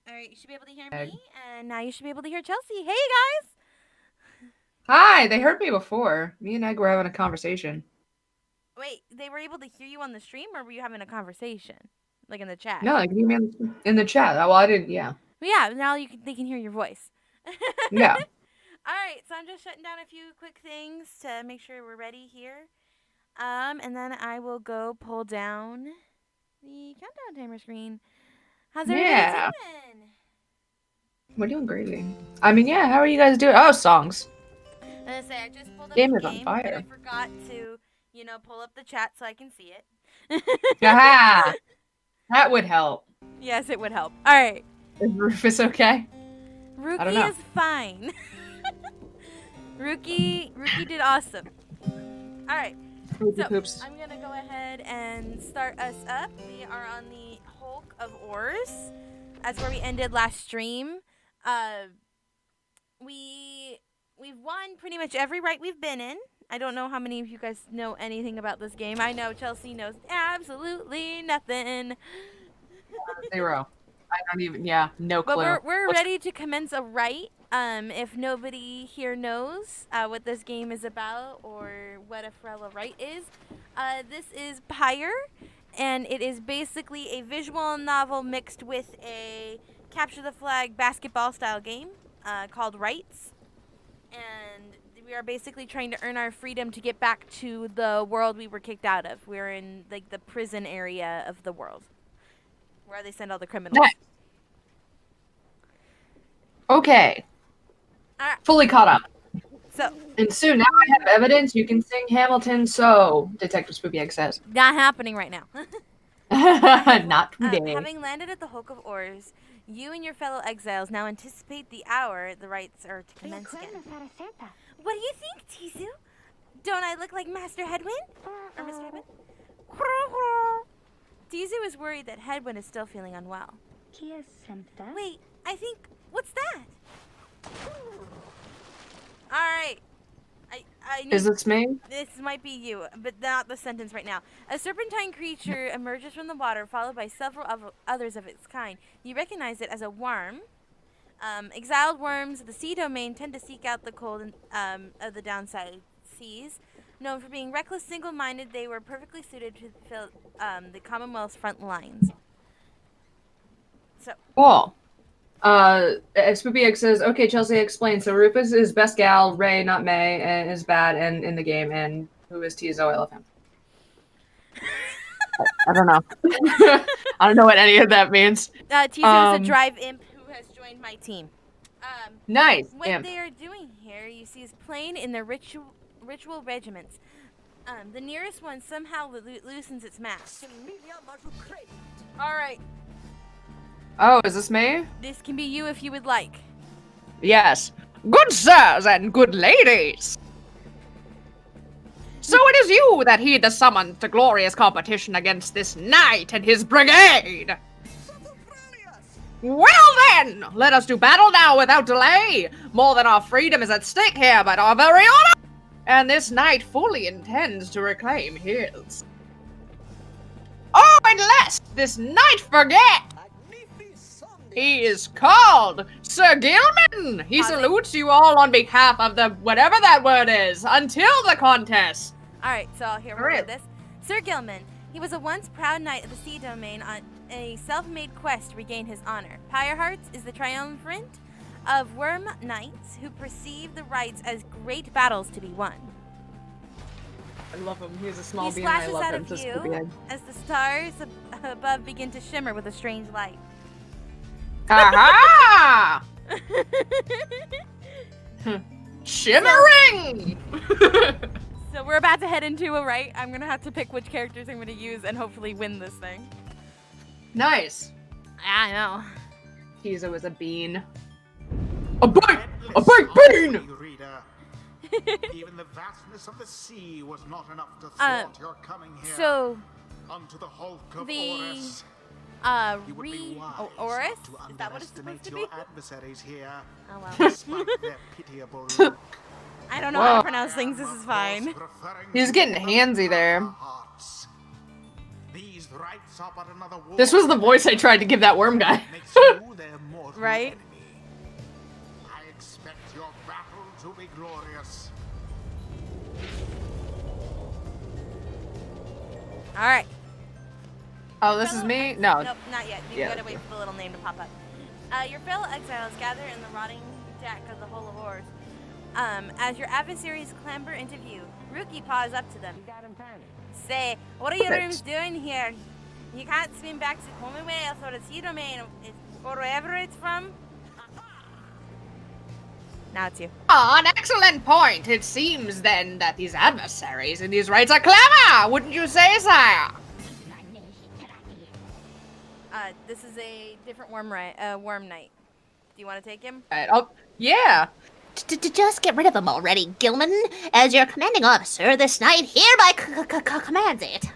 All right, you should be able to hear me, and now you should be able to hear Chelsey. Hey, guys! Hi, they heard me before. Me and Egg were having a conversation. Wait, they were able to hear you on the stream, or were you having a conversation? Like in the chat? No, like me in the chat. Well, I didn't. Yeah, But yeah, now they can hear your voice. yeah, All right, so I'm just shutting down a few quick things to make sure we're ready here. And then I will go pull down the countdown timer screen. How's everybody yeah. doing? We're doing great. I mean, yeah. How are you guys doing? Oh, songs. I'm gonna say I just pulled up Game the is on game, but I fire. forgot to, pull up the chat so I can see it. Aha! That would help. Yes, it would help. All right. Is Rufus okay? I don't Rookie know. is fine. Rookie did awesome. All right. Poopy So poops. I'm gonna go ahead and start us up. We are on the Hulk of Ors. That's where we ended last stream. We've won pretty much every rite we've been in. I don't know how many of you guys know anything about this game. I know Chelsey knows absolutely nothing. 0. I don't even. Yeah, no clue. But we're ready to commence a rite. If nobody here knows what this game is about or what a Ferella rite is, this is Pyre, and it is basically a visual novel mixed with a capture the flag basketball style game called Rites, and we are basically trying to earn our freedom to get back to the world we were kicked out of. We're in like the prison area of the world, where they send all the criminals. Nice. Okay. Fully caught up. So. And soon, now I have evidence. You can sing Hamilton. So, Detective Spoopy Egg says. Not happening right now. Not today. Having landed at the Hulk of Ors, you and your fellow exiles now anticipate the hour the rites are to commence again. What do you think, Tizu? Don't I look like Master Headwind? Or Mr. Headwind? Tizu is worried that Headwind is still feeling unwell. Wait, I think... What's that? Alright. I need... Is this me? This might be you, but not the sentence right now. A serpentine creature emerges from the water, followed by several others of its kind. You recognize it as a worm. Exiled worms of the sea domain tend to seek out the cold of the downside seas. Known for being reckless, single-minded, they were perfectly suited to fill the Commonwealth's front lines. So. Cool. Spoopy Egg says, okay, Chelsey, explain. So Rufus is best gal, Ray, not May, and is bad and in the game, and who is Tizo? I love him. I don't know. I don't know what any of that means. Tizo is a drive imp who has joined my team. Nice. What they are doing here, you see, is playing in their ritual regiments. The nearest one somehow loosens its mask. All right. Oh, is this me? This can be you if you would like. Yes. Good sirs and good ladies. So it is you that heed the summons to glorious competition against this knight and his brigade. Well then, let us do battle now without delay. More than our freedom is at stake here, but our very honor. And this knight fully intends to reclaim his. Oh, and lest this knight forget, he is called Sir Gilman. He salutes you all on behalf of the whatever that word is until the contest. All right, so here we'll read this. Sir Gilman, he was a once proud knight of the sea domain on a self-made quest to regain his honor. Pyre is the triumvirate of worm knights who perceive the rites as great battles to be won. I love him. He's a small being. He I splashes love out him. of you as the stars above begin to shimmer with a strange light. Aha! Shimmering! So we're about to head into a rite. I'm gonna have to pick which characters I'm gonna use and hopefully win this thing. Nice. I know. Tizo was a bean. A baked bean! Even the vastness of the sea was not enough to thwart your coming here. So unto the Hulk of Oris? Is that what it's supposed to be? Adversaries here, oh well. despite their pitiable look. I don't know how to pronounce things. This is fine. He's getting handsy there. These rites are but another war. This was the voice I tried to give that worm guy. Makes you their mortal Right? enemy. I expect your battle to be glorious. All right. Oh, this is me? No. Nope, not yet. You Yeah, gotta wait for the little name to pop up. Your fellow exiles gather in the rotting deck of the Hole of Horrors. As your adversaries clamber into view, Rookie paws up to them. Say, what are you Perfect. rooms doing here? You can't swim back to Commonwealth or the Sea Domain or wherever it's from? Now it's you. Ah, an excellent point. It seems then that these adversaries in these rites are clever, wouldn't you say, sire? This is a different worm knight. Do you want to take him? Oh, yeah. Just get rid of him already, Gilman. As your commanding officer, this knight hereby commands it.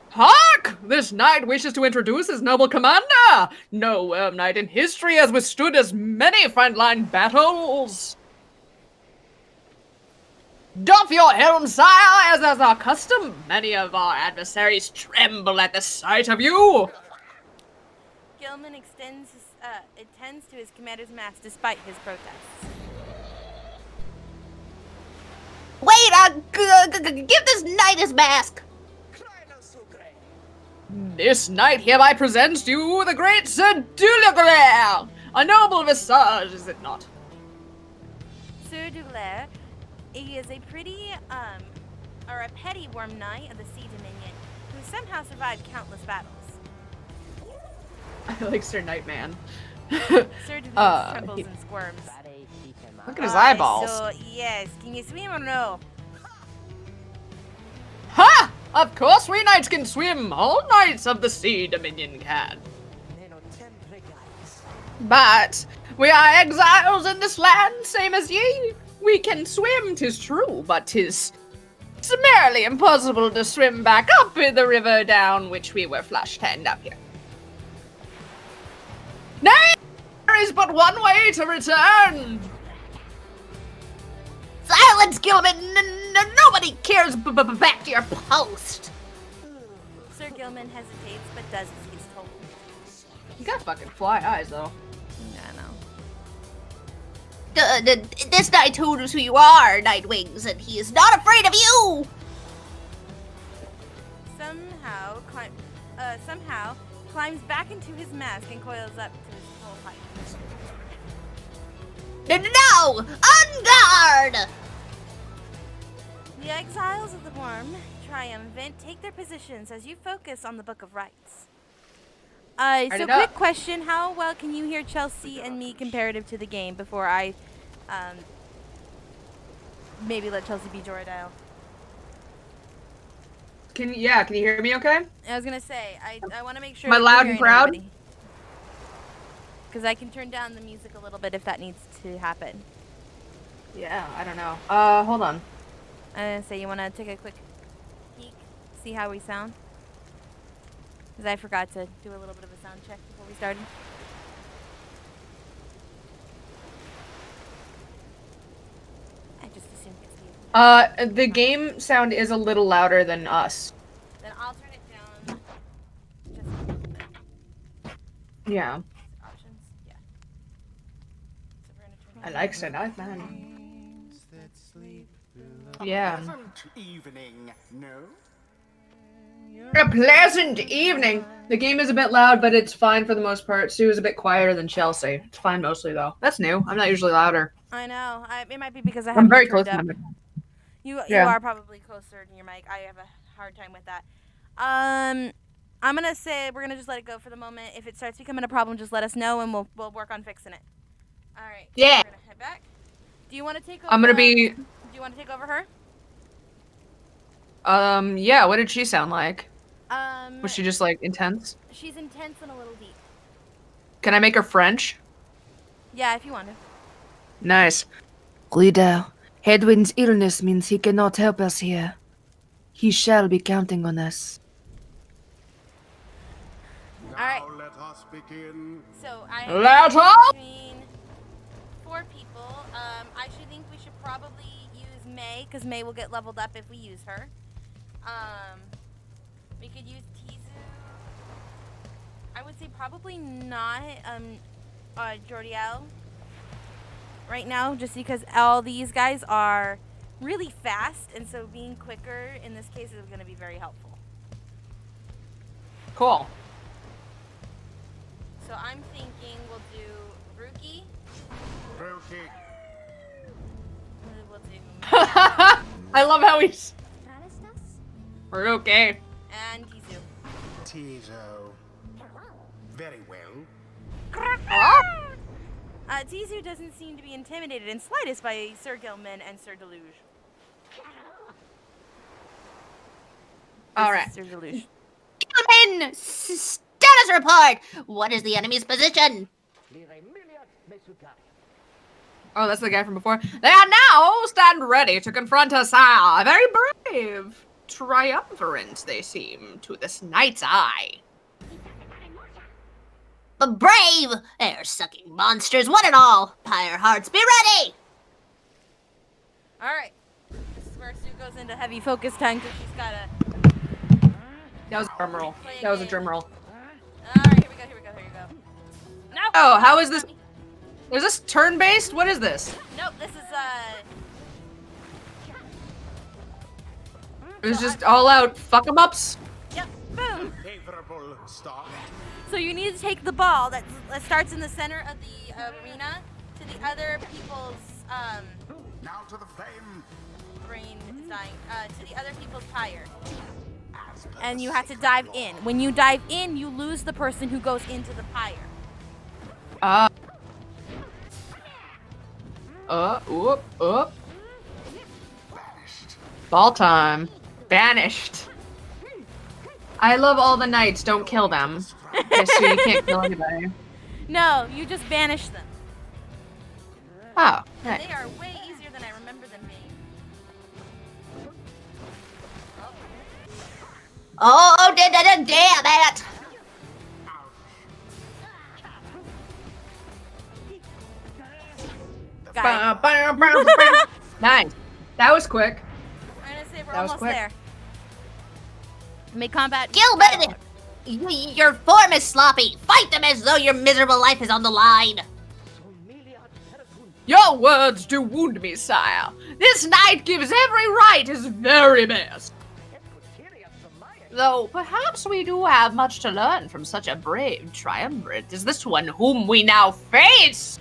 Hark! This knight wishes to introduce his noble commander. No worm knight in history has withstood as many frontline battles. Doff your helm, sire, as is our custom. Many of our adversaries tremble at the sight of you. Gilman attends to his commander's mask despite his protests. Wait, give this knight his mask. This knight hereby presents to you the great Sir Dulaglare. A noble visage, is it not? Sir Duglair, he is a petty worm knight of the Sea Dominion who somehow survived countless battles. I like Sir Nightman. Sir Duglair trembles and squirms. Look at his eyeballs. So, yes, can you swim or no? Ha! Of course we knights can swim. All knights of the Sea Dominion can. But we are exiles in this land, same as ye. We can swim, 'tis true, but 'tis summarily impossible to swim back up in the river down which we were flushed to end up here. Nay, there is but one way to return. Silence, Gilman. Nobody cares back to your post. Sir Gilman hesitates but does as he's told. You got fucking fly eyes, though. Yeah, I know. This knight told us who you are, Nightwings, and he is not afraid of you. Somehow climbs back into his mask and coils up to his whole height. No! On guard! The exiles of the worm, triumphant, take their positions as you focus on the Book of Rites. So quick question, how well can you hear Chelsey and me comparative to the game before I maybe let Chelsey be Joradale? Can you hear me okay? I was gonna say, I want to make sure. Am I loud and proud? Because I can turn down the music a little bit if that needs to happen. Yeah, I don't know. Hold on. So you want to take a quick peek, see how we sound? Because I forgot to do a little bit of a sound check before we started. I just assumed it's you. The game sound is a little louder than us. Then I'll turn it down just a little bit. Yeah. Options, yeah. So we're gonna turn I it like down. Sir Nightman. Yeah. Pleasant evening, no? A pleasant evening. The game is a bit loud, but it's fine for the most part. Sue is a bit quieter than Chelsey. It's fine mostly, though. That's new. I'm not usually louder. I know. It might be because I I'm haven't very turned close to up. my mic. You Yeah. are probably closer to your mic. I have a hard time with that. I'm gonna say we're gonna just let it go for the moment. If it starts becoming a problem, just let us know and we'll work on fixing it. All right. Yeah. We're gonna head back. Do you want to take over? I'm gonna be. Do you want to take over her? Yeah. What did she sound like? Was she just like intense? She's intense and a little deep. Can I make her French? Yeah, if you want to. Nice. Guido, Hedwin's illness means he cannot help us here. He shall be counting on us. Now right. let us begin. So I Let have us- between 4 people. I should think we should probably use May because May will get leveled up if we use her. We could use Tizu. I would say probably not Jordiel right now, just because all these guys are really fast, and so being quicker in this case is going to be very helpful. Cool. So I'm thinking we'll do Ruki. Ruki. We'll do I love how he's. We're okay. and Tizu. Tizo. Very well. Tizu doesn't seem to be intimidated in slightest by Sir Gilman and Sir Deluge. All right. Sir Deluge. Gilman, status report. What is the enemy's position? Oh, that's the guy from before. They are now stand ready to confront us. Very brave. Triumvirate, they seem, to this knight's eye. The brave, air-sucking monsters, one and all. Pyre hearts, be ready. All right. This is where Sue goes into heavy focus time because she's got to. That was a drum roll. That was a drum roll. All right, here we go. No. Oh, how is this? Is this turn-based? What is this? Nope. This is It's just all-out fuck-em-ups? Yep. Boom. Favorable start. So you need to take the ball that starts in the center of the arena to the other people's Now to the flame. brain is dying. To the other people's pyre. As per And the you have to sacred dive law. in. When you dive in, you lose the person who goes into the pyre. Oop. Vanished. Ball time. Banished. I love all the knights. Don't kill them. Okay, so you can't kill anybody. No, you just banish them. Oh, nice. They are way easier than I remember them being. Oh, damn it. Got it. Nice. That was quick. I'm gonna say we're That was almost quick. there. Make combat. Gilman, your form is sloppy. Fight them as though your miserable life is on the line. Your words do wound me, sire. This knight gives every right his very best. Though perhaps we do have much to learn from such a brave triumvirate as this one whom we now face.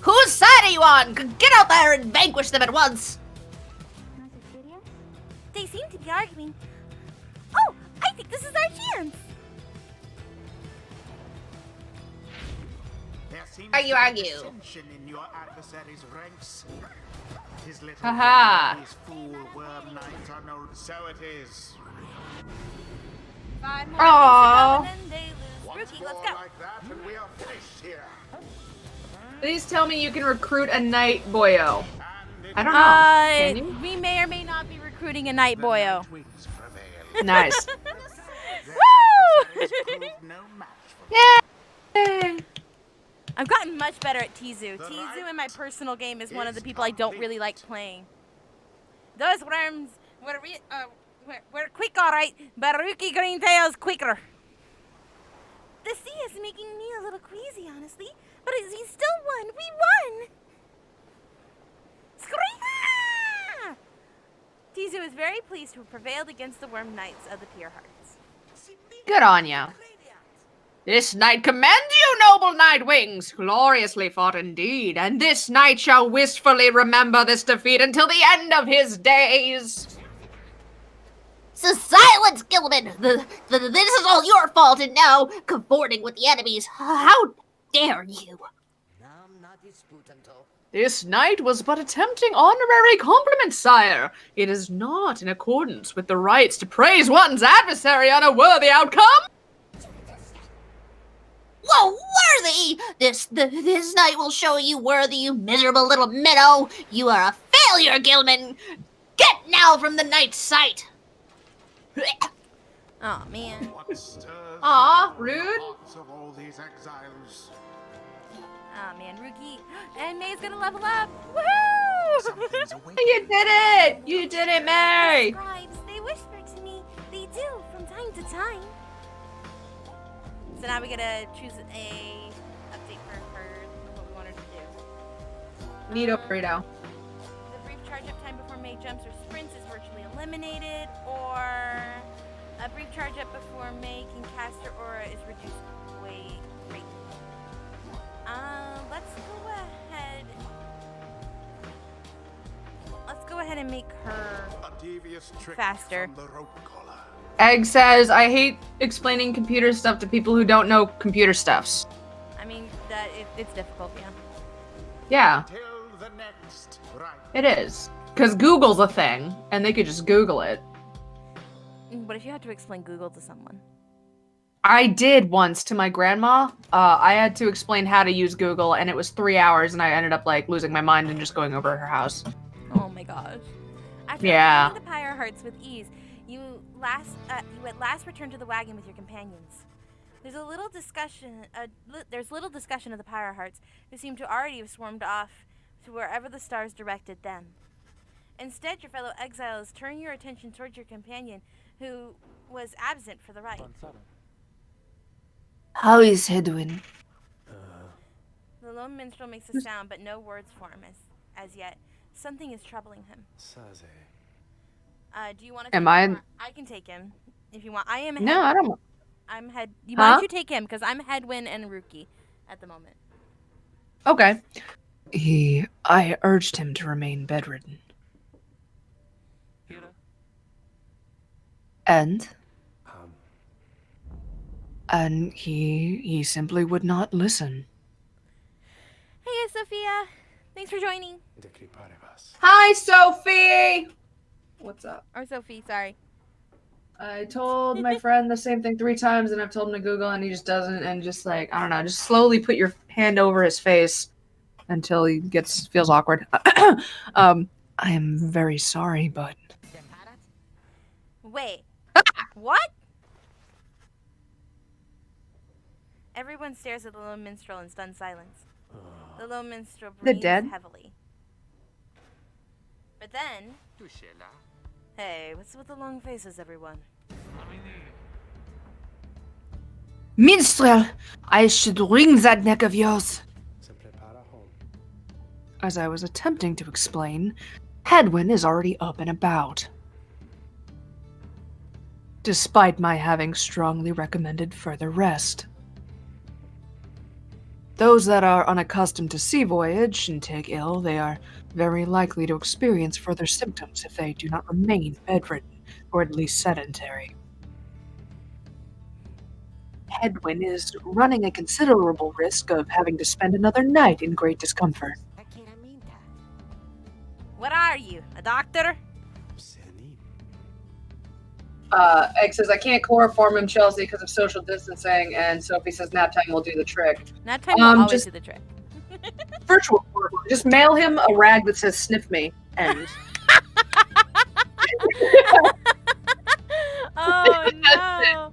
Whose side are you on? Get out there and vanquish them at once. They seem to be arguing. Oh, I think this is our chance. There seems Argue, to be argue. dissension in your adversary's ranks. His little Haha. these fool worm knights are known. So it is. 5 more Aww. things to go and then they lose. Once Rookie, more let's go. like that, and we are finished here. Please tell me you can recruit a knight boyo. And it I don't know. Can you? We may or may not be recruiting a night boyo. night wings prevail. Nice. Woo! Adversaries proved no match for Yay! I've gotten much better at Tizu. Tizu in my personal game is one of the people I don't really like playing. Those worms were quick, alright, but Rookie Greentail's quicker. The sea is making me a little queasy, honestly, but he still won. We won! Scream! Tizu is very pleased to have prevailed against the Worm Knights of the Pure Hearts. Good on ya. This knight commends you, noble knight wings. Gloriously fought indeed, and this knight shall wistfully remember this defeat until the end of his days. So silence, Gilman! This is all your fault, and now cavorting with the enemies. How dare you? This knight was but attempting honorary compliment, sire. It is not in accordance with the rights to praise one's adversary on a worthy outcome. Whoa, worthy! This night will show you worthy, you miserable little minnow. You are a failure, Gilman. Get now from the knight's sight. Oh man. what stirs Aw, the rude. hearts of all these exiles. Oh man, Rookie. And May's gonna level up. Woohoo! Something's awakening. You did it! You did it, May! Scribes, they whispered to me time. So now we gotta choose a update for what we want her to do. Neato burrito. The brief charge-up time before May jumps or sprints is virtually eliminated, or a brief charge-up before May can cast her aura is reduced way greatly. Let's go ahead and make her A devious trick faster. from the rope collar. Egg says, I hate explaining computer stuff to people who don't know computer stuffs. I mean, that it's difficult, yeah. Yeah, Till the next right. it is. Because Google's a thing, and they could just Google it. What if you had to explain Google to someone? I did once to my grandma. I had to explain how to use Google, and it was 3 hours, and I ended up like losing my mind and just going over to her house. Oh my gosh. After Yeah. obtaining the Pyre hearts with ease, you at last return to the wagon with your companions. There's little discussion of the Pyre hearts, who seem to already have swarmed off to wherever the stars directed them. Instead, your fellow exiles turn your attention towards your companion, who was absent for the rite. How is Hedwin? The lone minstrel makes a sound, but no words form as yet. Something is troubling him. Do you want to? Am I? I can take him if you want. I am. No, I don't. I'm head. Huh? Why don't you take him? Because I'm Hedwin and Ruki at the moment. Okay. I urged him to remain bedridden. And he simply would not listen. Hey, Sophia. Thanks for joining. Hi, Sophie! What's up? Or Sophie, sorry. I told my friend the same thing 3 times, and I've told him to Google, and he just doesn't, and just like, I don't know, just slowly put your hand over his face until he feels awkward. I am very sorry, but... Wait. What? Everyone stares at the lone minstrel in stunned silence. The lone minstrel They're breathes dead? heavily. But then... Hey, what's with the long faces, everyone? Minstrel, I should wring that neck of yours. As I was attempting to explain, Hedwin is already up and about. Despite my having strongly recommended further rest. Those that are unaccustomed to sea voyage and take ill, they are very likely to experience further symptoms if they do not remain bedridden, or at least sedentary. Hedwin is running a considerable risk of having to spend another night in great discomfort. What are you, a doctor? Egg says, I can't chloroform him, Chelsey, because of social distancing, and Sophie says nap time will do the trick. Nap time will always just- do the trick. Virtual chloroform. Just mail him a rag that says sniff me, and... Oh no!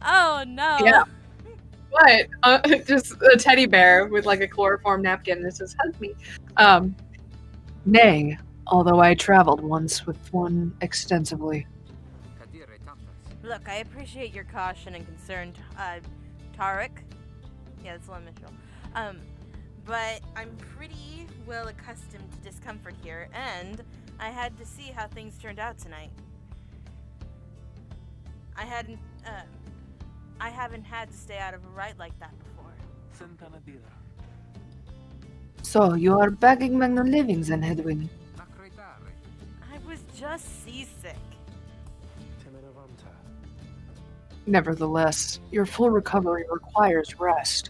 Oh no! Yeah. What? Just a teddy bear with like a chloroform napkin that says hug me. Nay, although I traveled once with one extensively. Look, I appreciate your caution and concern, Tarek. Yeah, that's Lone Mitchell. But I'm pretty well accustomed to discomfort here, and I had to see how things turned out tonight. I haven't had to stay out of a rite like that before. So, you are begging among the living then, Hedwin? I was just seasick. Nevertheless, your full recovery requires rest.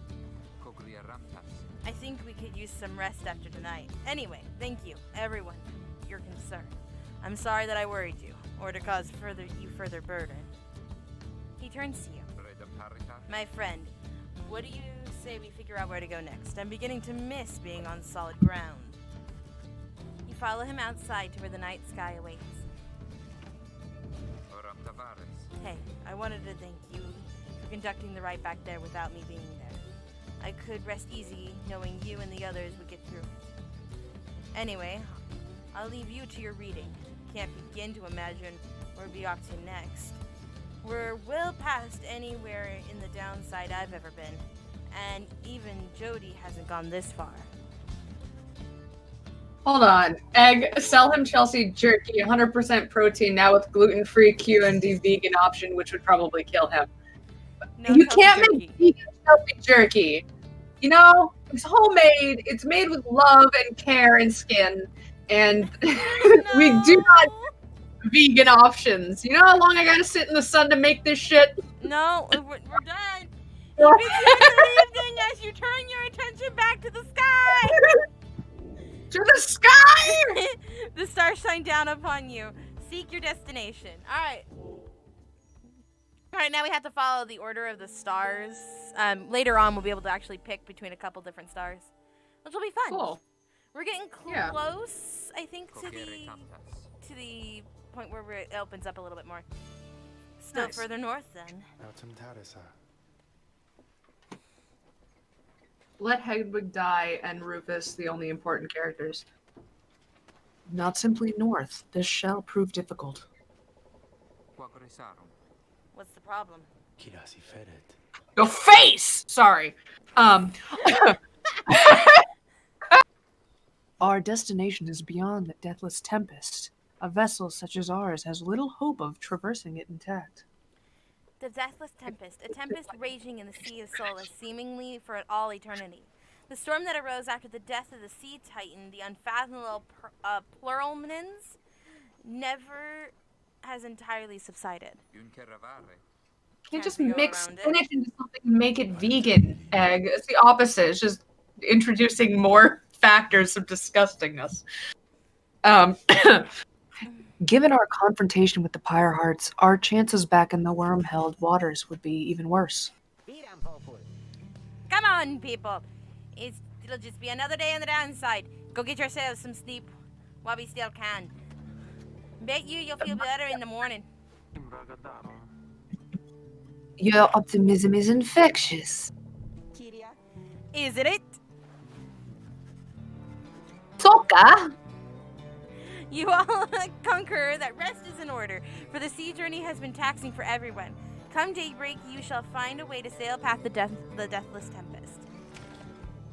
I think we could use some rest after tonight. Anyway, thank you, everyone, for your concern. I'm sorry that I worried you, or to cause further burden. He turns to you. My friend, what do you say we figure out where to go next? I'm beginning to miss being on solid ground. You follow him outside to where the night sky awaits. Hey, I wanted to thank you for conducting the rite back there without me being there. I could rest easy knowing you and the others would get through. Anyway, I'll leave you to your reading. Can't begin to imagine where we'll be off to next. We're well past anywhere in the downside I've ever been. And even Jody hasn't gone this far. Hold on. Egg, sell him Chelsea jerky, 100% protein, now with gluten-free Q and D vegan option, which would probably kill him. No You Chelsea can't jerky. make vegan Chelsea jerky. You know, it's homemade. It's made with love and care and skin. And we do not vegan options. You know how long I gotta sit in the sun to make this shit? No, we're done. You bids you the evening as you turn your attention back to the sky. To the sky! The stars shine down upon you. Seek your destination. Alright. Alright, now we have to follow the order of the stars. Later on, we'll be able to actually pick between a couple different stars, which will be fun. Cool. We're getting Yeah. close, I think, to the point where it opens up a little bit more. Still Nice. further north, then. Let Hedwig die and Rufus the only important characters. Not simply north. This shall prove difficult. What's the problem? Your face! Sorry. Our destination is beyond the deathless tempest. A vessel such as ours has little hope of traversing it intact. The deathless tempest, a tempest raging in the Sea of Solace, seemingly for all eternity. The storm that arose after the death of the sea titan, the unfathomable pluralmans, never has entirely subsided. Can't just go mix around it. spinach into something and make it vegan, Egg. It's the opposite. It's just introducing more factors of disgustingness. Given our confrontation with the Pyre Hearts, our chances back in the worm-held waters would be even worse. Come on, people. It'll just be another day on the downside. Go get yourselves some sleep while we still can. Bet you'll feel better in the morning. Your optimism is infectious. Isn't it? Soka! You all concur that rest is in order, for the sea journey has been taxing for everyone. Come daybreak, you shall find a way to sail past the deathless tempest.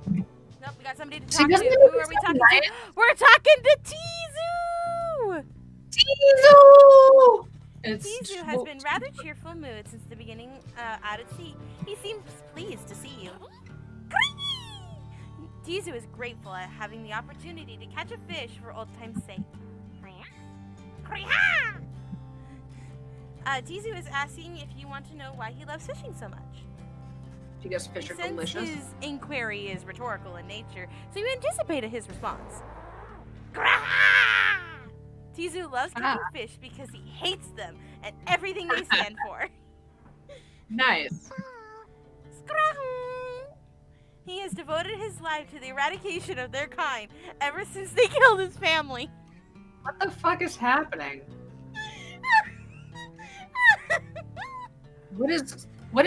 Nope, we got somebody to So talk to. doesn't it Who make are we it talking nice? to? We're talking to Tizu! Tizu! Tizu has been rather cheerful mood since the beginning out at sea. He seems pleased to see you. Tizu is grateful at having the opportunity to catch a fish for old time's sake. Tizu is asking if you want to know why he loves fishing so much. Because fish are Since delicious. his inquiry is rhetorical in nature, so you anticipated his response. Tizu loves catching fish because he hates them and everything they stand for. Nice. He has devoted his life to the eradication of their kind ever since they killed his family. What the fuck is happening? What is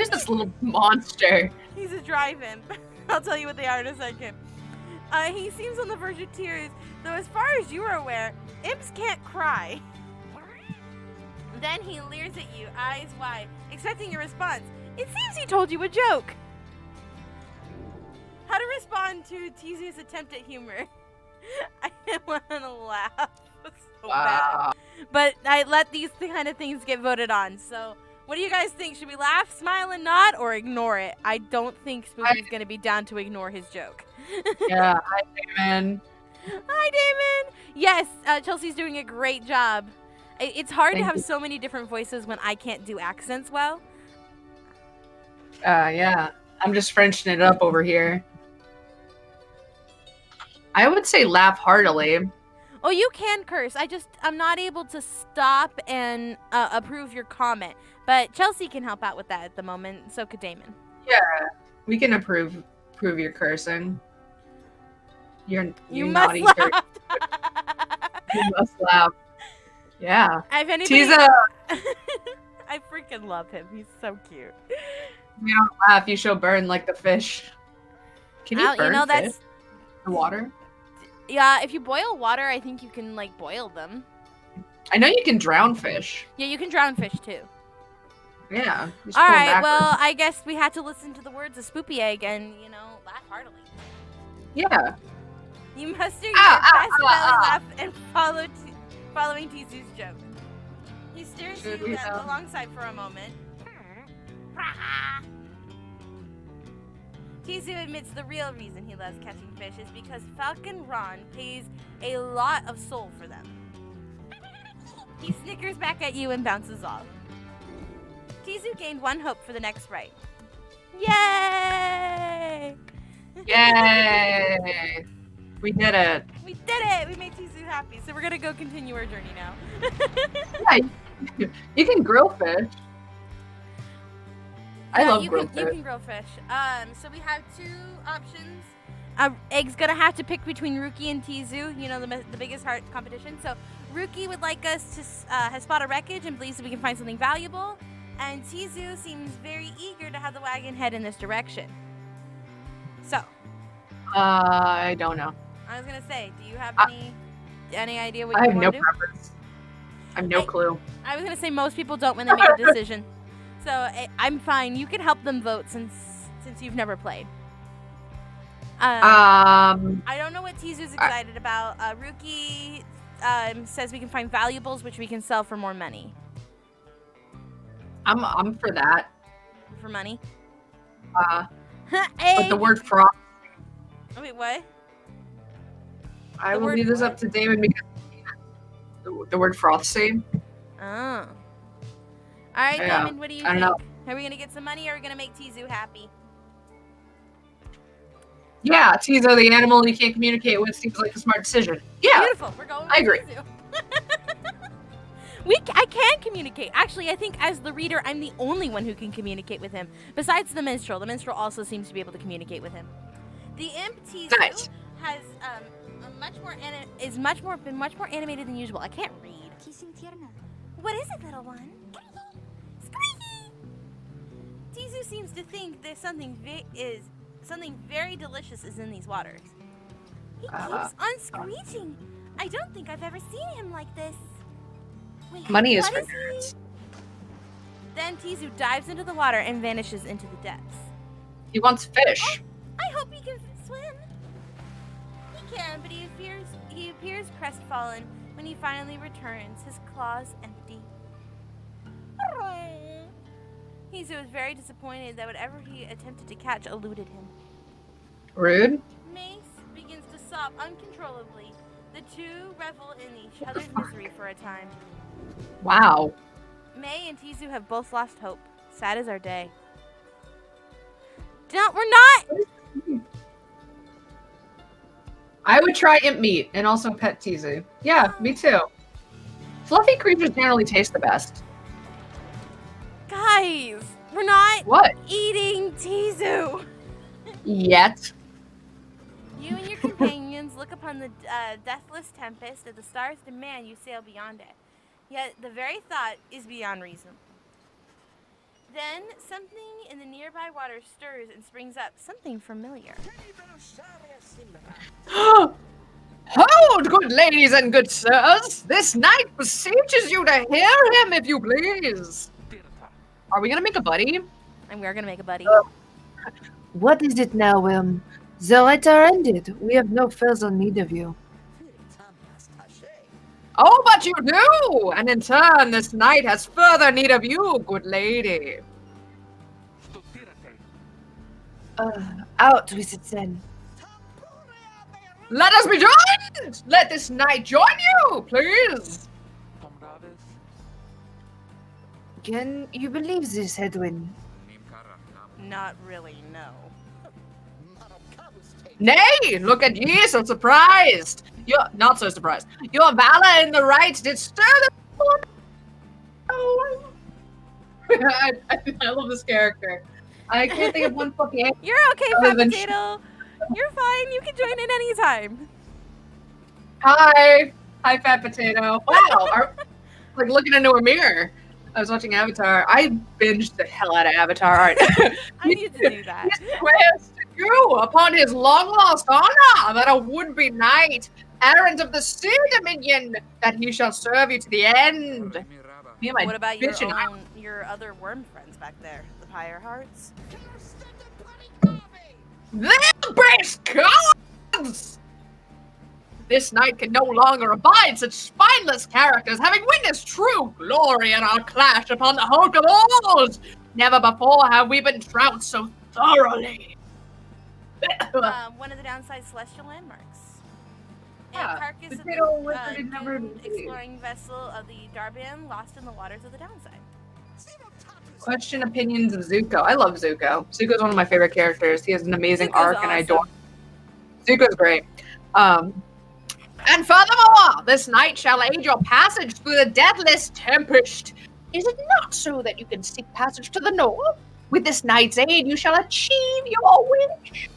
this little monster? He's a drive-in. I'll tell you what they are in a second. He seems on the verge of tears, though as far as you are aware, imps can't cry. Then he leers at you, eyes wide, expecting your response. It seems he told you a joke. How to respond to Tizu's attempt at humor? I want to laugh so bad. But I let these kind of things get voted on, so... What do you guys think? Should we laugh, smile, and nod, or ignore it? I don't think Spooky's going to be down to ignore his joke. Yeah, hi, Damon. Hi, Damon! Yes, Chelsea's doing a great job. It's hard to Thank have you. so many different voices when I can't do accents well. Yeah. I'm just Frenching it up over here. I would say laugh heartily. Oh, you can curse. I'm not able to stop and approve your comment. But Chelsea can help out with that at the moment. So could Damon. Yeah, we can approve your cursing. You You must naughty laugh. You must laugh. Yeah. If anybody, Tiza, I freaking love him. He's so cute. if you don't laugh, you shall burn like the fish. Can you burn fish that's in water? yeah. If you boil water, I think you can like boil them. I know you can drown fish. Yeah, you can drown fish too. Yeah. All right, well, I guess we had to listen to the words of Spoopy Egg and, laugh heartily. Yeah. You must do your best belly laugh and following Tizu's joke. He stares you alongside for a moment. Tizu admits the real reason he loves catching fish is because Falcon Ron pays a lot of soul for them. He snickers back at you and bounces off. Tizu gained 1 hope for the next rite. Yay! Yay! We did it. We did it! We made Tizu happy, so we're gonna go continue our journey now. Yeah, you can grill fish. I love grilled fish. You can grill fish. So we have 2 options. Egg's gonna have to pick between Ruki and Tizu, the biggest heart competition. So Ruki would like us to has spot a wreckage and believes that we can find something valuable. And Tizu seems very eager to have the wagon head in this direction. So. I don't know. I was gonna say, do you have any idea what I you have want no to do? preference. I have no clue. I was gonna say most people don't when they make a decision. So I'm fine. You can help them vote since you've never played. I don't know what Tizu's excited about. Ruki says we can find valuables which we can sell for more money. I'm for that. For money? But the word froth. Oh, wait, what? I will leave this up to David because the word froth scene. Oh. All right, Yeah. Damon, what do you I think? don't know. Are we going to get some money or are we going to make Tizu happy? Yeah, Tizo, the animal you can't communicate with, seems like a smart decision. Yeah. Beautiful. We're going with I agree. Tizu. I can communicate. Actually, I think as the reader, I'm the only one who can communicate with him. Besides the minstrel. The minstrel also seems to be able to communicate with him. The imp Tizu has been much more animated than usual. I can't read. What is it, little one? Tizu seems to think there's something very delicious is in these waters. He keeps on screeching. I don't think I've ever seen him like this. Wait, Money is what for he? Then Tizu dives into the water and vanishes into the depths. He wants fish. I hope he can swim. He can, but he appears crestfallen when he finally returns, his claws empty. Tizu is very disappointed that whatever he attempted to catch eluded him. Rude. Mace begins to sob uncontrollably. The 2 revel in each other's misery for a time. Wow. May and Tizu have both lost hope. Sad as our day. We're not! I would try imp meat and also pet Tizu. Yeah, me too. Fluffy creatures generally taste the best. Guys, we're not eating Tizu. Yet. You and your companions look upon the deathless tempest, and the stars demand you sail beyond it. Yet the very thought is beyond reason. Then something in the nearby water stirs and springs up, something familiar. Hold, good ladies and good sirs! This knight beseeches you to hear him, if you please! Are we gonna make a buddy? And we are gonna make a buddy. What is it now, The rites are ended. We have no further need of you. Oh, but you do! And in turn, this knight has further need of you, good lady. Out with it then. Let us be joined! Let this knight join you, please! Can you believe this, Edwin? Not really, no. Nay, look at ye, so surprised. You're not so surprised. Your valor in the rites did stir the... Oh. I love this character. I can't think of one fucking... You're okay, Fat Potato. You're fine. You can join in anytime. Hi. Hi, Fat Potato. Wow. Like looking into a mirror. I was watching Avatar. I binged the hell out of Avatar. I need to do that. He swears to you upon his long-lost honor that a would-be knight, errant of the sea dominion, that he shall serve you to the end. Me and my What about your bitchin' your other worm friends back there, the Pyre Hearts? Them base gods! This knight can no longer abide such spineless characters, having witnessed true glory in our clash upon the hulk of oars. Never before have we been trounced so thoroughly. One of the downside celestial landmarks. Yeah, And carcass the of potato the wizard had never doomed been exploring vessel of the Darban lost in the waters of the downside. Question opinions of Zuko. I love Zuko. Zuko's one of my favorite characters. He has an amazing Zuko's arc, and I adore awesome. him. Zuko's great. And furthermore, this night shall aid your passage through the deathless tempest. Is it not so that you can seek passage to the north? With this night's aid, you shall achieve your wish.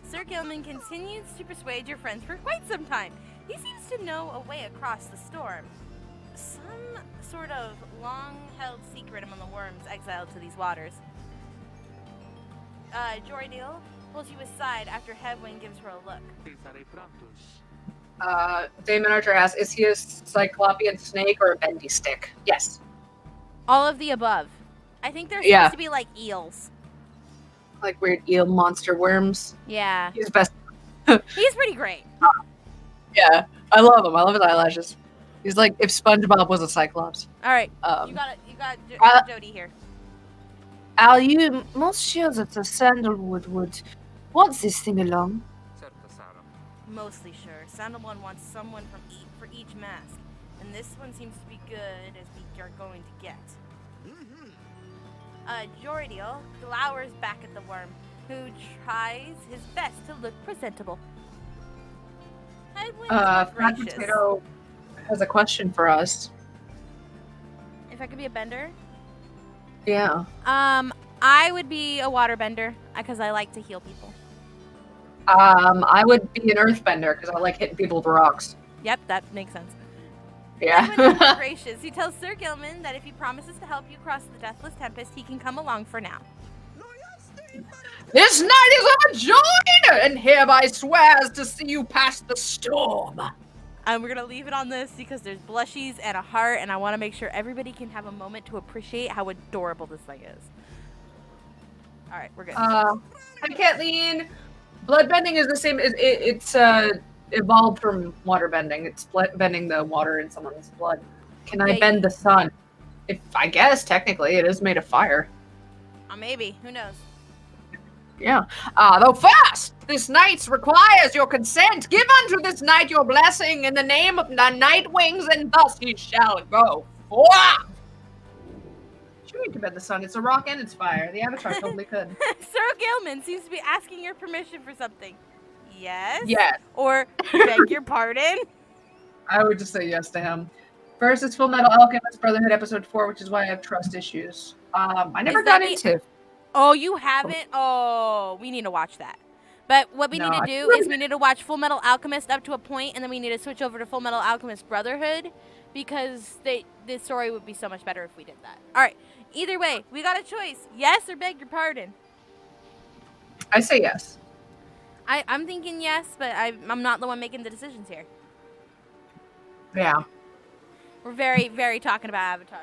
Sir Gilman continues to persuade your friends for quite some time. He seems to know a way across the storm. Some sort of long-held secret among the worms exiled to these waters. Jorydale pulls you aside after Headwind gives her a look. Damon Archer asks, is he a cyclopean snake or a bendy stick? Yes. All of the above. I think they're Yeah. supposed to be like eels. Like weird eel monster worms. Yeah. He's best. He's pretty great. Yeah, I love him. I love his eyelashes. He's like if SpongeBob was a cyclops. All right. Um, You got Jody here. Are you most sure that the sandalwood would want this thing along? Mostly sure. Sandalwood wants someone for each mask, and this one seems to be good as we are going to get. Jorydale glowers back at the worm, who tries his best to look presentable. Headwind is Fat gracious. Potato has a question for us. If I could be a bender, Yeah. I would be a waterbender because I like to heal people. I would be an earthbender because I like hitting people with rocks. Yep, that makes sense. Yeah. Headwind is gracious. He tells Sir Gilman that if he promises to help you cross the Deathless Tempest, he can come along for now. This night is our joy, and hereby swears to see you past the storm. We're going to leave it on this because there's blushies and a heart, and I want to make sure everybody can have a moment to appreciate how adorable this thing is. All right, we're good. Hi, Kathleen. Bloodbending is the same. It's evolved from waterbending. It's bending the water in someone's blood. Can I Yeah, bend the sun? If I guess technically it is made of fire. Maybe. Who knows? Yeah. Though first, this night requires your consent. Give unto this knight your blessing in the name of the night wings, and thus he shall go forth. Sure, you can bend the sun. It's a rock and it's fire. The Avatar totally could. Sir Gilman seems to be asking your permission for something. Yes? Yes. Or beg your pardon? I would just say yes to him. First, it's Full Metal Alchemist Brotherhood episode 4, which is why I have trust issues. I never Is that got into. Oh, you haven't? Oh, we need to watch that. But what we No, need to I do is we need to watch Full Metal Alchemist up to a point, and then we need to switch over to Full Metal Alchemist Brotherhood, because this story would be so much better if we did that. All right. Either way, we got a choice. Yes or beg your pardon. I say yes. I'm thinking yes, but I'm not the one making the decisions here. Yeah. We're very, very talking about Avatar.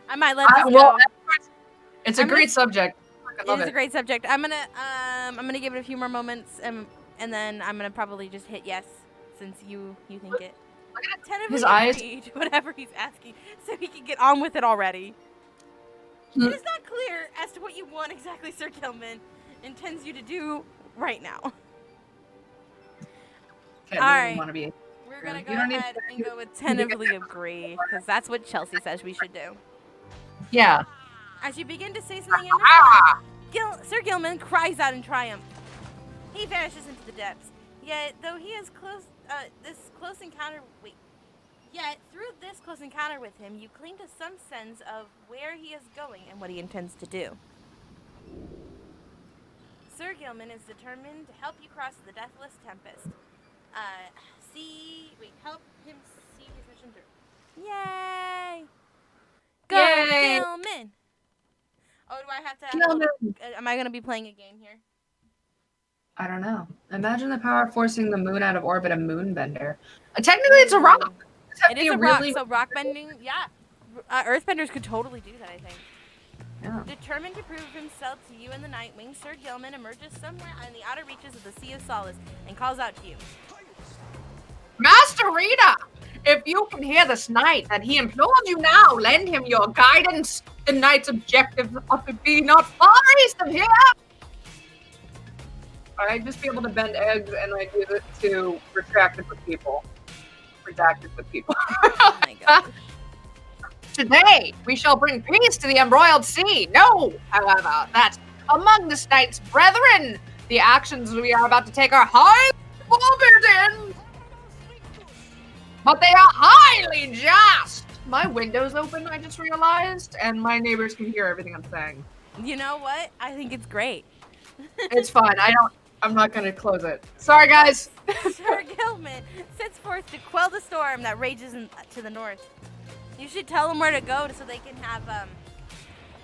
I might let this Well, go. it's a I'm great subject. I It love is it. a great subject. I'm gonna give it a few more moments, and then I'm gonna probably just hit yes, since you think it. Tentatively his eyes. agree to whatever he's asking, so he can get on with it already. Hmm. It is not clear as to what you want exactly, Sir Gilman intends you to do right now. Can't All really right. want to be. We're gonna go You don't need ahead to- and go with tentatively agree, because that's what Chelsey says we should do. Yeah. As you begin to say something in response, Sir Gilman cries out in triumph. He vanishes into the depths. Yet, though he is Yet, through this close encounter with him, you cling to some sense of where he is going and what he intends to do. Sir Gilman is determined to help you cross the Deathless Tempest. Help him see his mission through. Yay! Go, Yay! Gilman! Oh, do I have to? Gilman. Am I going to be playing a game here? I don't know. Imagine the power of forcing the moon out of orbit, a moonbender. Technically, it's a rock. It is a rock, so rock bending, yeah. Earthbenders could totally do that, I think. Yeah. Determined to prove himself to you in the Nightwing, Sir Gilman emerges somewhere in the outer reaches of the Sea of Solace and calls out to you. Master Rita, if you can hear this knight that he implores you now, lend him your guidance. The knight's objective ought to be not far east of here. I'd just be able to bend eggs and like use it to retract it with people. Redacted with people. Oh my gosh. Today, we shall bring peace to the embroiled sea. No, however, that among this knight's brethren, the actions we are about to take are highly forbidden. But they are highly just. My window's open, I just realized, and my neighbors can hear everything I'm saying. You know what? I think it's great. It's fine. I'm not gonna close it. Sorry, guys. Sir Gilman sets forth to quell the storm that rages to the north. You should tell them where to go so they can have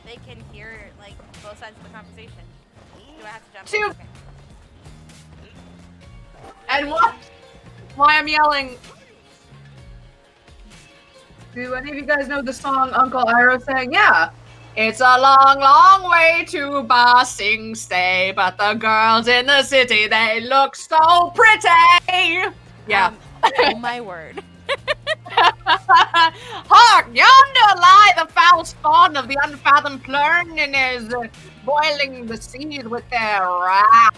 they can hear like both sides of the conversation. Do I have to jump? Two. Okay. And what? Why I'm yelling? Do any of you guys know the song Uncle Iro sang? Yeah. It's a long, long way to Ba Sing Se, but the girls in the city, they look so pretty. Yeah. Oh my word. Hark, yonder lie the foul spawn of the unfathomed Plurnines, boiling the seas with their wrath.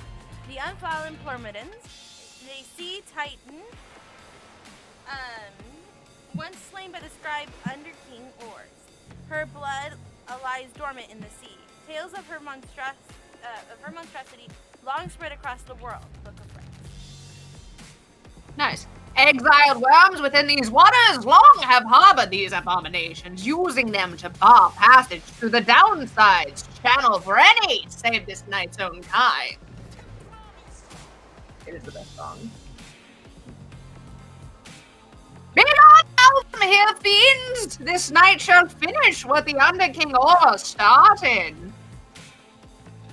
The unfallen Plurmidons, the sea titan, once slain by the scribe under King Ors. Her blood lies dormant in the sea. Tales of her monstrosity long spread across the world. Book of Rites. Nice. Exiled worms within these waters long have harbored these abominations, using them to bar passage through the downsides channel for any save this knight's own kind. It is the best song. Be not out from here, fiends! This night shall finish what the Under King Or started.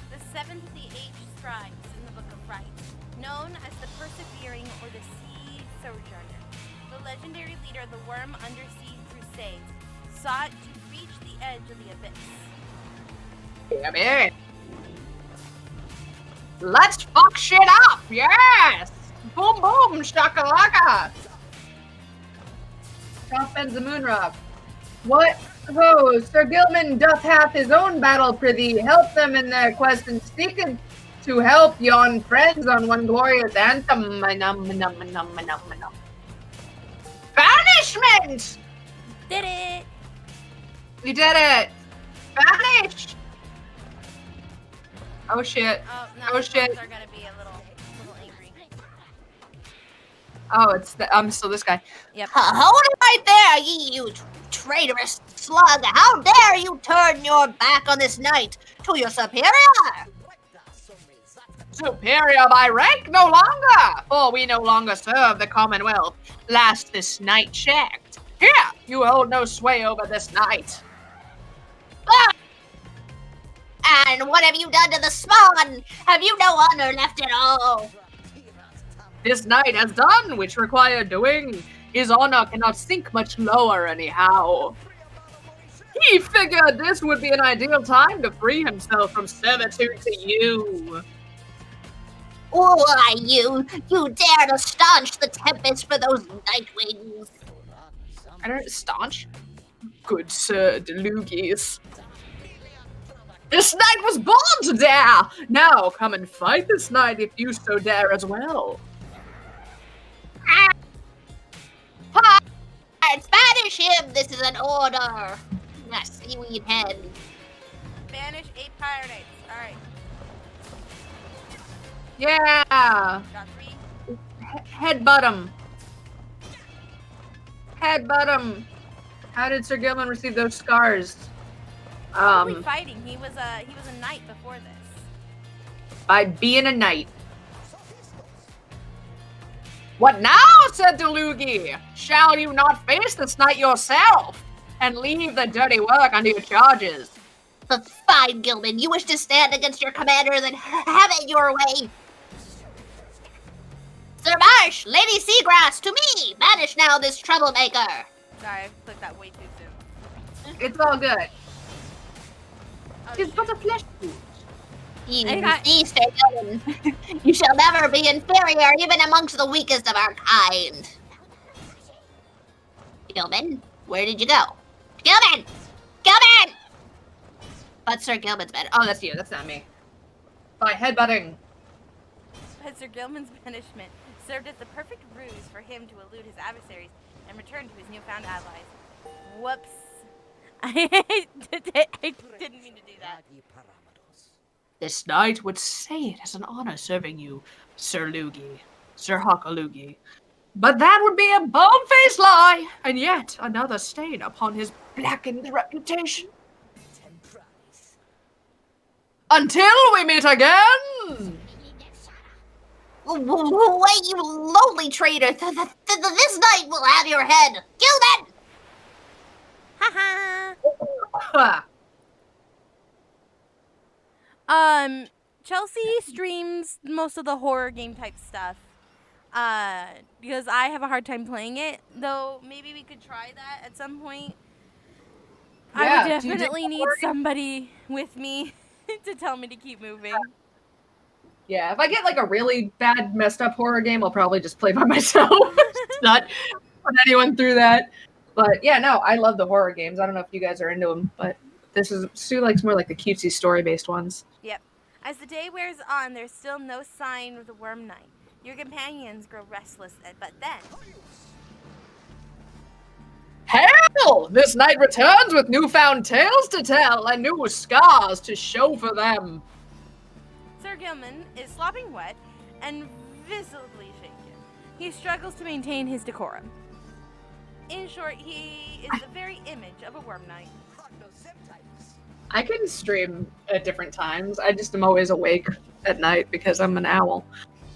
The seventh of the age scribes in the Book of Rites, known as the Persevering or the Sea Sojourner, the legendary leader of the Worm Undersea Crusades, sought to reach the edge of the abyss. Damn it. Let's fuck shit up, yes! Boom boom, shakalaka! South bends the moon rock. What ho, Sir Gilman doth hath his own battle prithee, help them in their quest and seeketh to help yon friends on one glorious anthem. Banishment! Did it! We did it! Banish! Oh shit. Oh, no, Oh, the shit. are gonna be a little angry. Oh, it's the, so this guy. Yep. Hold it right there, you traitorous slug! How dare you turn your back on this knight to your superior? Superior by rank no longer, for we no longer serve the Commonwealth. Last this night checked. Here, you hold no sway over this night. Ah! And what have you done to the spawn? Have you no honor left at all? This night has done which required doing. His honor cannot sink much lower anyhow. He figured this would be an ideal time to free himself from servitude to you. Why, you dare to staunch the tempest for those nightwings? I don't staunch. Good Sir Delugis. This knight was born to dare! Now come and fight this knight if you so dare as well. Banish him! This is an order! Yes, seaweed head. Banish 8 Pyre Knights. Alright. Yeah! Got 3. Headbutt him. Headbutt him. How did Sir Gilman receive those scars? Probably fighting. He was a knight before this. By being a knight. What now, said Delugi? Shall you not face this knight yourself, and leave the dirty work unto your charges? But fine, Gilman. You wish to stand against your commander, then have it your way. Sir Marsh, Lady Seagrass, to me! Banish now this troublemaker! Sorry, I clicked that way too soon. It's all good. Oh, He's shoot. got a flesh suit. You I got- see, Sir Gilman, you shall never be inferior even amongst the weakest of our kind. Gilman, where did you go? Gilman! Gilman! But Sir Gilman's bed. Oh, that's you. That's not me. By headbutting. But Sir Gilman's banishment served as the perfect ruse for him to elude his adversaries and return to his newfound allies. Whoops. I didn't mean to do that. This knight would say it as an honor serving you, Sir Lugi, Sir Hakalugi. But that would be a bone-faced lie, and yet another stain upon his blackened reputation. Until we meet again! Wait, you lowly traitor! This night will have your head! Gilman! Haha. Chelsey streams most of the horror game type stuff. Because I have a hard time playing it, though maybe we could try that at some point. I Yeah, would do you dig definitely need horror? somebody with me to tell me to keep moving. Yeah, if I get like a really bad, messed up horror game, I'll probably just play by myself. Not put anyone through that. But yeah, no, I love the horror games. I don't know if you guys are into them, but Sue likes more like the cutesy story-based ones. Yep. As the day wears on, there's still no sign of the Worm Knight. Your companions grow restless, but then... Hell! This knight returns with newfound tales to tell and new scars to show for them. Sir Gilman is slopping wet and visibly shaken. He struggles to maintain his decorum. In short, he is the very image of a Worm Knight. I can stream at different times. I just am always awake at night because I'm an owl.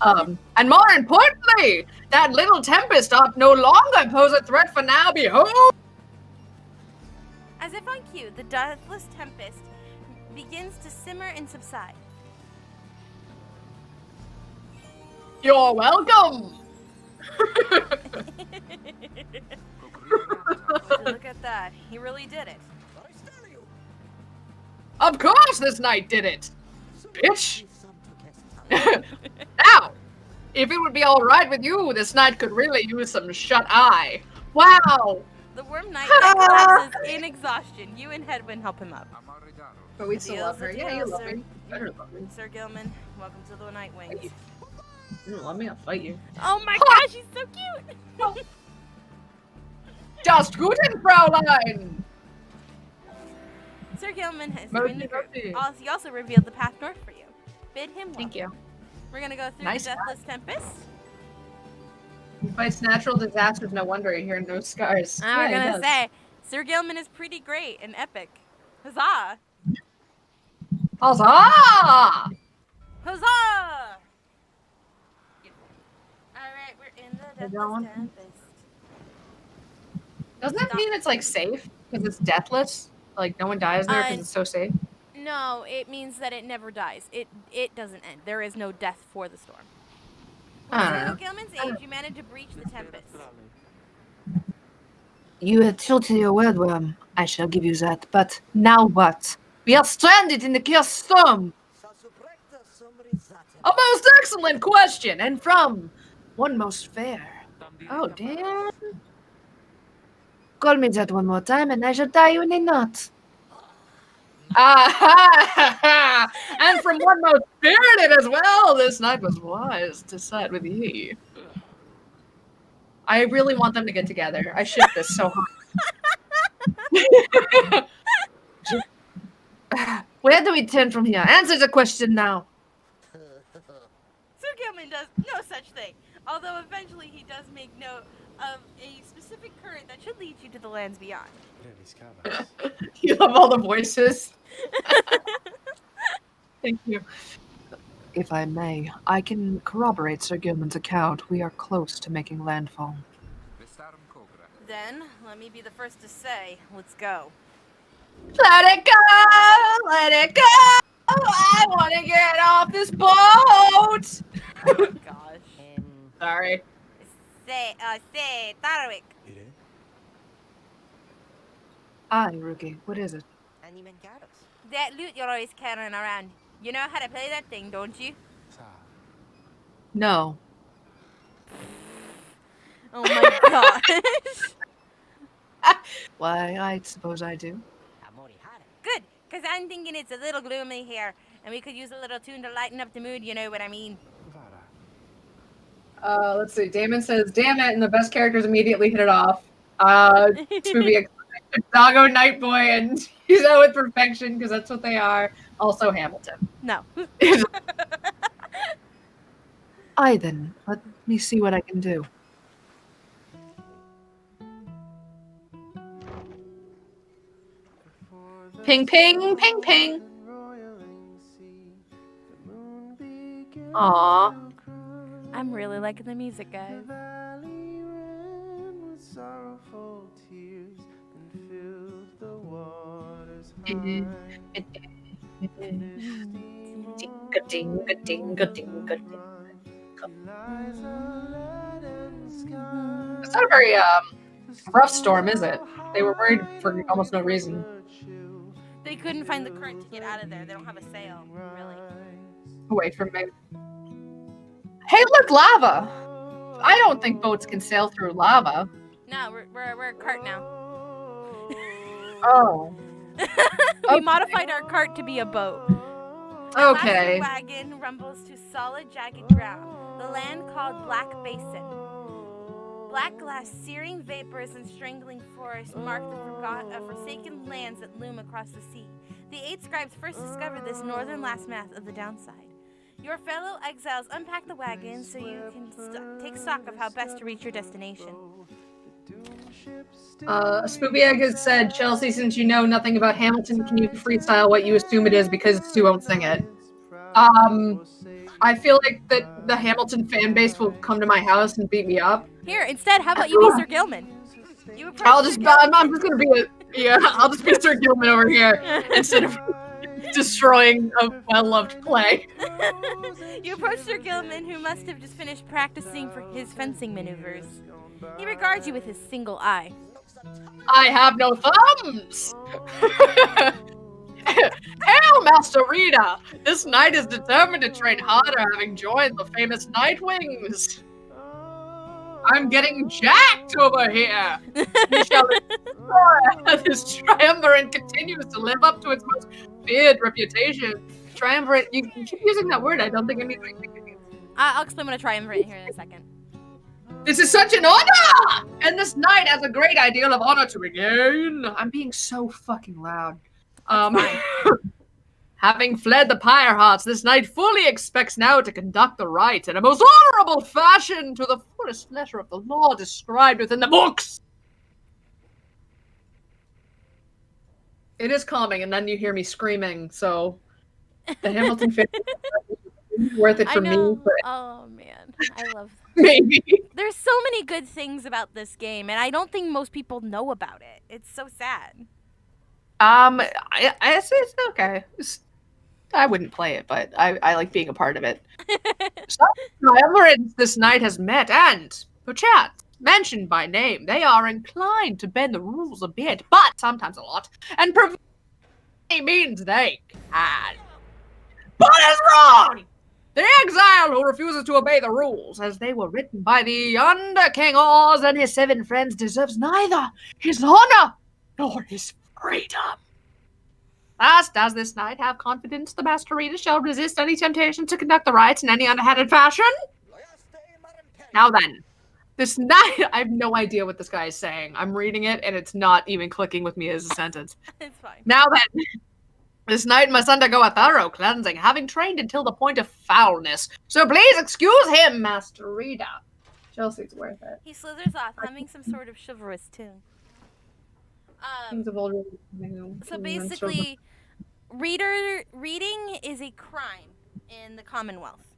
And more importantly, that little tempest doth no longer pose a threat for now. Behold! As if on cue, the deathless tempest begins to simmer and subside. You're welcome! Look at that. He really did it. Of course this knight did it! Bitch! Now, if it would be alright with you, this knight could really use some shut-eye. Wow! The Worm Knight then collapses in exhaustion. You and Hedwin help him up. But we still love Deal's her. a Yeah, deal, you love sir. me. Better love me. Sir Gilman, welcome to the Night Wings. You don't love me, I'll fight you. Oh my gosh, he's so cute! Das Guten, Fraulein! Sir Gilman has Mercy, joined the group. mercy. He also revealed the path north for you. Bid him welcome. Thank you. We're gonna go through Nice the Deathless Tempest. He fights natural disasters, no wonder you're hearing no scars. And we're Yeah, he gonna does. say, Sir Gilman is pretty great and epic. Huzzah! Huzzah! Huzzah! Alright, we're in the We're Deathless going. Tempest. Doesn't that mean it's like safe? Because it's deathless? Like no one dies there because it's so safe? No, it means that it never dies. It doesn't end. There is no death for the storm. With I don't Sir know. Gilman's aid, you managed to breach the Tempest. You had tilted your word, Worm. I shall give you that. But now what? We are stranded in the cursed storm. A most excellent question, and from one most fair. Oh, damn. Call me that one more time, and I shall tie you in a knot. Ah, and from one most spirited as well, this knight was wise to side with ye. I really want them to get together. I ship this so hard. Where do we turn from here? Answer the question now. Sir Gilman does no such thing, although eventually he does make note of a specific current that should lead you to the lands beyond. You love all the voices. Thank you. If I may, I can corroborate Sir Gilman's account. We are close to making landfall. Then, let me be the first to say, let's go. Let it go! Let it go! I want to get off this boat! Oh gosh. Sorry. Say, Tarwick. Hi, Rookie. What is it? That loot you're always carrying around. You know how to play that thing, don't you? No. Oh my gosh. Why, I suppose I do. Good, because I'm thinking it's a little gloomy here, and we could use a little tune to lighten up the mood, you know what I mean? Let's see. Damon says, "Damn it!" and the best characters immediately hit it off. Scooby, Doggo, Night Boy, and he's out with perfection because that's what they are. Also, Hamilton. No. I then. Let me see what I can do. Ping, ping, ping, ping. Aw. I'm really liking the music, guys. It's not a very rough storm, is it? They were worried for almost no reason. They couldn't find the current to get out of there. They don't have a sail, really. Away from me. Hey, look, lava! I don't think boats can sail through lava. No, we're a cart now. Oh. We modified our cart to be a boat. Okay. The last wagon rumbles to solid, jagged ground, the land called Black Basin. Black glass, searing vapors, and strangling forests mark the forsaken lands that loom across the sea. The 8 scribes first discovered this northern last math of the downside. Your fellow exiles unpack the wagon so you can take stock of how best to reach your destination. Spoobieg has said, "Chelsey, since you know nothing about Hamilton, can you freestyle what you assume it is because Stu won't sing it?" I feel like that the Hamilton fan base will come to my house and beat me up. Here, instead, how about you be Sir Gilman? I'm just gonna be I'll just be Sir Gilman over here instead of destroying a well-loved play. You approach Sir Gilman, who must have just finished practicing for his fencing maneuvers. He regards you with his single eye. I have no thumbs! Hail, Master Rita! This knight is determined to train harder, having joined the famous Nightwings. I'm getting jacked over here! We shall ensure this triumvirate continues to live up to its most feared reputation. Triumvirate, you keep using that word, I don't think I mean anything. I'll explain what a triumvirate here in a second. This is such an honor! And this knight has a great ideal of honor to regain. I'm being so fucking loud. Having fled the Pyre hearts, this knight fully expects now to conduct the rite in a most honorable fashion to the fullest letter of the law described within the books. It is calming, and then you hear me screaming, so the Hamilton fan is worth it for me. But oh man, I love that. Maybe. There's so many good things about this game, and I don't think most people know about it. It's so sad. It's okay. I wouldn't play it, but I like being a part of it. However, this knight has met and, perchance, mentioned by name, they are inclined to bend the rules a bit, but sometimes a lot, and means they can. But is wrong! The exile who refuses to obey the rules, as they were written by the under King Oz and his 7 friends, deserves neither his honor nor his freedom. Thus does this knight have confidence the Master Rita shall resist any temptation to conduct the rites in any underhanded fashion? Now then, this knight, I have no idea what this guy is saying. I'm reading it and it's not even clicking with me as a sentence. It's fine. Now then, this knight must undergo a thorough cleansing, having trained until the point of foulness. So please excuse him, Master Rita. Chelsey's worth it. He slithers off, humming some sort of chivalrous tune. So basically, reading is a crime in the Commonwealth.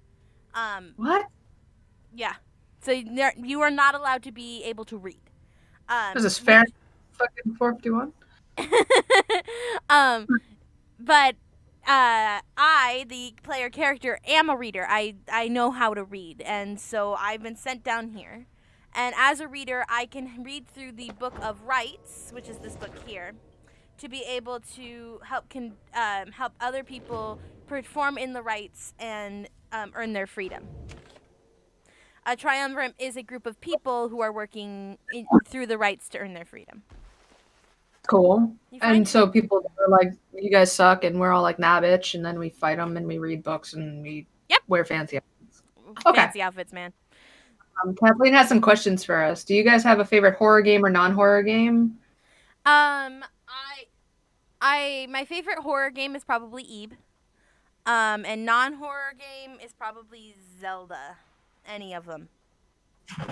What? Yeah. So you are not allowed to be able to read. Is this fair? Fucking 451? But I, the player character, am a reader. I know how to read, and so I've been sent down here. And as a reader, I can read through the book of Rites, which is this book here. to be able to help other people perform in the rites and earn their freedom. A triumvirate is a group of people who are working through the rites to earn their freedom. Cool. You find And so people are like, you guys suck, and we're all like, nah, bitch, and then we fight them, and we read books, and we wear fancy outfits. Okay. Fancy outfits, man. Kathleen has some questions for us. Do you guys have a favorite horror game or non-horror game? My favorite horror game is probably Eve. And non-horror game is probably Zelda. Any of them.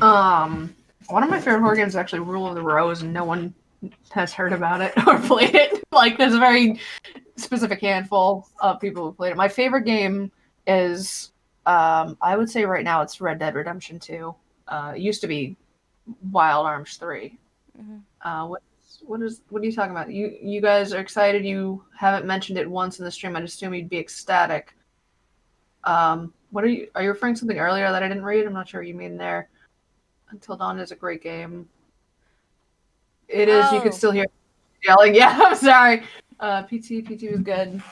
One of my favorite horror games is actually Rule of the Rose, and no one has heard about it or played it. Like, there's a very specific handful of people who played it. My favorite game is, I would say right now it's Red Dead Redemption 2. It used to be Wild Arms 3. Mm-hmm. What are you talking about? You guys are excited. You haven't mentioned it once in the stream. I'd assume you'd be ecstatic. What are you referring to something earlier that I didn't read? I'm not sure what you mean there. Until Dawn is a great game. It is. You could still hear yelling. Yeah, I'm sorry. PT was good.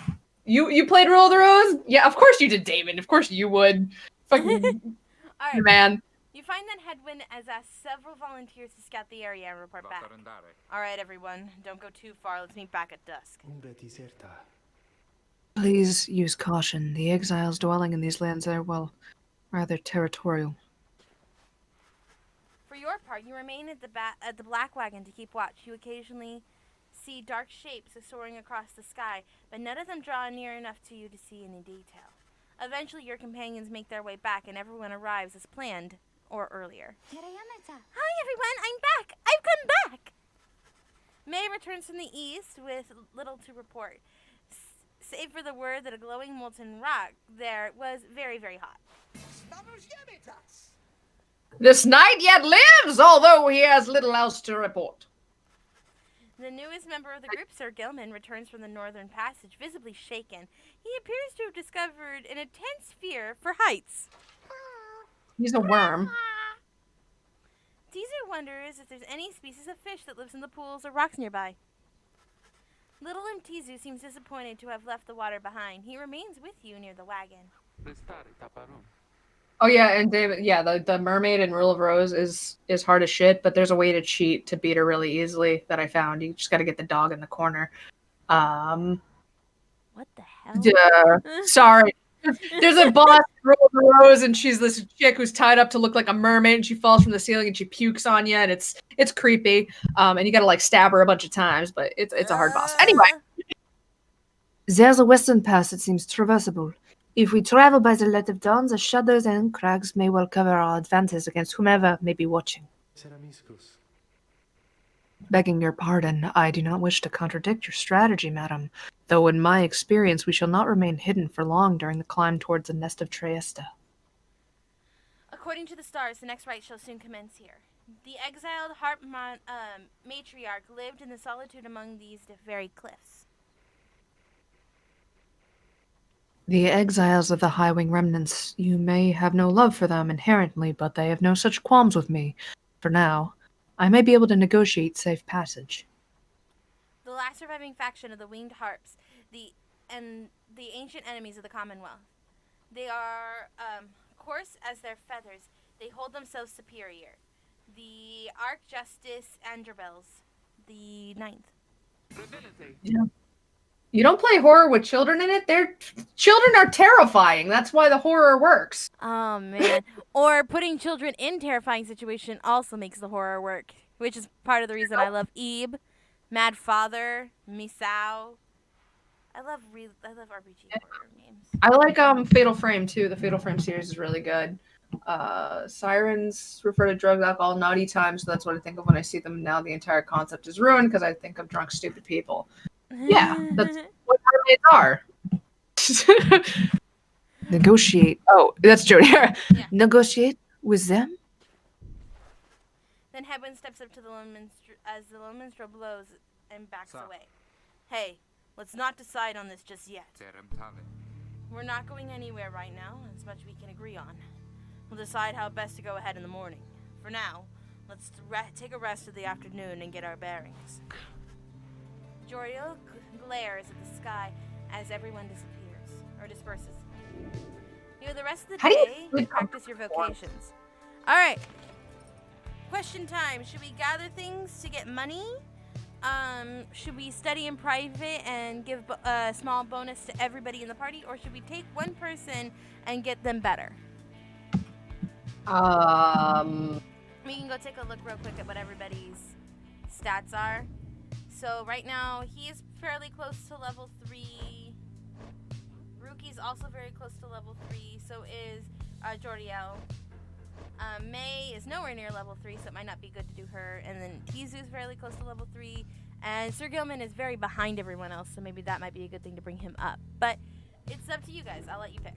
You played Rule of the Rose? Yeah, of course you did, Damon. Of course you would. Fucking All right. man. You find that Headwind has asked several volunteers to scout the area and report back. All right, everyone. Don't go too far. Let's meet back at dusk. Please use caution. The exiles dwelling in these lands are, well, rather territorial. For your part, you remain at the Black Wagon to keep watch. You occasionally see dark shapes soaring across the sky, but none of them draw near enough to you to see any detail. Eventually, your companions make their way back, and everyone arrives as planned, or earlier. Hi, everyone! I'm back! I've come back! May returns from the east with little to report, save for the word that a glowing molten rock there was very, very hot. This knight yet lives, although he has little else to report. The newest member of the group, Sir Gilman, returns from the northern passage, visibly shaken. He appears to have discovered an intense fear for heights. He's a worm. Teaser wonders if there's any species of fish that lives in the pools or rocks nearby. Little Mtizu seems disappointed to have left the water behind. He remains with you near the wagon. Oh yeah, and David, yeah, the mermaid in Rule of Rose is hard as shit, but there's a way to cheat to beat her really easily that I found. You just got to get the dog in the corner. What the hell? Sorry. There's a boss in Rule of the Rose, and she's this chick who's tied up to look like a mermaid, and she falls from the ceiling and she pukes on you, and it's creepy. And you got to like stab her a bunch of times, but it's a hard boss. Anyway, There's a western pass that seems traversable. If we travel by the light of dawn, the shadows and crags may well cover our advantage against whomever may be watching. Begging your pardon, I do not wish to contradict your strategy, madam, though in my experience we shall not remain hidden for long during the climb towards the nest of Triesta. According to the stars, the next rite shall soon commence here. The exiled harp matriarch lived in the solitude among these very cliffs. The exiles of the Highwing remnants, you may have no love for them inherently, but they have no such qualms with me. For now, I may be able to negotiate safe passage. The last surviving faction of the Winged Harps, the ancient enemies of the Commonwealth. They are coarse as their feathers. They hold themselves superior. The Archjustice Androbels, the 9th. yeah. You don't play horror with children in it. Children are terrifying. That's why the horror works. Oh, man. Or putting children in terrifying situation also makes the horror work, which is part of the reason I love Ebe, Mad Father, Misao. I love RPG horror games. I like Fatal Frame too. The Fatal Frame series is really good. Sirens refer to drugs, alcohol, naughty time, so that's what I think of when I see them now. The entire concept is ruined because I think of drunk, stupid people. Yeah, that's what mermaids are. Negotiate. Oh, that's Jody. Yeah. Negotiate with them? Then Headwind steps up to the lone minstrel as the lone minstrel blows and backs away. Hey, let's not decide on this just yet. We're not going anywhere right now, as much we can agree on. We'll decide how best to go ahead in the morning. For now, let's take a rest of the afternoon and get our bearings. Joriel glares at the sky as everyone disappears or disperses. You have the rest of the How do you day really to practice your vocations. All right. Question time. Should we gather things to get money? Should we study in private and give a small bonus to everybody in the party, or should we take one person and get them better? We can go take a look real quick at what everybody's stats are. So right now, he is fairly close to level 3. Ruki's also very close to level 3. So is Joriel. May is nowhere near level 3, so it might not be good to do her. And then Tizu is fairly close to level 3. And Sir Gilman is very behind everyone else, so maybe that might be a good thing to bring him up. But it's up to you guys. I'll let you pick.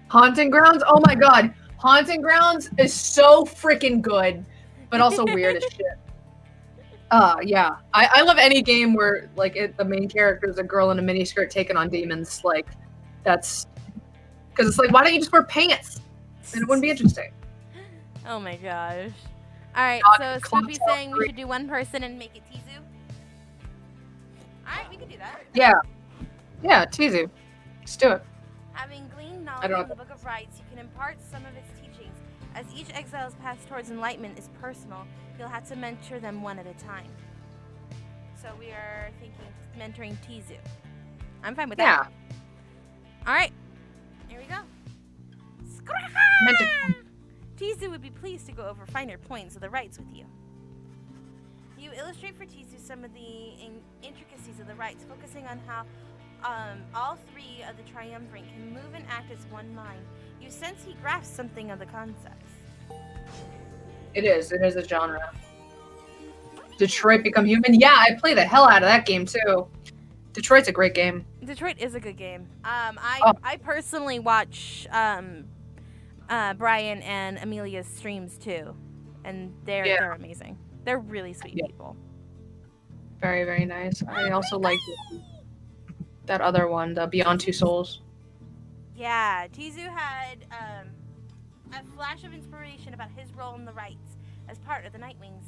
Haunting Grounds? Oh my god. Haunting Grounds is so freaking good, but also weird as shit. Yeah. I love any game where, like, the main character is a girl in a miniskirt taking on demons. Like, that's... Because it's like, why don't you just wear pants? And it wouldn't be interesting. Oh my gosh. Alright, so Spoopy's saying we should do one person and make it Tizu. Alright, we can do that. Yeah. Yeah, Tizu. Let's do it. Having gleaned knowledge from the Book of Rites, you can impart some of its teachings. As each exile's path towards enlightenment is personal, you'll have to mentor them one at a time. So we are thinking mentoring Tizu. I'm fine with that. Yeah. Alright. Here we go. Tizu would be pleased to go over finer points of the rites with you. You illustrate for Tizu some of the intricacies of the rites, focusing on how all 3 of the triumvirate can move and act as one mind. You sense he grasps something of the concepts. It is a genre. Detroit Become Human? Yeah, I play the hell out of that game too. Detroit's a great game. Detroit is a good game. I personally watch Brian and Amelia's streams too, and they're amazing. They're really sweet people. Very, very nice. I also like that other one, the Beyond Two Souls. Yeah, Tizu had a flash of inspiration about his role in the rites as part of the Nightwings.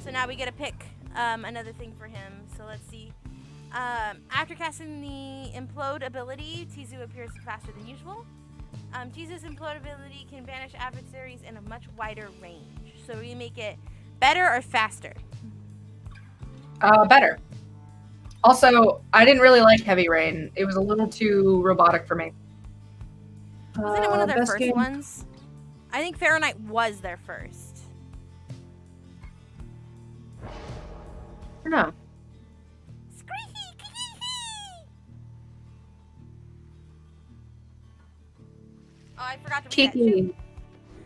So now we get to pick another thing for him. So let's see. After casting the Implode ability, Tizu appears faster than usual. Tizu's Implode ability can banish adversaries in a much wider range. So we make it better or faster? Better. Also, I didn't really like Heavy Rain. It was a little too robotic for me. Wasn't it one of their first ones? I think Fahrenheit was their first. I don't know. Oh, I forgot to Kiki.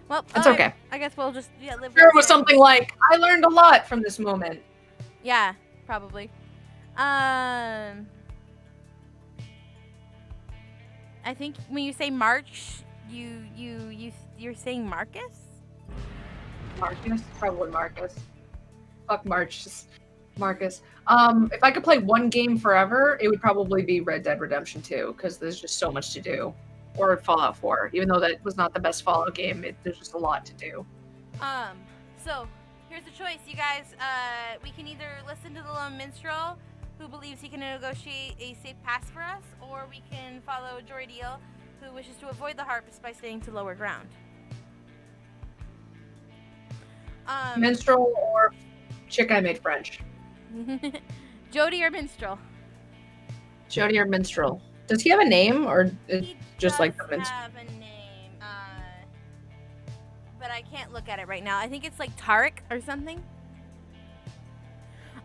Well, that's okay. I guess we'll just live. There was something like, I learned a lot from this moment. Yeah, probably. I think when you say March, you're saying Marcus? Marcus? Probably Marcus. Fuck March. Just Marcus. If I could play one game forever, it would probably be Red Dead Redemption 2, because there's just so much to do. Or Fallout 4, even though that was not the best Fallout game, there's just a lot to do. So here's the choice, you guys. We can either listen to the lone minstrel, who believes he can negotiate a safe pass for us, or we can follow Joriel, who wishes to avoid the harpist by staying to lower ground. Minstrel or chick I made French? Jody or minstrel? Jody or minstrel. Does he have a name, or just like the minstrel? He have a name, but I can't look at it right now. I think it's like Tarek or something.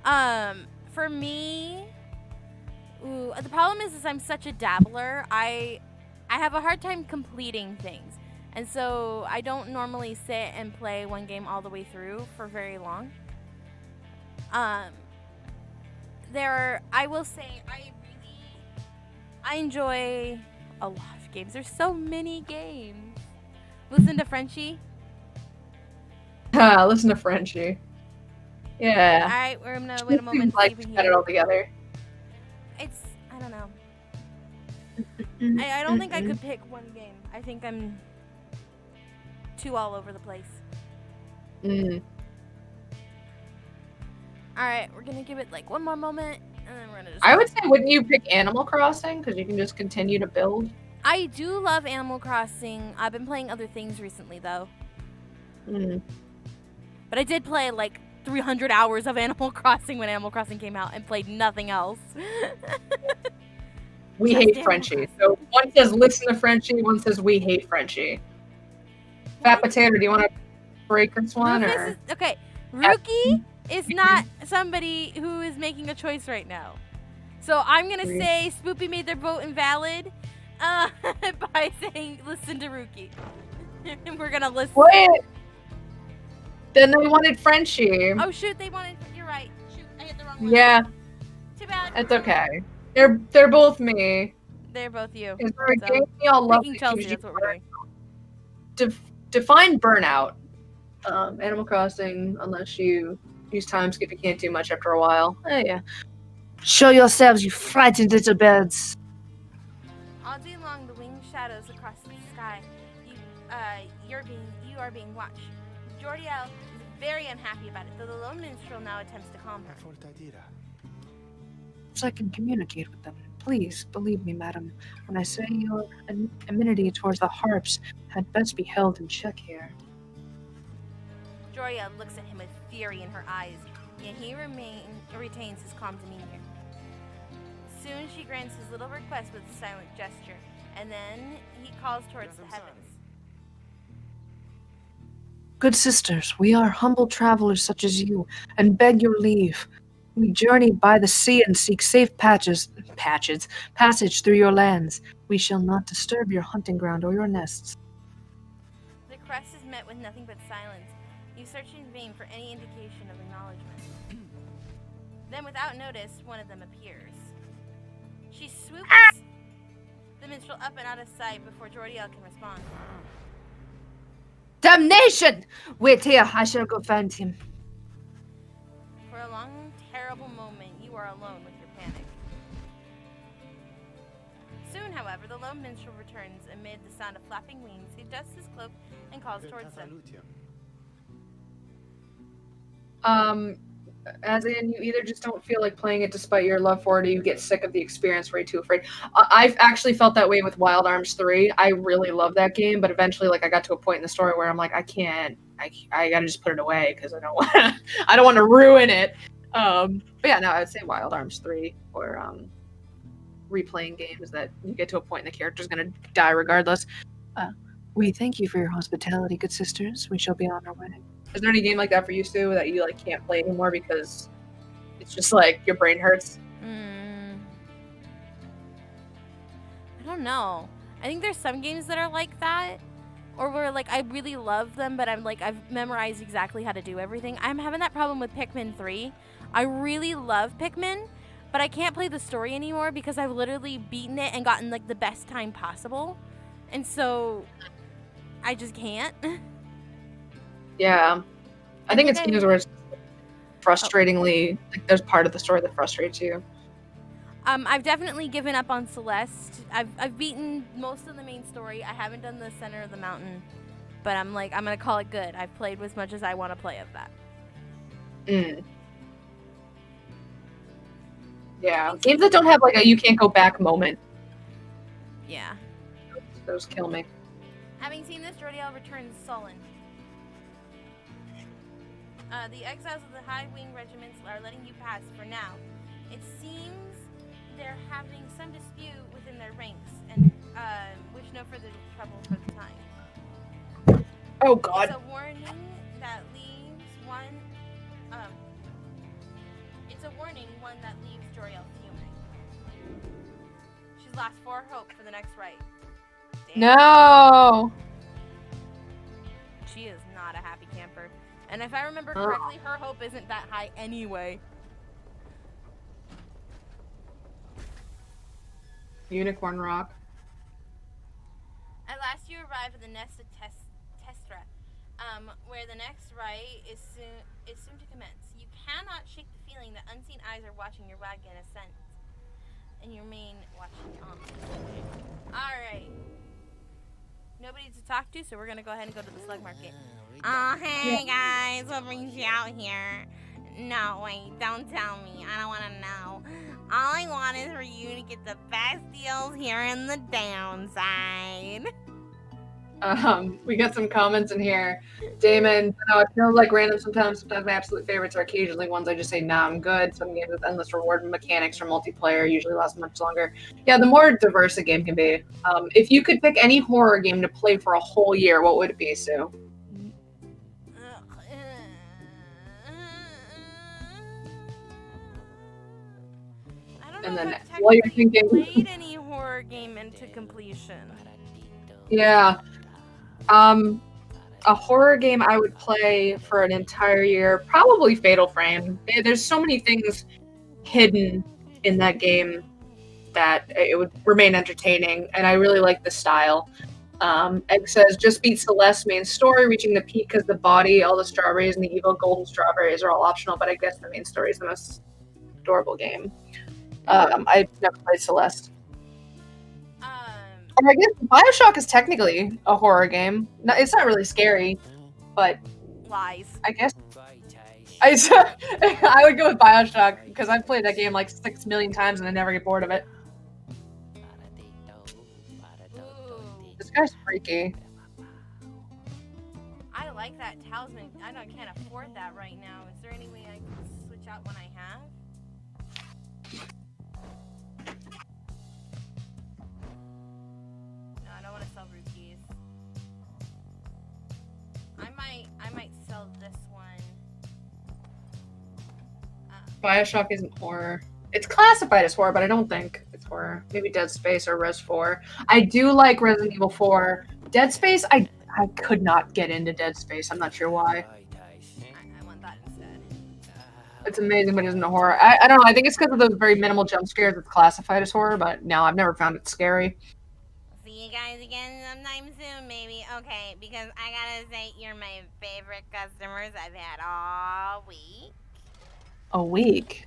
For me, the problem is I'm such a dabbler. I have a hard time completing things, and so I don't normally sit and play one game all the way through for very long. I will say I enjoy a lot of games. There's so many games. Listen to Frenchie. Listen to Frenchie. Yeah. All right, we're gonna wait a moment. Like to get it all together. I don't know. I don't think I could pick one game. I think I'm too all over the place. Alright, we're gonna give it like one more moment, and then we're gonna just... I would say, wouldn't you pick Animal Crossing? Because you can just continue to build. I do love Animal Crossing. I've been playing other things recently, though. Mm. But I did play like 300 hours of Animal Crossing when Animal Crossing came out and played nothing else. We Just hate Animal Frenchie. Crossing. So one says listen to Frenchie, one says we hate Frenchie. Fat Potato, do you want to break this one? Rufus Or? is, okay, Rookie is not somebody who is making a choice right now. So I'm going to say Spoopy made their vote invalid by saying listen to Rookie. And we're going to listen. Wait! Then they wanted Frenchie. Oh, shoot, they wanted... You're right. Shoot, I hit the wrong one. Yeah, Too bad. it's okay. They're both me. They're both you. Is there a So, game y'all love Picking that Chelsey, gives you that's what we're doing. define burnout. Animal Crossing, unless you use time skip, you can't do much after a while. Oh yeah. Show yourselves, you frightened little birds. All day long, the winged shadows across the sky. You are being watched. Jordielle is very unhappy about it, though the lone minstrel now attempts to calm her. So I can communicate with them. Please, believe me, madam, when I say your amenity towards the harps had best be held in check here. Jordielle looks at him with fury in her eyes, yet he retains his calm demeanor. Soon she grants his little request with a silent gesture, and then he calls towards the heavens. Good sisters, we are humble travelers such as you, and beg your leave. We journey by the sea and seek safe passage through your lands. We shall not disturb your hunting ground or your nests. The request is met with nothing but silence. You search in vain for any indication of acknowledgement. Then, without notice, one of them appears. She swoops the minstrel up and out of sight before Jordielle can respond. Damnation! Wait here, I shall go find him. For a long, terrible moment, you are alone with your panic. Soon, however, the lone minstrel returns amid the sound of flapping wings. He dusts his cloak and calls towards them. As in, you either just don't feel like playing it despite your love for it, or you get sick of the experience where you're too afraid. I've actually felt that way with Wild Arms 3. I really love that game, but eventually, like, I got to a point in the story where I'm like, I gotta just put it away because I don't want to ruin it. But yeah, no, I would say Wild Arms 3 or replaying games that you get to a point and the character's gonna die regardless. We thank you for your hospitality, good sisters. We shall be on our way. Is there any game like that for you, Stu, that you like can't play anymore because it's just like your brain hurts? I don't know. I think there's some games that are like that, or where like I really love them, but I'm like I've memorized exactly how to do everything. I'm having that problem with Pikmin 3. I really love Pikmin, but I can't play the story anymore because I've literally beaten it and gotten like the best time possible, and so I just can't. Yeah. I think it's games where it's frustratingly, like, there's part of the story that frustrates you. I've definitely given up on Celeste. I've beaten most of the main story. I haven't done the center of the mountain, but I'm gonna call it good. I've played as much as I want to play of that. Yeah, games that don't have like a you can't go back moment. Yeah. Those kill me. Having seen this, Jordielle returns sullen. The exiles of the High Wing regiments are letting you pass for now. It seems they're having some dispute within their ranks, and wish no further trouble for the time. Oh God. It's a warning that leaves one. It's a warning, one that leaves Jordielle fuming. She's lost 4 hope for the next rite. Damn. No. She is not a happy camper. And if I remember correctly, her hope isn't that high anyway. Unicorn Rock. At last you arrive at the nest of Testra, where the next rite is soon to commence. You cannot shake the feeling that unseen eyes are watching your wagon ascent, and you remain watching on. Alright. Nobody to talk to, so we're gonna go ahead and go to the slug market. Oh, hey guys, what brings you out here? No, wait, don't tell me. I don't want to know. All I want is for you to get the best deals here in the downside. We got some comments in here. Damon, I feel like random sometimes. Sometimes my absolute favorites are occasionally ones I just say, nah, I'm good. Some games with endless reward mechanics or multiplayer usually last much longer. Yeah, the more diverse a game can be. If you could pick any horror game to play for a whole year, what would it be, Sue? I don't And know then if I've while you're technically thinking- played any horror game into completion. Yeah. A horror game I would play for an entire year, probably Fatal Frame. There's so many things hidden in that game that it would remain entertaining, and I really like the style. Egg says, just beat Celeste's main story, reaching the peak because the body, all the strawberries, and the evil golden strawberries are all optional, but I guess the main story is the most adorable game. I've never played Celeste. Or I guess Bioshock is technically a horror game. No, it's not really scary, but Lies. I guess I would go with Bioshock because I've played that game like 6 million times and I never get bored of it. Ooh, This guy's freaky. I like that talisman. Can't afford that right now. Is there any way I can switch out one I have? No, I don't want to sell rupees. I might sell this one. Bioshock isn't horror. It's classified as horror, but I don't think it's horror. Maybe Dead Space or Res 4. I do like Resident Evil 4. Dead Space, I could not get into Dead Space. I'm not sure why. I want that instead. It's amazing, but it isn't a horror. I don't know. I think it's because of those very minimal jump scares it's classified as horror, but no, I've never found it scary. See you guys again sometime soon, maybe. Okay, because I gotta say, you're my favorite customers I've had all week. A week?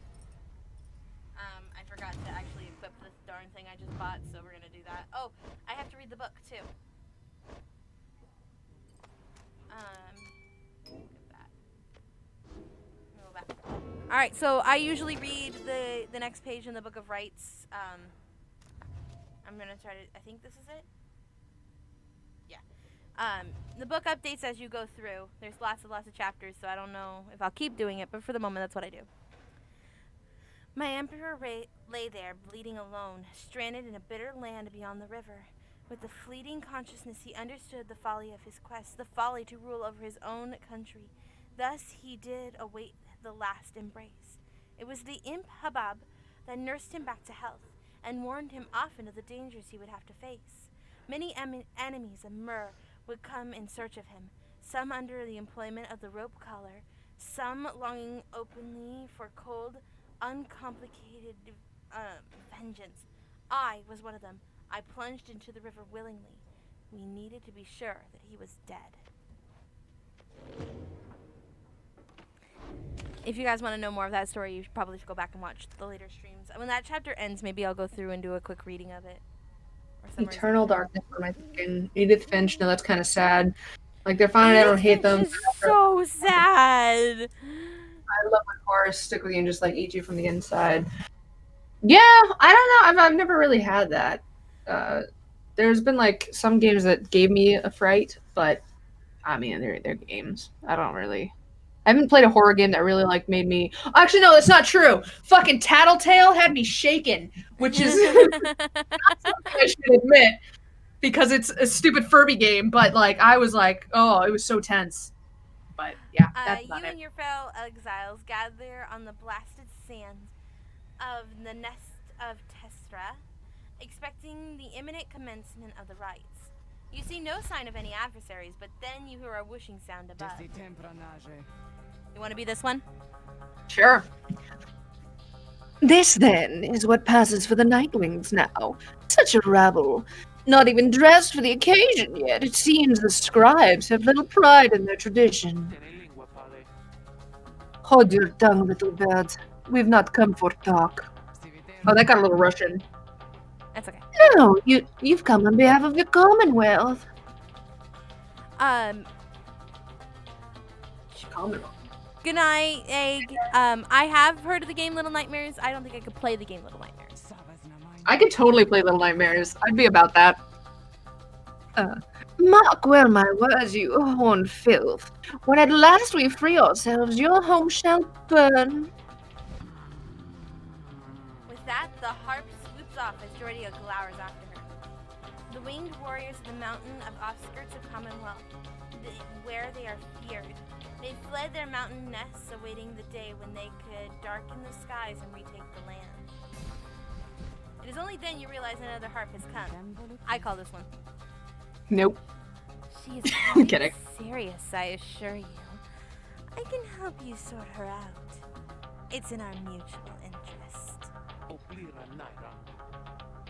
I forgot to actually equip this darn thing I just bought, so we're gonna do that. Oh, I have to read the book too. Look at that. Go back. All right, so I usually read the next page in the Book of Rites. I'm gonna try to. I think this is it. Yeah. The book updates as you go through. There's lots of chapters, so I don't know if I'll keep doing it, but for the moment, that's what I do. My emperor lay there, bleeding alone, stranded in a bitter land beyond the river. With the fleeting consciousness, he understood the folly of his quest, the folly to rule over his own country. Thus he did await the last embrace. It was the imp Habab that nursed him back to health, and warned him often of the dangers he would have to face. Many enemies of Myrrh would come in search of him, some under the employment of the rope collar, some longing openly for cold, uncomplicated vengeance. I was one of them. I plunged into the river willingly. We needed to be sure that he was dead. If you guys want to know more of that story, you should probably go back and watch the later streams. When that chapter ends, maybe I'll go through and do a quick reading of it. Or summarize Eternal it. Darkness for my thinking. Edith Finch, no, that's kind of sad. Like, they're fine, I don't hate them. It's so sad. I love when horror stick with you and just, like, eat you from the inside. Yeah, I don't know. I've never really had that. There's been, like, some games that gave me a fright, but, I mean, they're games. I haven't played a horror game that really, like, made me... Actually, no, that's not true. Fucking Tattletale had me shaken, which is not something I should admit, because it's a stupid Furby game, but, like, I was like, oh, it was so tense. But, yeah, that's you about it. and your fellow exiles gather on the blasted sands of the nest of Testra, expecting the imminent commencement of the rites. You see no sign of any adversaries, but then you hear a whooshing sound above. You want to be this one? Sure. This, then, is what passes for the Nightwings now. Such a rabble. Not even dressed for the occasion yet. It seems the scribes have little pride in their tradition. Hold your tongue, little birds. We've not come for talk. Oh, that got a little Russian. That's okay. No, you've come on behalf of your Commonwealth. Commonwealth. Good night, Egg. I have heard of the game Little Nightmares. I don't think I could play the game Little Nightmares. I could totally play Little Nightmares. I'd be about that. Mark well my words, you horned filth. When at last we free ourselves, your home shall burn. With that, the harp swoops off as Jordia glowers after her. The winged warriors of the mountain of offskirts of Commonwealth, where they are feared. They fled their mountain nests, awaiting the day when they could darken the skies and retake the land. It is only then you realize another harp has come. I call this one. Nope. She is I'm kidding. serious, I assure you. I can help you sort her out. It's in our mutual interest.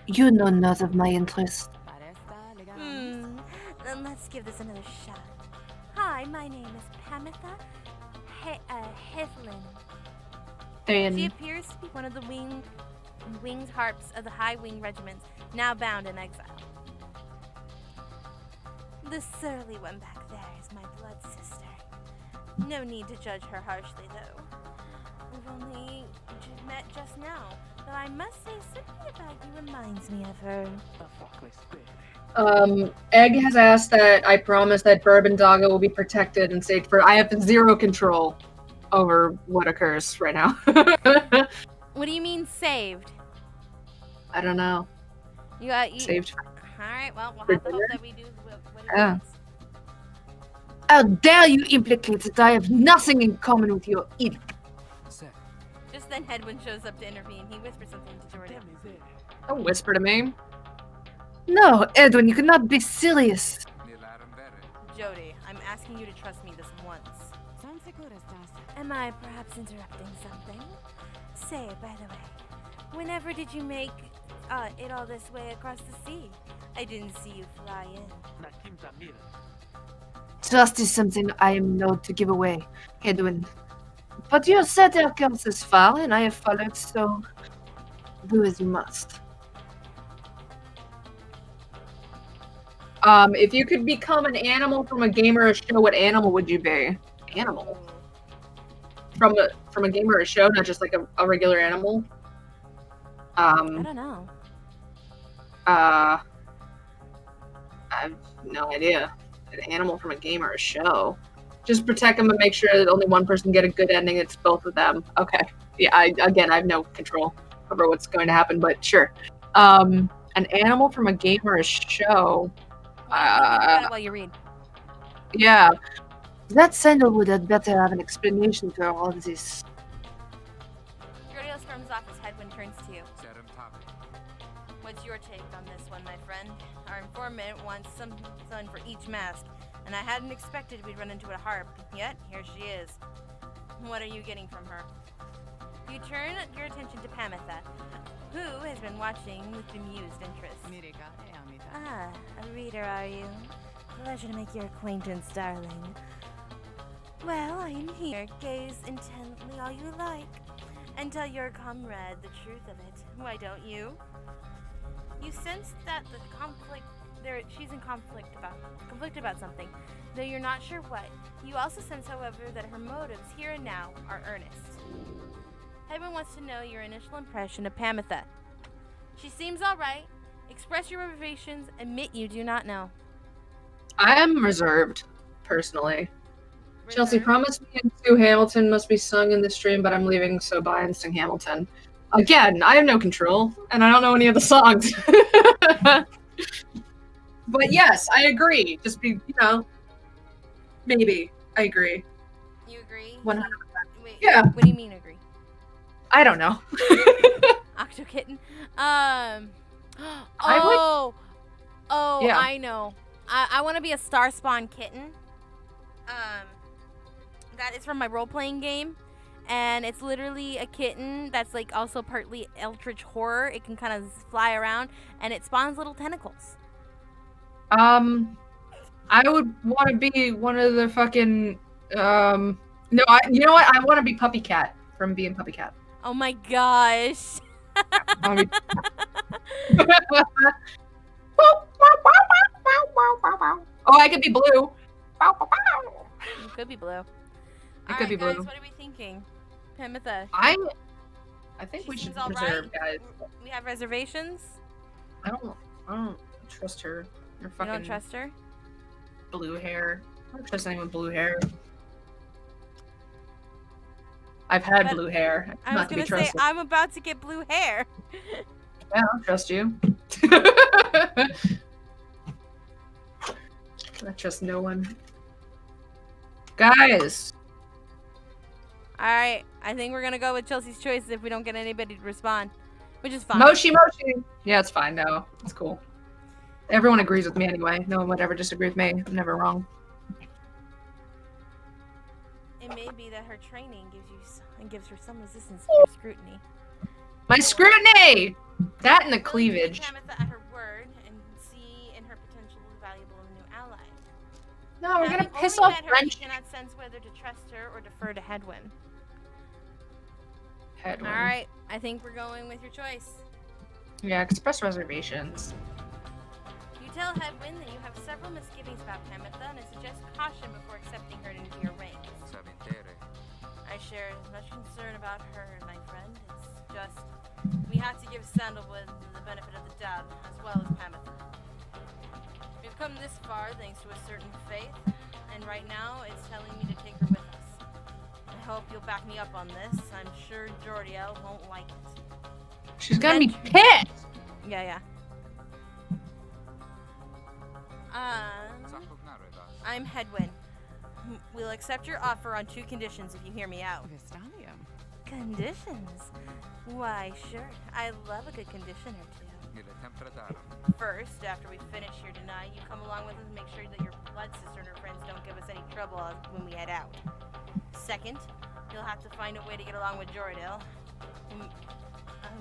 You know not of my interest. Then let's give this another shot. Hi, my name is Pamitha Hithlin. She appears to be one of the winged harps of the High Wing Regiments, now bound in exile. The surly one back there is my blood sister. No need to judge her harshly, though. We've only met just now, though I must say something about you reminds me of her. Egg has asked that I promise that Bourbon Doggo will be protected and saved for. I have zero control over what occurs right now. What do you mean saved? I don't know. You Saved. Alright, well, we'll have to hope that we do what he Yeah. wants. How dare you implicate that I have nothing in common with your ilk? Just then Hedwin shows up to intervene. He whispers something to Jordan. Don't whisper to me. No, Edwin, you cannot be serious. Jody, I'm asking you to trust me this once. Am I perhaps interrupting something? Say, by the way, whenever did you make it all this way across the sea? I didn't see you fly in. Trust is something I am known to give away, Edwin. But you have set our course this far, and I have followed, so do as you must. If you could become an animal from a game or a show, what animal would you be? Animal? From a game or a show, not just like a regular animal? I don't know. I have no idea. An animal from a game or a show. Just protect them and make sure that only one person get a good ending. It's both of them. Okay. Yeah. I have no control over what's going to happen, but sure. An animal from a game or a show. While you read. Yeah. That sandalwood had better have an explanation to all of this. Jordio storms off as Hedwin turns to you. What's your take on this one, my friend? Our informant wants someone for each mask, and I hadn't expected we'd run into a harp, yet here she is. What are you getting from her? You turn your attention to Pamitha, who has been watching with bemused interest. Ah, a reader, are you? Pleasure to make your acquaintance, darling. Well, I am here. Gaze intently all you like, and tell your comrade the truth of it. Why don't you? You sense that the she's in conflict about something, though you're not sure what. You also sense, however, that her motives here and now are earnest. Hedwin wants to know your initial impression of Pamitha. She seems all right. Express your reservations. Admit you do not know. I am reserved, personally. Chelsey Reserved? promised me and Sue Hamilton must be sung in the stream, but I'm leaving, so bye and sing Hamilton. Again, I have no control, and I don't know any of the songs. But yes, I agree. Just be, maybe. I agree. You agree? 100%. Wait, Yeah. What do you mean agree? I don't know. Octo Kitten. I Yeah. I know. I want to be a Star Spawn kitten. That is from my role-playing game, and it's literally a kitten that's like also partly eldritch horror. It can kind of fly around, and it spawns little tentacles. I would want to be one of the fucking, no, you know what? I want to be Puppy Cat from being Puppy Cat. Oh my gosh. I wanna be- Oh, I could be Blue. You could be blue. It could be guys, blue. what are we thinking? Pamitha. I think She we should seems all reserve, right. guys. We have reservations. I don't trust her. You're You fucking don't trust her? blue hair. I don't trust anyone with blue hair. I've had But blue hair. I was Not to be gonna say trusted. I'm about to get blue hair. Yeah, I don't trust you. I trust no one. Guys! All right, I think we're gonna go with Chelsea's choice if we don't get anybody to respond, which is fine. Moshi! Yeah, it's fine. No, it's cool. Everyone agrees with me anyway. No one would ever disagree with me. I'm never wrong. It may be that her training gives her some resistance to your scrutiny. My scrutiny! That and the Will you take cleavage. Pamitha at her word and see in her potential valuable new ally. No, we're gonna Having piss only off met her, you French cannot sense whether to trust her or defer to Hedwyn. Headwind. All right, I think we're going with your choice. Yeah, express reservations. You tell Hedwyn that you have several misgivings about Pamitha and suggest caution before accepting her into your ranks. I share as much concern about her, my friend. It's just we have to give Sandalwood the benefit of the doubt as well as Pamitha. We've come this far thanks to a certain faith, and right now it's telling me to take her with us. I hope you'll back me up on this. I'm sure Jordiel won't like it. She's gonna be pissed! Yeah. I'm Hedwyn. We'll accept your offer on 2 conditions if you hear me out. Conditions? Why, sure. I love a good condition or 2. First, after we finish here tonight, you come along with us and make sure that your blood sister and her friends don't give us any trouble when we head out. Second, you'll have to find a way to get along with Jordan,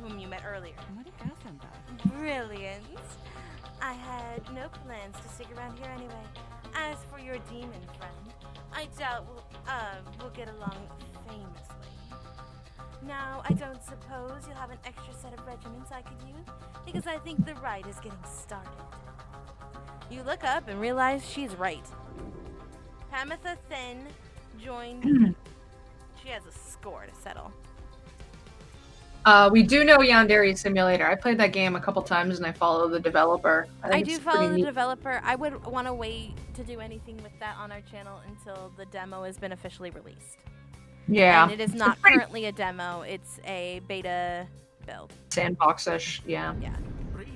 whom you met earlier. Brilliant. I had no plans to stick around here anyway. As for your demon friend, I doubt we'll get along famously. Now, I don't suppose you'll have an extra set of regiments I could use, because I think the rite is getting started. You look up and realize she's right. Pamitha Thin joined. She has a score to settle. We do know Yandere Simulator. I played that game a couple times and I follow the developer. I think do it's follow pretty the neat. developer. I would want to wait to do anything with that on our channel until the demo has been officially released. Yeah. And it is not pretty- currently a demo, it's a beta build. Sandbox-ish, yeah. Reader,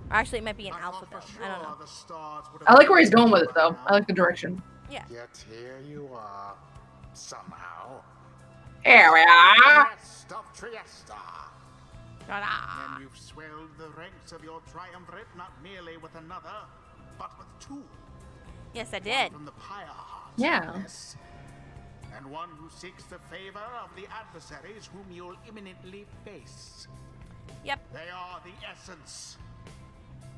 Or actually, it might be an I alpha thought build. for I don't know. sure the stars would I have like where he's going with it by though. now. I like the direction. Yeah. Yet here you are, somehow. Here we are! Rest of Trieste. Ta-da! And you've swelled the ranks of your triumvirate not merely with another, but with 2. Yes, I One did. from the Pyre heart, Yeah. yes, and one who seeks the favor of the adversaries whom you'll imminently face. Yep. They are the essence.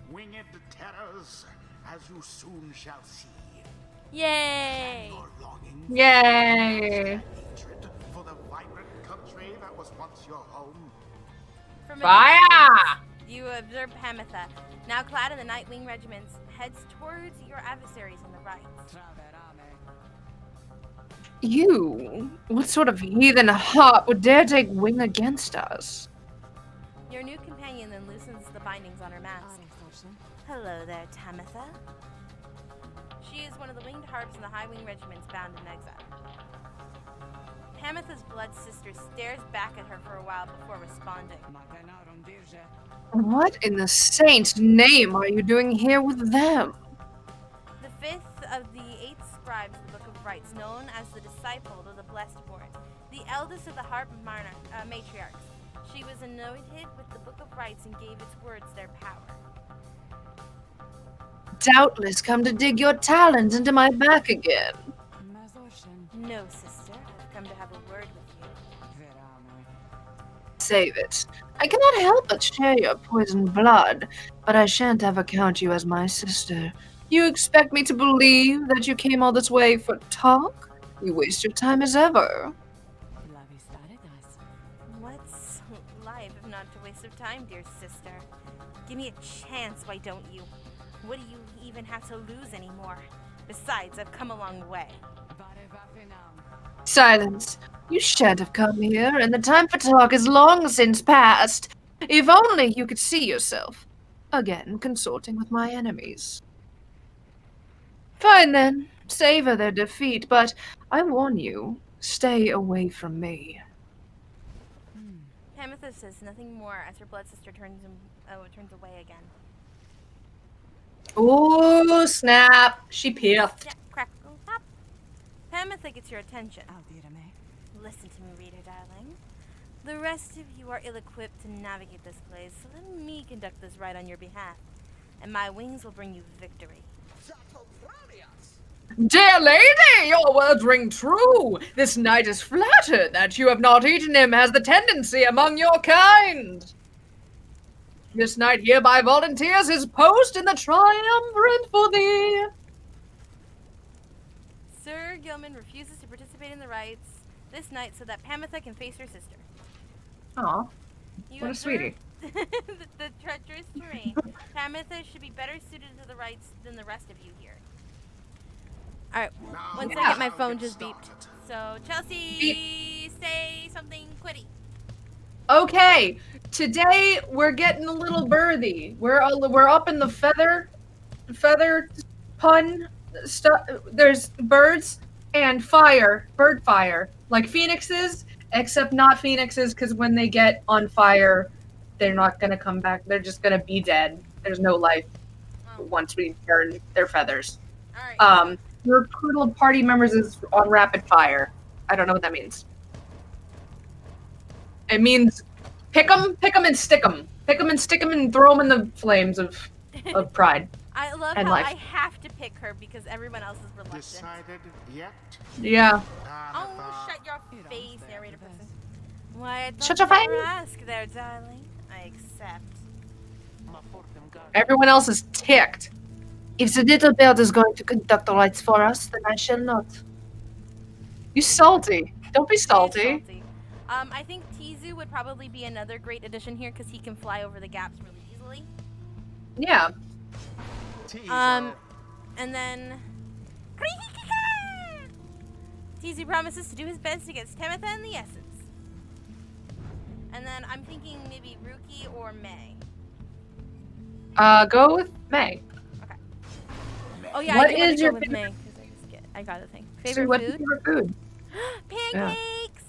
Winged terrors, as you soon shall see. Yay! Your longing, Yay! hatred for the vibrant country that was once your home. From a Fire! You observe Pamitha, now clad in the Nightwing regiments, heads towards your adversaries on the right. You? What sort of heathen heart would dare take wing against us? Your new companion then loosens the bindings on her mask. Hello there, Tamitha. She is one of the winged harps in the High Wing regiments bound in exile. Pamitha's blood sister stares back at her for a while before responding. What in the saint's name are you doing here with them? The 5th of the 8 scribes of the Book of Rites, known as the Disciple of the Blessed Born, the eldest of the Harp matriarchs. She was anointed with the Book of Rites and gave its words their power. Doubtless come to dig your talons into my back again. No, sister, I've come to have a word with you. Save it. I cannot help but share your poisoned blood, but I shan't ever count you as my sister. You expect me to believe that you came all this way for talk? You waste your time as ever. What's life if not a waste of time, dear sister? Give me a chance, why don't you? What do you even have to lose anymore? Besides, I've come a long way. Silence. You shan't have come here, and the time for talk is long since past. If only you could see yourself. Again, consorting with my enemies. Fine then. Savor their defeat, but I warn you, stay away from me. Amethyst says nothing more as her blood sister turns away again. Ooh, snap. She pissed. Snap, crackle, pop. Amethyst gets your attention. Listen to me, reader darling. The rest of you are ill-equipped to navigate this place, so let me conduct this ride on your behalf, and my wings will bring you victory. Dear lady, your words ring true. This knight is flattered that you have not eaten him, as the tendency among your kind. This knight hereby volunteers his post in the triumvirate for thee. Sir Gilman refuses to participate in the rites this night so that Pamitha can face her sister. Aw, You what a observe sweetie. the treacherous terrain. Pamitha should be better suited to the rites than the rest of you here. Alright, one Yeah. second, my phone just beeped. So, Chelsey, say something quitty. Okay, today we're getting a little birthy. We're up in the feather pun stuff. There's birds and fire, bird fire, like phoenixes, except not phoenixes, because when they get on fire, they're not gonna come back. They're just gonna be dead. There's no life once we burn their feathers. Alright. Recruited party members is on rapid fire. I don't know what that means. It means pick 'em and stick 'em. Pick 'em and stick 'em and throw 'em in the flames of pride. I love and how life. I have to pick her because everyone else is reluctant. Decided yet? Yeah. Oh, shut your face, narrator person. Why, I Shut thought your you face. never ask there, darling. I accept. Everyone else is ticked. If the little bird is going to conduct the rites for us, then I shall not. You salty. Don't be He's salty. I think Tizu would probably be another great addition here because he can fly over the gaps really easily. Yeah. Teaser. And then Tizu promises to do his best against Temetha and the Essence. And then I'm thinking maybe Ruki or May. Go with May. Oh yeah, What I do want is to your go with May because I got a thing. So Favorite what's your food? favorite food? Pancakes.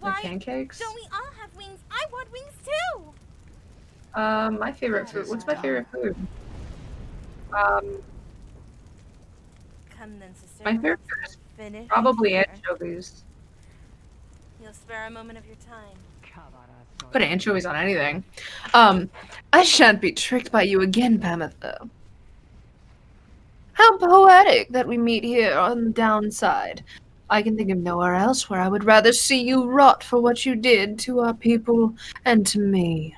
Like Why pancakes? don't we all have wings? I want wings too. My favorite food. What's my favorite food? Come then, sister. My favorite Let's finish Probably here. anchovies. You'll spare a moment of your time. Put anchovies on anything. I shan't be tricked by you again, Pamitha. How poetic that we meet here on the downside. I can think of nowhere else where I would rather see you rot for what you did to our people and to me.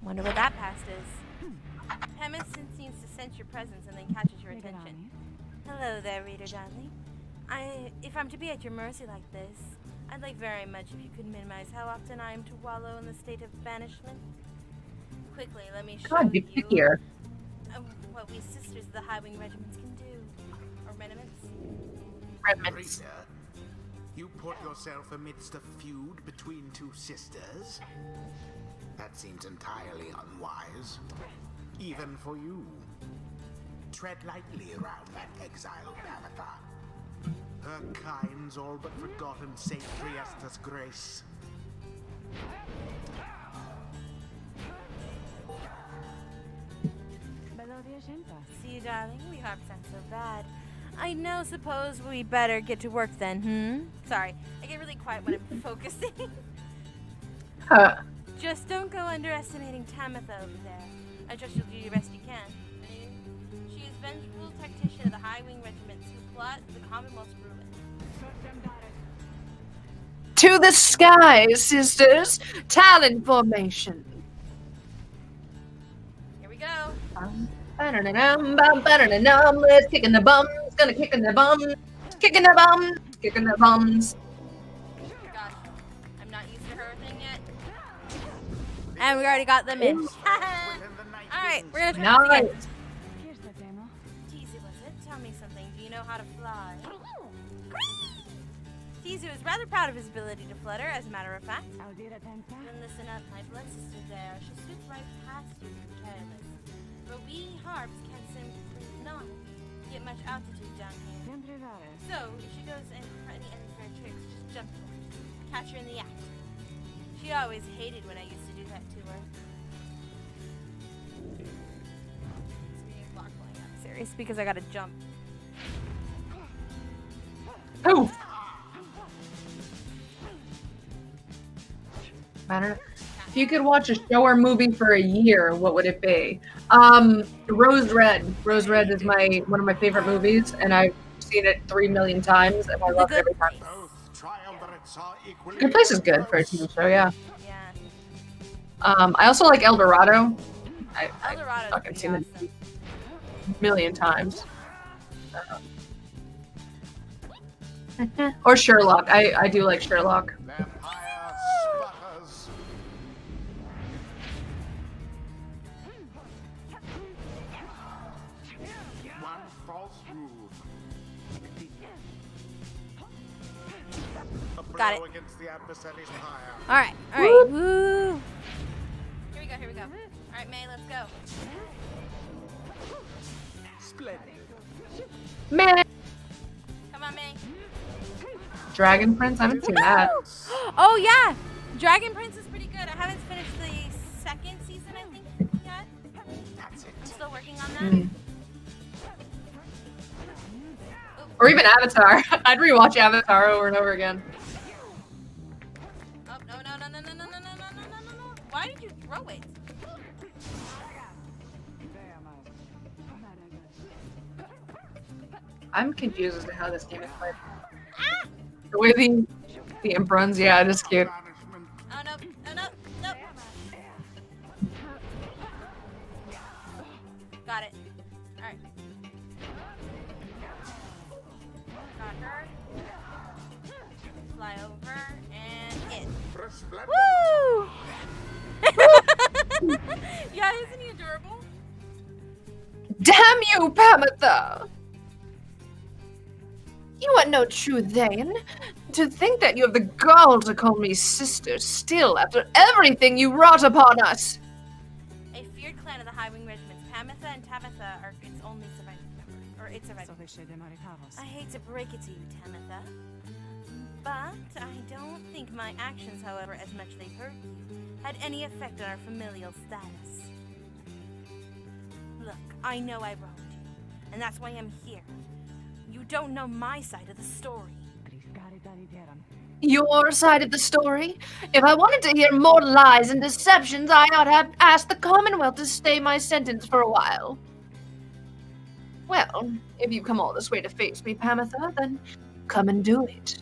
Wonder what that past is. Pemison seems to sense your presence and then catches your attention. Hello there, reader darling. If I'm to be at your mercy like this, I'd like very much if you could minimize how often I am to wallow in the state of banishment. Quickly, let me show God, be you pickier. what we sisters of the High Wing regiments can do. Or regiments. Remnants. Rita, you put yourself amidst a feud between two sisters? That seems entirely unwise. Even for you. Tread lightly around that exiled Pamitha. Her kind's all but forgotten Saint Triesta's grace. See you, darling. We harps aren't so bad. I know. Suppose we better get to work then, Sorry, I get really quiet when I'm focusing. Huh. Just don't go underestimating Tamitha over there. I trust you'll do your best you can. She is vengeful tactician of the High Wing regiments who plot the Commonwealth's ruin. To the sky, sisters! Talon formation! Here we go. Let's kick in the bums. Gonna kick in the bums. Kicking the bums. Kicking the bums. Gosh, I'm not used to her thing yet. And we already got them in. Alright, we're gonna try this again. Nice. Teasy, was it? Tell me something. Do you know how to fly? Tizu is rather proud of his ability to flutter, as a matter of fact. Then listen up, my blood sister there. She'll swoop right past you, careless. But we harps can't seem to get much altitude down here. So, if she goes in for any unfair tricks, just jump for it. Catch her in the act. She always hated when I used to do that to her. It's being blocked flying out. Serious, because I gotta jump. Oh! Matter. If you could watch a show or movie for a year, what would it be? Rose Red. Rose Red is one of my favorite movies, and I've seen it 3 million times, and I love it every time. Good Place is good for a TV show, yeah. Yeah. I also like El Dorado. I've Eldorado's fucking pretty seen it awesome. a million times. Or Sherlock. I do like Sherlock. Got it. Against the adversary's Pyre. Alright, alright. Woo! Here we go, here we go. Alright, May, let's go. Splendid. Man, Come on, May. Dragon Prince. I haven't seen that. Oh, yeah! Dragon Prince is pretty good. I haven't finished the second season, I think, yet. That's it. I'm still working on that. Mm. Or even Avatar. I'd rewatch Avatar over and over again. Oh, no, no, no, no, no, no, no, no, no, no, no, no. Why did you throw it? I'm confused as to how this game is played. The way the imp runs, yeah, it is cute. Banishment. Oh, no, oh, no, no. Got it. Alright. Got her. Fly over and in. Resplendent. Woo! Yeah, isn't he adorable? Damn you, Pamatha! You are no true Thane. To think that you have the gall to call me sister still after everything you wrought upon us. A feared clan of the High Wing Regiments, Pamatha and Tamatha are its only surviving member. Or its surviving I hate to break it to you, Tamatha. But I don't think my actions, however, as much they hurt you, had any effect on our familial status. Look, I know I wronged you, and that's why I'm here. You don't know my side of the story. Your side of the story? If I wanted to hear more lies and deceptions, I ought have asked the Commonwealth to stay my sentence for a while. Well, if you come all this way to face me, Pamatha, then come and do it.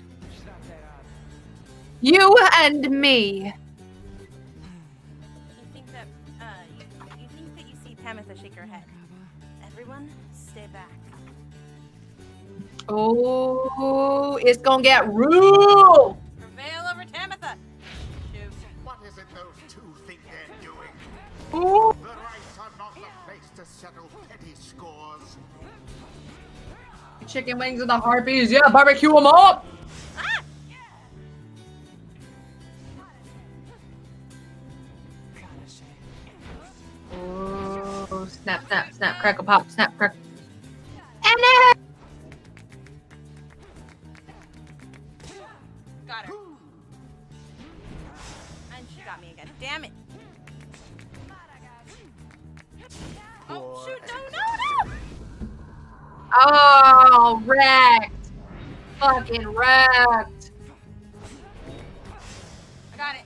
You and me. You think that you see Pamatha shake her head. Everyone, stay back. Oh, it's gonna get real! Prevail over Tamatha! Shoot. What is it those two think they're doing? Ooh. The Rites are not the place to settle petty scores. Chicken wings and the harpies, yeah, barbecue them up! Ah! Oh, snap, snap, snap, crackle pop, snap, crackle. Got her. And she got me again. Damn it. Oh, shoot. No, no, no! Oh, wrecked. Fucking wrecked. I got it.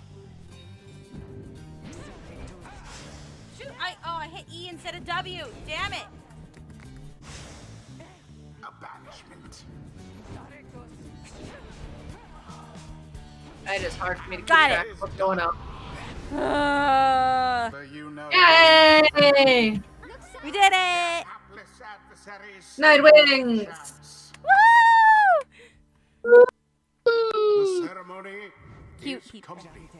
Shoot. I hit E instead of W. Damn it. A banishment. It is hard for me to keep Got it. track of what's going on. So you know Yay! We did it! hapless adversaries. Night wings! Chance. Woo! The ceremony Cute is people. complete.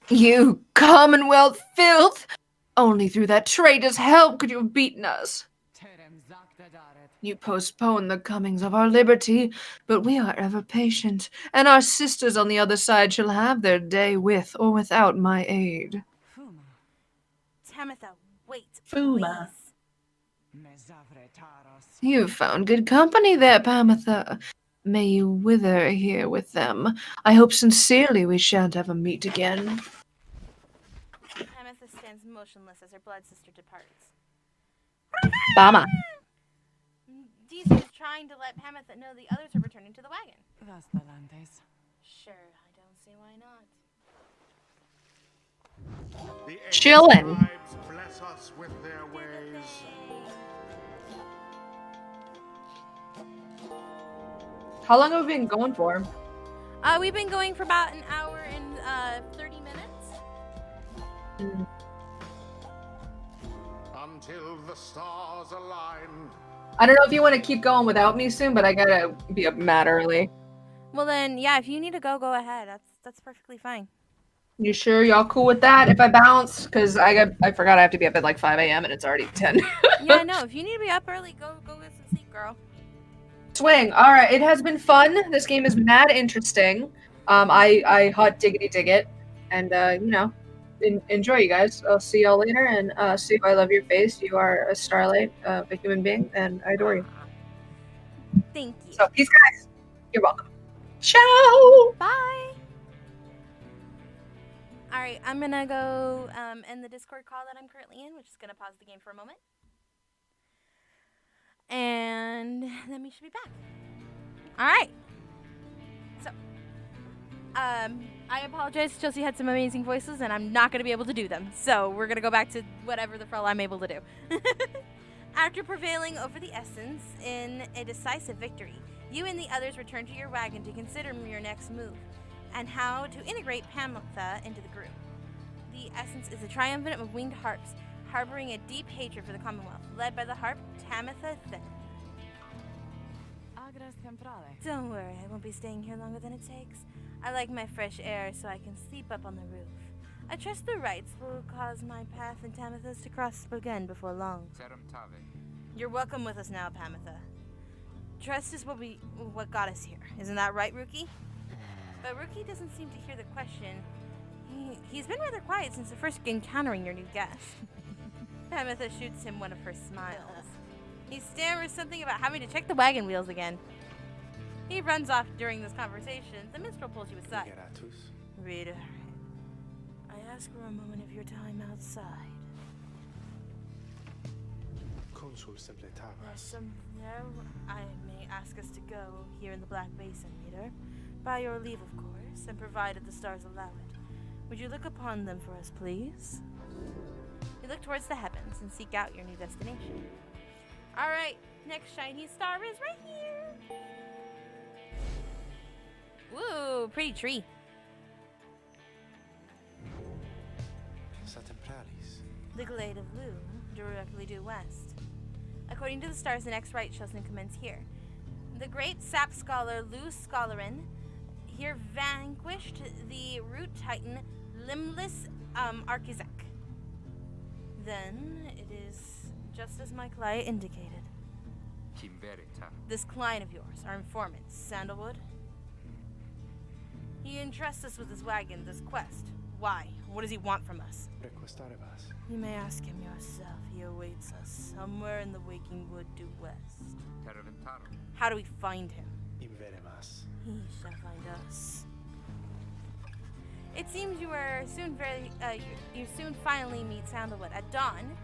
You Commonwealth filth! Only through that traitor's help could you have beaten us. You postpone the comings of our liberty, but we are ever patient, and our sisters on the other side shall have their day with or without my aid. Tamitha, wait, Fuma. please. You've found good company there, Pamitha. May you wither here with them. I hope sincerely we shan't ever meet again. Tamitha stands motionless as her blood sister departs. Bama. DC is trying to let Pamitha know the others are returning to the wagon. Sure, I don't see why not. The ancient Chillin'. tribes bless us with their ways. How long have we been going for? We've been going for about an hour and 30 minutes. Until the stars align. I don't know if you want to keep going without me soon, but I gotta be up mad early. Well then, yeah, if you need to go ahead. That's perfectly fine. You sure y'all cool with that if I bounce? Because I forgot I have to be up at like 5 a.m. and it's already 10. Yeah, no, if you need to be up early, go get some sleep, girl. Swing. All right, it has been fun. This game is mad interesting. I hot diggity dig it, and enjoy, you guys. I'll see y'all later, and Sue, I love your face. You are a starlight, a human being, and I adore you. Thank you. So peace, guys. You're welcome. Ciao. Bye. All right, I'm gonna go end the Discord call that I'm currently in, which is gonna pause the game for a moment, and then we should be back. All right. So, I apologize. Chelsey had some amazing voices, and I'm not gonna be able to do them. So we're gonna go back to whatever the frell I'm able to do. After prevailing over the Essence in a decisive victory, you and the others return to your wagon to consider your next move and how to integrate Pamitha into the group. The Essence is a triumvirate of winged harps, harboring a deep hatred for the Commonwealth, led by the harp Tamitha Thin. Don't worry, I won't be staying here longer than it takes. I like my fresh air so I can sleep up on the roof. I trust the Rites will cause my path and Tamitha's to cross again before long. You're welcome with us now, Pamitha. Trust is what got us here. Isn't that right, Rookie? But Rookie doesn't seem to hear the question. He's been rather quiet since the first encountering your new guest. Pamitha shoots him one of her smiles. He stammers something about having to check the wagon wheels again. He runs off during this conversation. The minstrel pulls you aside. Reader, I ask for a moment of your time outside. There's somewhere I may ask us to go here in the Black Basin, Reader. By your leave, of course, and provided the stars allow it. Would you look upon them for us, please? You look towards the heavens and seek out your new destination. Alright, next shiny star is right here. Woo, pretty tree. The glade of Lu, directly due west. According to the stars, the next rite shall soon commence here. The great sap scholar Lu Scholarin here vanquished the root titan Limbless Archizek. Then it is just as my client indicated. This client of yours, our informant, Sandalwood, he entrusts us with his wagon, this quest. Why? What does he want from us? You may ask him yourself. He awaits us somewhere in the waking wood due west. How do we find him? He shall find us. It seems you soon finally meet Sandalwood. At dawn,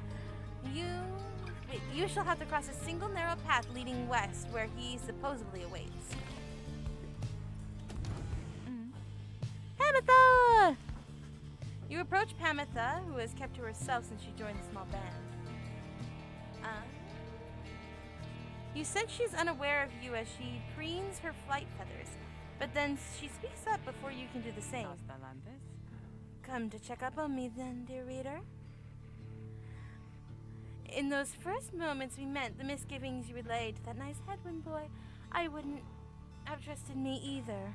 you shall have to cross a single narrow path leading west where he supposedly awaits. Pamitha! You approach Pamitha, who has kept to herself since she joined the small band. You sense she's unaware of you as she preens her flight feathers, but then she speaks up before you can do the same. Come to check up on me then, dear reader. In those first moments we met, the misgivings you relayed to that nice Headwind boy, I wouldn't have trusted me either.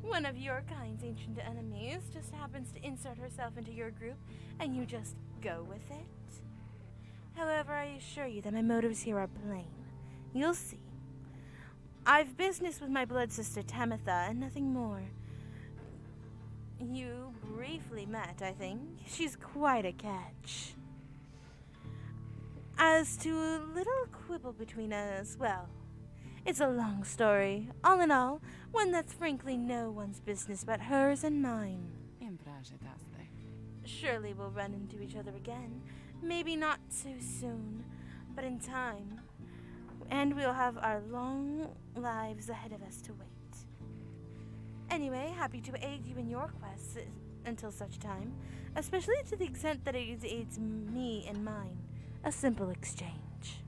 One of your kind's ancient enemies just happens to insert herself into your group, and you just go with it. However, I assure you that my motives here are plain. You'll see. I've business with my blood sister Tamitha and nothing more. You briefly met, I think. She's quite a catch. As to a little quibble between us, well, it's a long story. All in all, one that's frankly no one's business but hers and mine. Surely we'll run into each other again. Maybe not so soon, but in time. And we'll have our long lives ahead of us to wait. Anyway, happy to aid you in your quests until such time, especially to the extent that it aids me and mine. A simple exchange.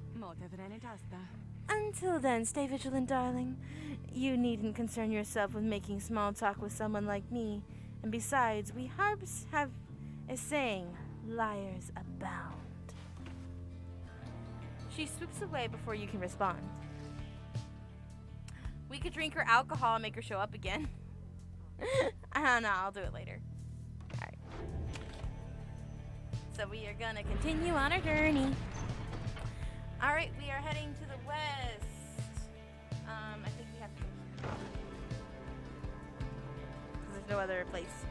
Until then, stay vigilant, darling. You needn't concern yourself with making small talk with someone like me. And besides, we Harbs have a saying, liars abound. She swoops away before you can respond. We could drink her alcohol and make her show up again. I don't know, I'll do it later. Alright. So we are gonna continue on our journey. Alright, we are heading to the west. I think we have to go here. Because there's no other place.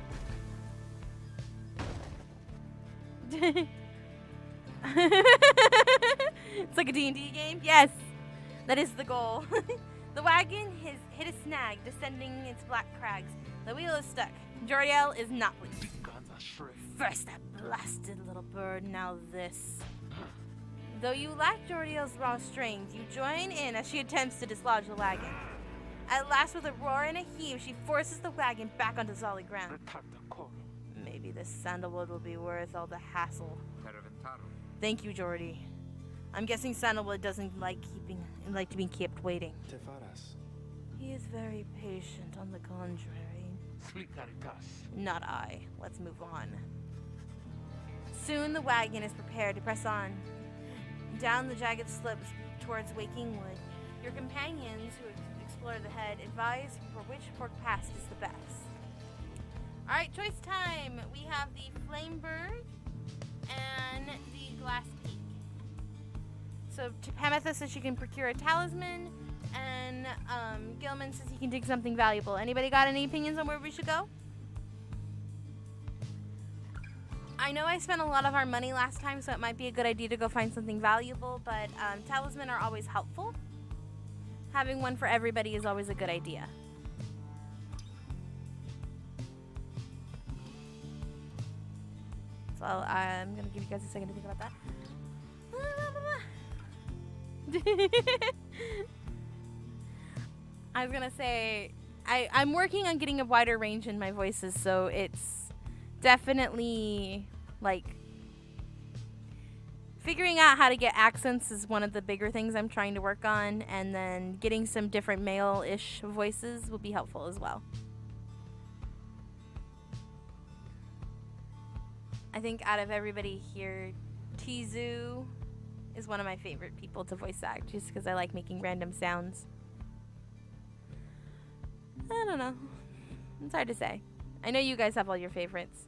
It's like a D&D game? Yes! That is the goal. The wagon has hit a snag, descending its black crags. The wheel is stuck. Jordiel is not loose. First that blasted little bird, now this. Though you lack Jordiel's raw strength, you join in as she attempts to dislodge the wagon. At last, with a roar and a heave, she forces the wagon back onto solid ground. Maybe this sandalwood will be worth all the hassle. Thank you, Jordy. I'm guessing sandalwood doesn't like to be kept waiting. He is very patient, on the contrary. Not I. Let's move on. Soon the wagon is prepared to press on. Down the jagged slopes towards Waking Wood, your companions who explore the head advise for which fork pass is the best. Alright, choice time. We have the Flameberg and the Glass Peak. So Tamitha says she can procure a talisman, and Gilman says he can dig something valuable. Anybody got any opinions on where we should go? I know I spent a lot of our money last time, so it might be a good idea to go find something valuable, but talisman are always helpful. Having one for everybody is always a good idea. So I'm going to give you guys a second to think about that. I was going to say, I'm working on getting a wider range in my voices, so it's definitely, like, figuring out how to get accents is one of the bigger things I'm trying to work on, and then getting some different male-ish voices will be helpful as well. I think out of everybody here, Tizu is one of my favorite people to voice act, just because I like making random sounds. I don't know. It's hard to say. I know you guys have all your favorites.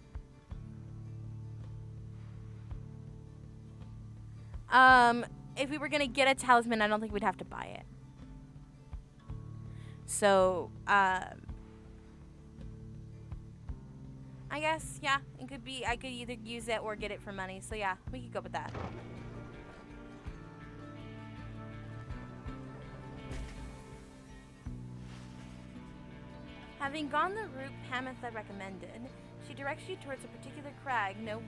If we were gonna get a talisman, I don't think we'd have to buy it. So, I guess, yeah, it could be, I could either use it or get it for money. So yeah, we could go with that. Having gone the route Tamitha recommended, she directs you towards a particular crag, no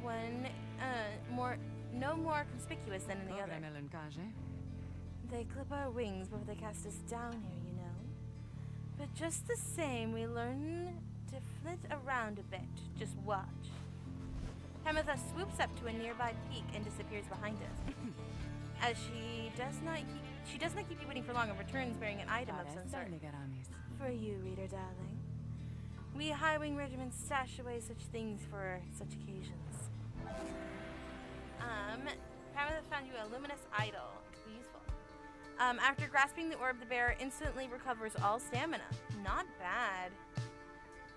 more conspicuous than any other. They clip our wings before they cast us down here, you know. But just the same, we learn to flit around a bit. Just watch. Tamitha swoops up to a nearby peak and disappears behind us. As she does not keep you waiting for long and returns bearing an item of some sort. For you, reader darling. We high-wing regiments stash away such things for such occasions. Tamitha found you a luminous idol. Useful. After grasping the orb, the bearer instantly recovers all stamina. Not bad.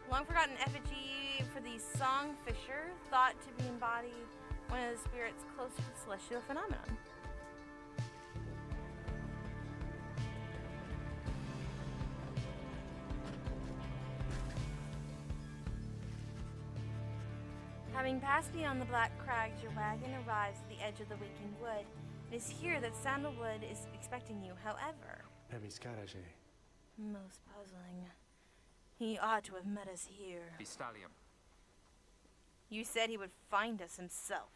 Long forgotten effigy for the Song Fisher, thought to be embodied one of the spirits closer to the celestial phenomenon. Having passed beyond the black crags, your wagon arrives at the edge of the waking wood. It is here that Sandalwood is expecting you, however. Most puzzling. He ought to have met us here. Bistalium. You said he would find us himself.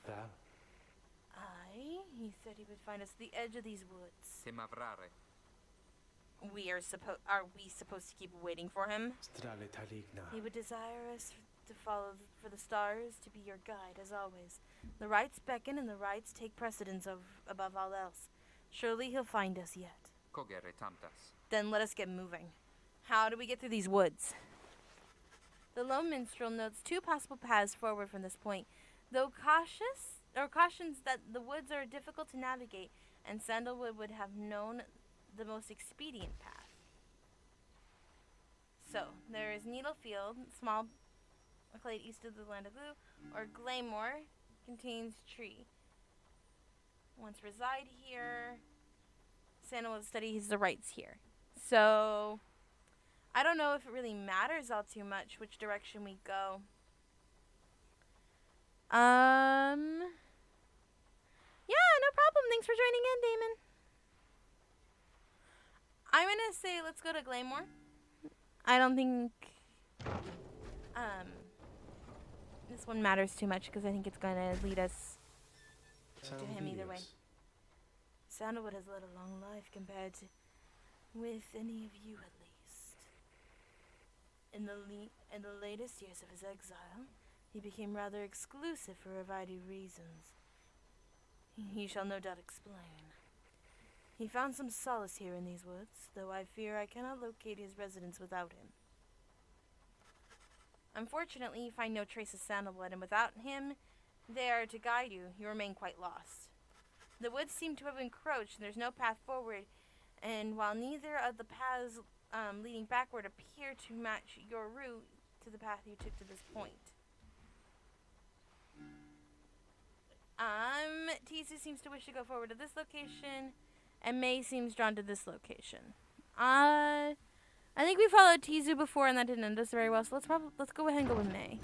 Aye, he said he would find us at the edge of these woods. Timavrare. Are we supposed to keep waiting for him? He would desire us to follow for the stars, to be your guide, as always. The rites beckon and the rites take precedence above all else. Surely he'll find us yet. Cogere tantas. Then let us get moving. How do we get through these woods? The lone minstrel notes two possible paths forward from this point, though cautions that the woods are difficult to navigate, and Sandalwood would have known the most expedient path. So, there is Needlefield, small glade east of the Land of Glue, or Glamour, contains tree. Once reside here, Sandalwood studies the rites here. So, I don't know if it really matters all too much which direction we go. Yeah, no problem. Thanks for joining in, Damon. I'm gonna say let's go to Glamour. I don't think this one matters too much because I think it's gonna lead us to him either way. Sandalwood has led a long life compared to with any of you at least. In the latest years of his exile, he became rather exclusive for a variety of reasons. He shall no doubt explain. He found some solace here in these woods, though I fear I cannot locate his residence without him. Unfortunately, you find no trace of Sandalwood, and without him there to guide you, you remain quite lost. The woods seem to have encroached, and there's no path forward, and while neither of the paths leading backward appear to match your route to the path you took to this point. Tizu seems to wish to go forward to this location, and May seems drawn to this location. I think we followed Tizu before, and that didn't end us very well, so let's go ahead and go with May.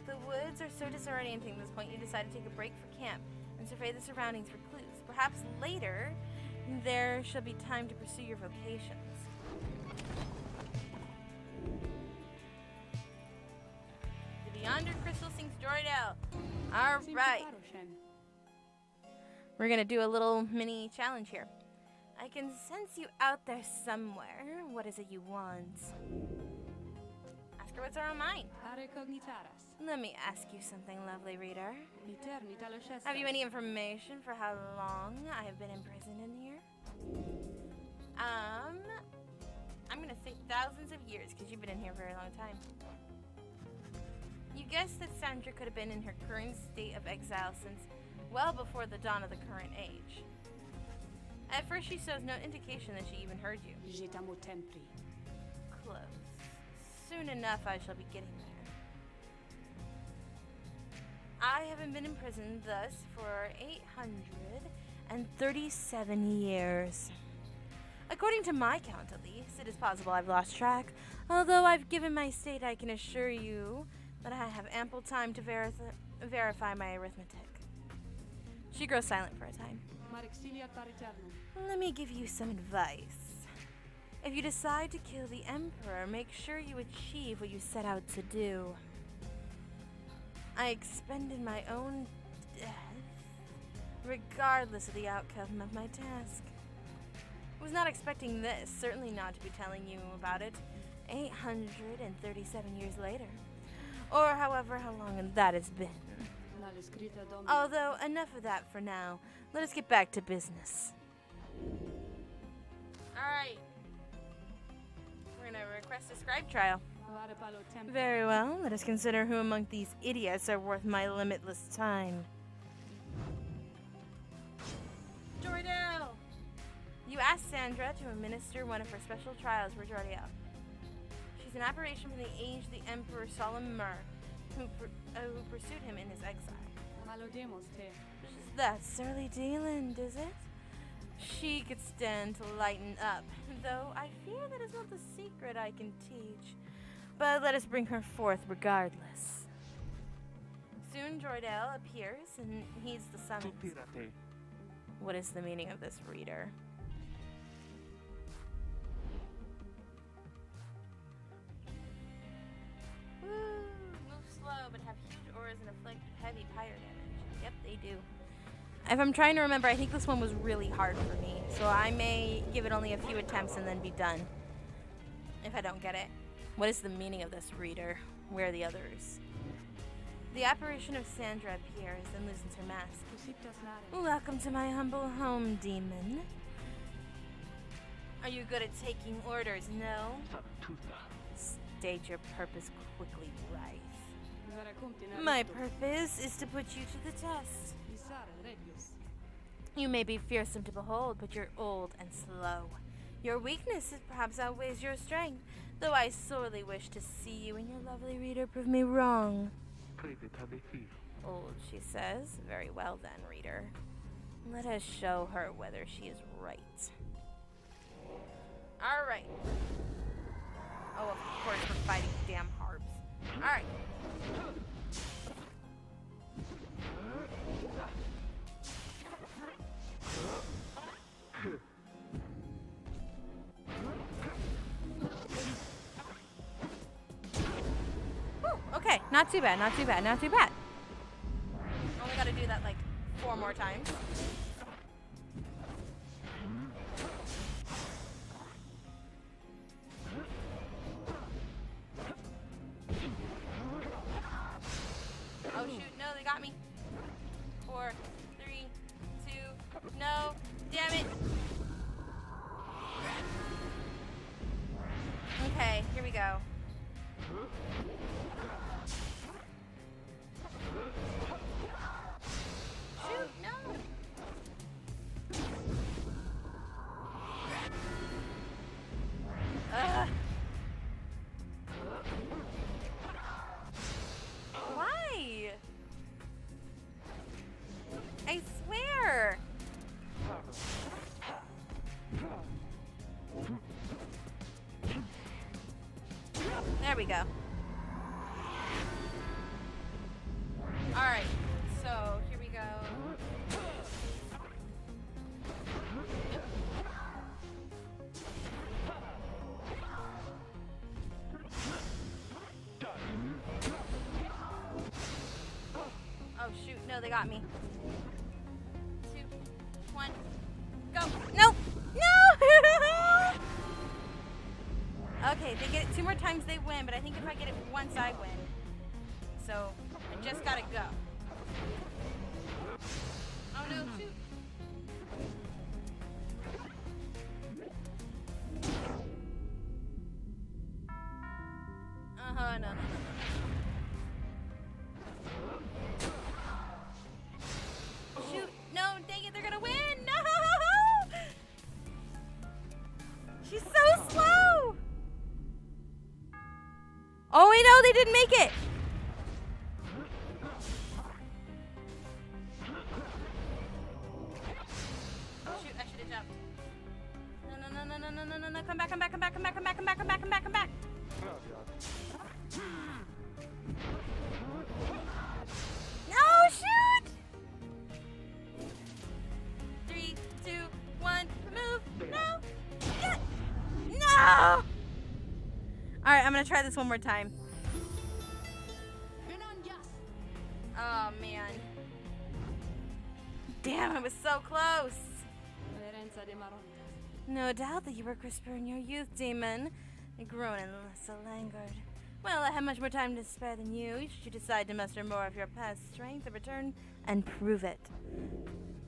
The woods are so disorienting at this point, you decide to take a break for camp and survey the surroundings for clues. Perhaps later, there shall be time to pursue your vocations. The Beyonder Crystal sings Jordell. Alright. We're gonna do a little mini challenge here. I can sense you out there somewhere. What is it you want? Ask her what's on her mind. Let me ask you something, lovely reader. Have you any information for how long I have been imprisoned in here? I'm gonna say thousands of years, because you've been in here a very long time. You guess that Sandra could have been in her current state of exile since well before the dawn of the current age. At first she shows no indication that she even heard you. Close. Soon enough I shall be getting there. I haven't been imprisoned thus for 837 years. According to my count, at least, it is possible I've lost track. Although I've given my state, I can assure you that I have ample time to verify my arithmetic. She grows silent for a time. Let me give you some advice. If you decide to kill the Emperor, make sure you achieve what you set out to do. I expended my own death, regardless of the outcome of my task. I was not expecting this, certainly not to be telling you about it 837 years later. Or however how long that has been. Although, enough of that for now. Let us get back to business. Alright. We're gonna request a scribe trial. Very well. Let us consider who among these idiots are worth my limitless time. Jordell! You asked Sandra to administer one of her special trials for Jordiel. an apparition from the age of the Emperor Solomon, who pursued him in his exile. That's Surly Dealand, is it? She could stand to lighten up, though I fear that is not the secret I can teach. But let us bring her forth regardless. Soon Jordell appears and heeds the summons. What is the meaning of this, reader? Woo! Move slow, but have huge auras and inflict heavy pyre damage. Yep, they do. If I'm trying to remember, I think this one was really hard for me, so I may give it only a few attempts and then be done. If I don't get it. What is the meaning of this, reader? Where are the others? The apparition of Sandra appears and loosens her mask. Welcome to my humble home, demon. Are you good at taking orders? No? State your purpose quickly, Rites. My purpose is to put you to the test. You may be fearsome to behold, but you're old and slow. Your weakness perhaps outweighs your strength, though I sorely wish to see you and your lovely reader prove me wrong. Old, she says. Very well then, reader. Let us show her whether she is right. Alright. Oh, of course we're fighting damn harps. Alright. Okay, not too bad, not too bad, not too bad. Only gotta do that like 4 more times. Oh shoot, no, they got me. 4, 3, 2, no, damn it. Okay, here we go. Shoot, no! Why? I swear! There we go. Alright, so here we go. Oh shoot, no, they got me. 2, 1, go. No! No! Okay, they get it 2 more times, they win, but I think if I get it once, I win. So, I just gotta go. Oh no, shoot. No. Shoot, no, dang it, they're gonna win! No! She's so slow! Oh wait, no, they didn't make it! Shoot, I should have jumped. No, come back. No, shoot! 3, 2, 1, move! No! Yeah. No! Alright, I'm gonna try this one more time. Oh, man. Damn, I was so close. No doubt that you were crisper in your youth, demon. Grown and less languid. Well, I have much more time to spare than you. Should you decide to muster more of your past strength and return and prove it.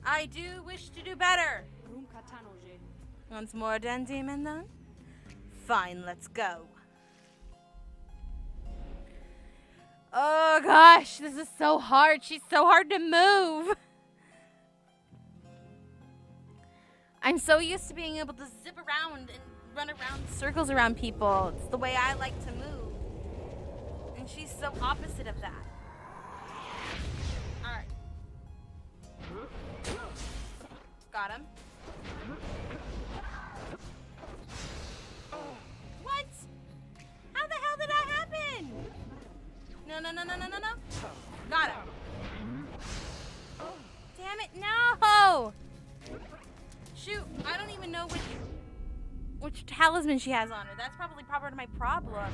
I do wish to do better. Once more done, demon, then? Fine, let's go. Oh gosh, this is so hard. She's so hard to move. I'm so used to being able to zip around and run around circles around people. It's the way I like to move. And she's so opposite of that. Alright. Got him. What? How the hell did that happen? No. Got him. Damn it, no! Shoot, I don't even know which talisman she has on her. That's probably part of my problem.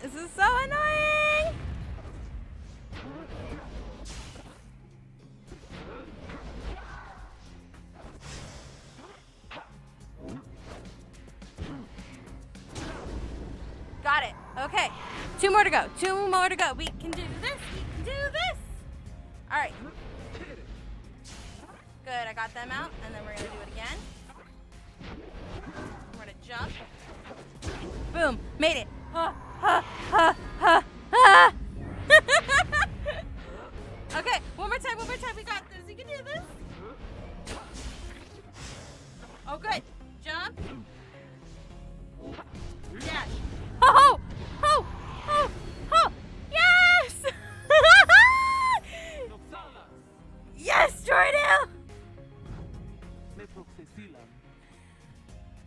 This is so annoying! Got it. Okay. 2 more to go. 2 more to go. We can do this. We can do this. All right. Good. I got them out. And then we're going to do it again. We're going to jump. Boom. Made it. Okay. One more time. We got this. We can do this. Oh, good. Jump. Dash. Oh! Yes! Yes, Jordan!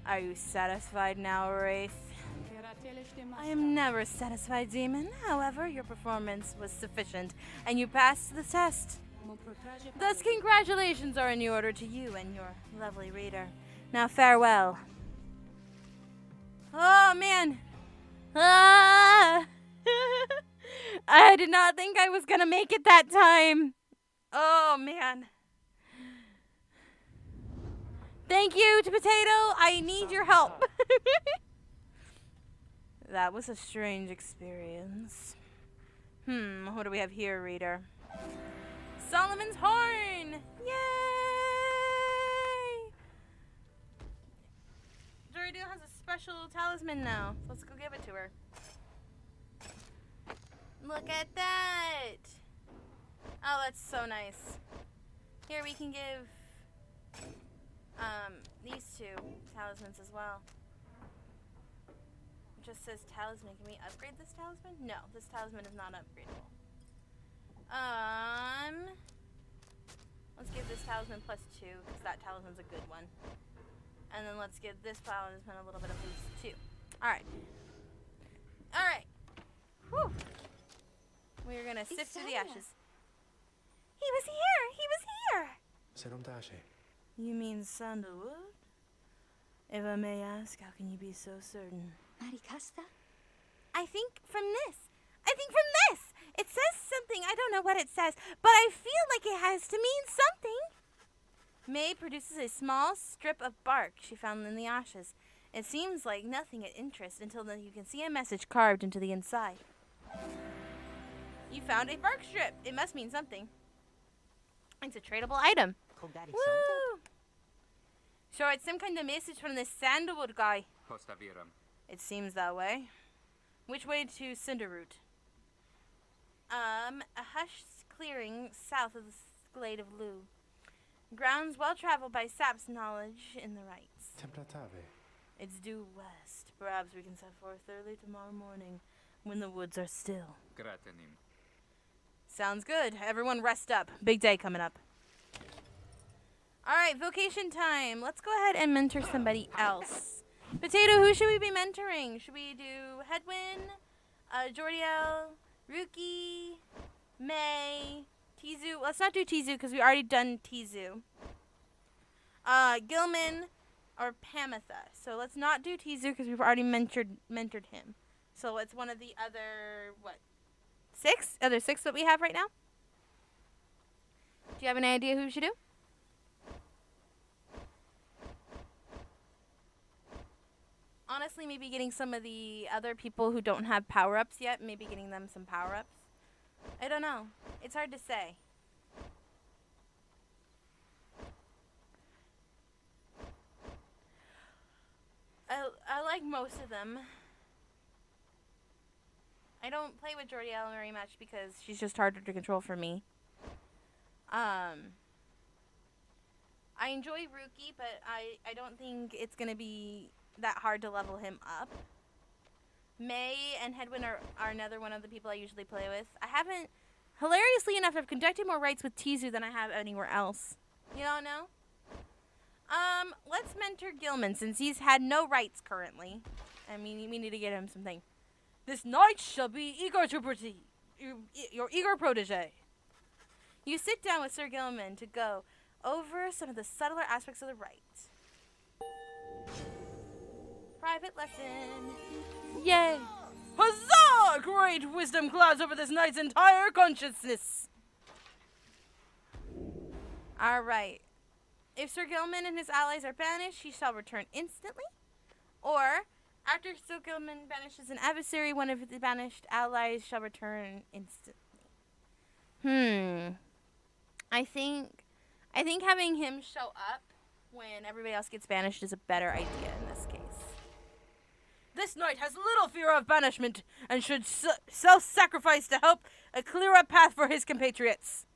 Are you satisfied now, Wraith? I am never satisfied, Demon. However, your performance was sufficient, and you passed the test. Thus, congratulations are in order to you and your lovely reader. Now, farewell. Oh, man. Ah! I did not think I was gonna make it that time. Oh, man. Thank you to Potato. I need your help. That was a strange experience. What do we have here, reader? Solomon's Horn! Yay! Joridil has a special talisman now. Let's go give it to her. Look at that! Oh, that's so nice. Here, we can give these 2 talismans as well. It just says talisman. Can we upgrade this talisman? No, this talisman is not upgradable. Let's give this talisman +2, because that talisman's a good one. And then let's give this talisman a little bit of boost too. Alright. Alright. Whew. We're gonna sift through the ashes. He was here! You mean sandalwood? If I may ask, how can you be so certain? I think from this. It says something. I don't know what it says, but I feel like it has to mean something. May produces a small strip of bark she found in the ashes. It seems like nothing of interest until then you can see a message carved into the inside. You found a bark strip. It must mean something. It's a tradable item. Woo! So it's some kind of message from the sandalwood guy. It seems that way. Which way to Cinderroot? A hushed clearing south of the glade of Lou. Grounds well traveled by sap's knowledge in the rites. It's due west. Perhaps we can set forth early tomorrow morning when the woods are still. Sounds good. Everyone rest up. Big day coming up. Alright, vocation time. Let's go ahead and mentor somebody else. Potato, who should we be mentoring? Should we do Hedwin, Jordiel, Ruki, May, Tizu? Let's not do Tizu because we already done Tizu. Gilman or Pamitha. So let's not do Tizu because we've already mentored him. So it's one of the other, six that we have right now? Do you have any idea who we should do? Honestly, maybe getting some of the other people who don't have power-ups yet, maybe getting them some power-ups. I don't know. It's hard to say. I like most of them. I don't play with Jordielle very much because she's just harder to control for me. I enjoy Rookie, but I don't think it's going to be that hard to level him up. May and Hedwyn are another one of the people I usually play with. I haven't, hilariously enough, I've conducted more rites with Tizu than I have anywhere else. You don't know? Let's mentor Gilman since he's had no rights currently. I mean, we need to get him something. This knight shall be your eager protege. You sit down with Sir Gilman to go over some of the subtler aspects of the rites. Private lesson. Yay! Huzzah! Great wisdom clouds over this knight's entire consciousness. Alright. If Sir Gilman and his allies are banished, he shall return instantly. Or, after Sir Gilman banishes an adversary, one of the banished allies shall return instantly. I think having him show up when everybody else gets banished is a better idea in this case. This knight has little fear of banishment and should self-sacrifice to help clear a path for his compatriots.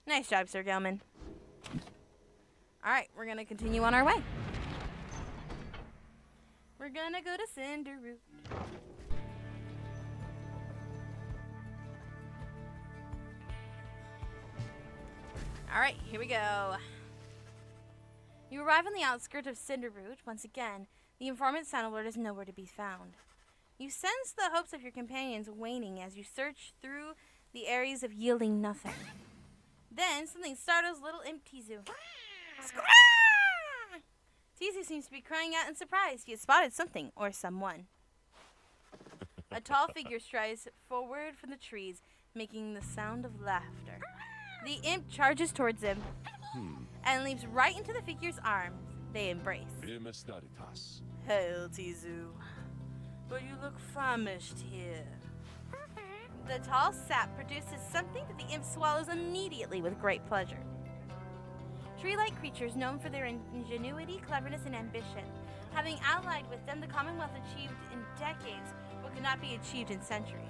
Nice job, Sir Gilman. Alright, we're gonna continue on our way. We're gonna go to Cinderroot. Alright, here we go. You arrive on the outskirts of Cinderroot. Once again, the informant sound alert is nowhere to be found. You sense the hopes of your companions waning as you search through the areas of yielding nothing. Then, something startles little imp Tizu. Tizu seems to be crying out in surprise. He has spotted something or someone. A tall figure strides forward from the trees, making the sound of laughter. The imp charges towards him and leaps right into the figure's arms. They embrace. Hail, Tizu. But you look famished here. The tall sap produces something that the imp swallows immediately with great pleasure. Tree-like creatures known for their ingenuity, cleverness, and ambition, having allied with them the Commonwealth achieved in decades what could not be achieved in centuries.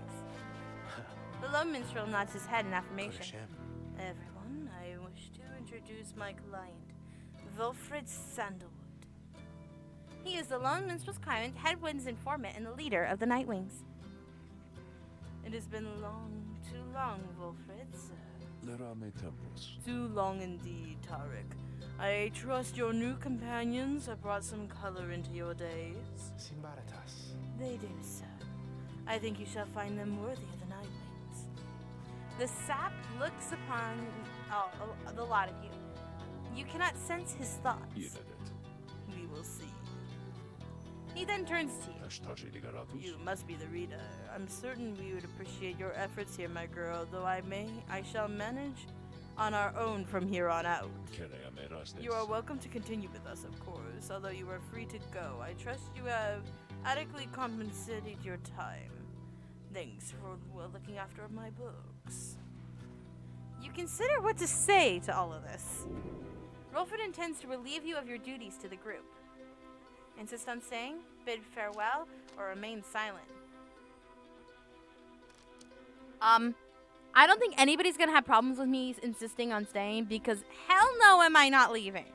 The lone minstrel nods his head in affirmation. Everyone, I wish to introduce my client, Wilfred Sandalwood. He is the lone minstrel's client, Hedwyn's informant, and the leader of the Nightwings. It has been too long, Wilfred, sir. Too long indeed, Tarek. I trust your new companions have brought some color into your days. They do, sir. I think you shall find them worthy of the Nightwings. The sap looks upon the lot of you. You cannot sense his thoughts. We will see. He then turns to you. You must be the reader. I'm certain we would appreciate your efforts here, my girl, though I shall manage on our own from here on out. You are welcome to continue with us, of course, although you are free to go. I trust you have adequately compensated your time. Thanks for looking after my books. You consider what to say to all of this. Rolford intends to relieve you of your duties to the group. Insist on staying, bid farewell, or remain silent. I don't think anybody's gonna have problems with me insisting on staying because hell no am I not leaving.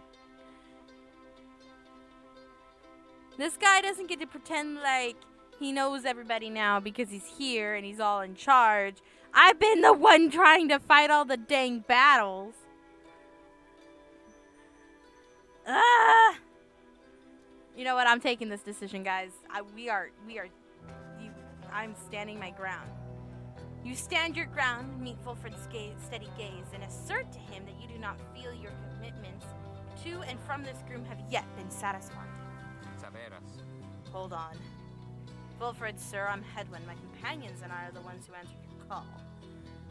This guy doesn't get to pretend like he knows everybody now because he's here and he's all in charge. I've been the one trying to fight all the dang battles. You know what? I'm taking this decision, guys. I'm standing my ground. You stand your ground, meet Wilfred's steady gaze, and assert to him that you do not feel your commitments to and from this groom have yet been satisfied. Hold on. Wilfred, sir, I'm Hedwyn. My companions and I are the ones who answered your call.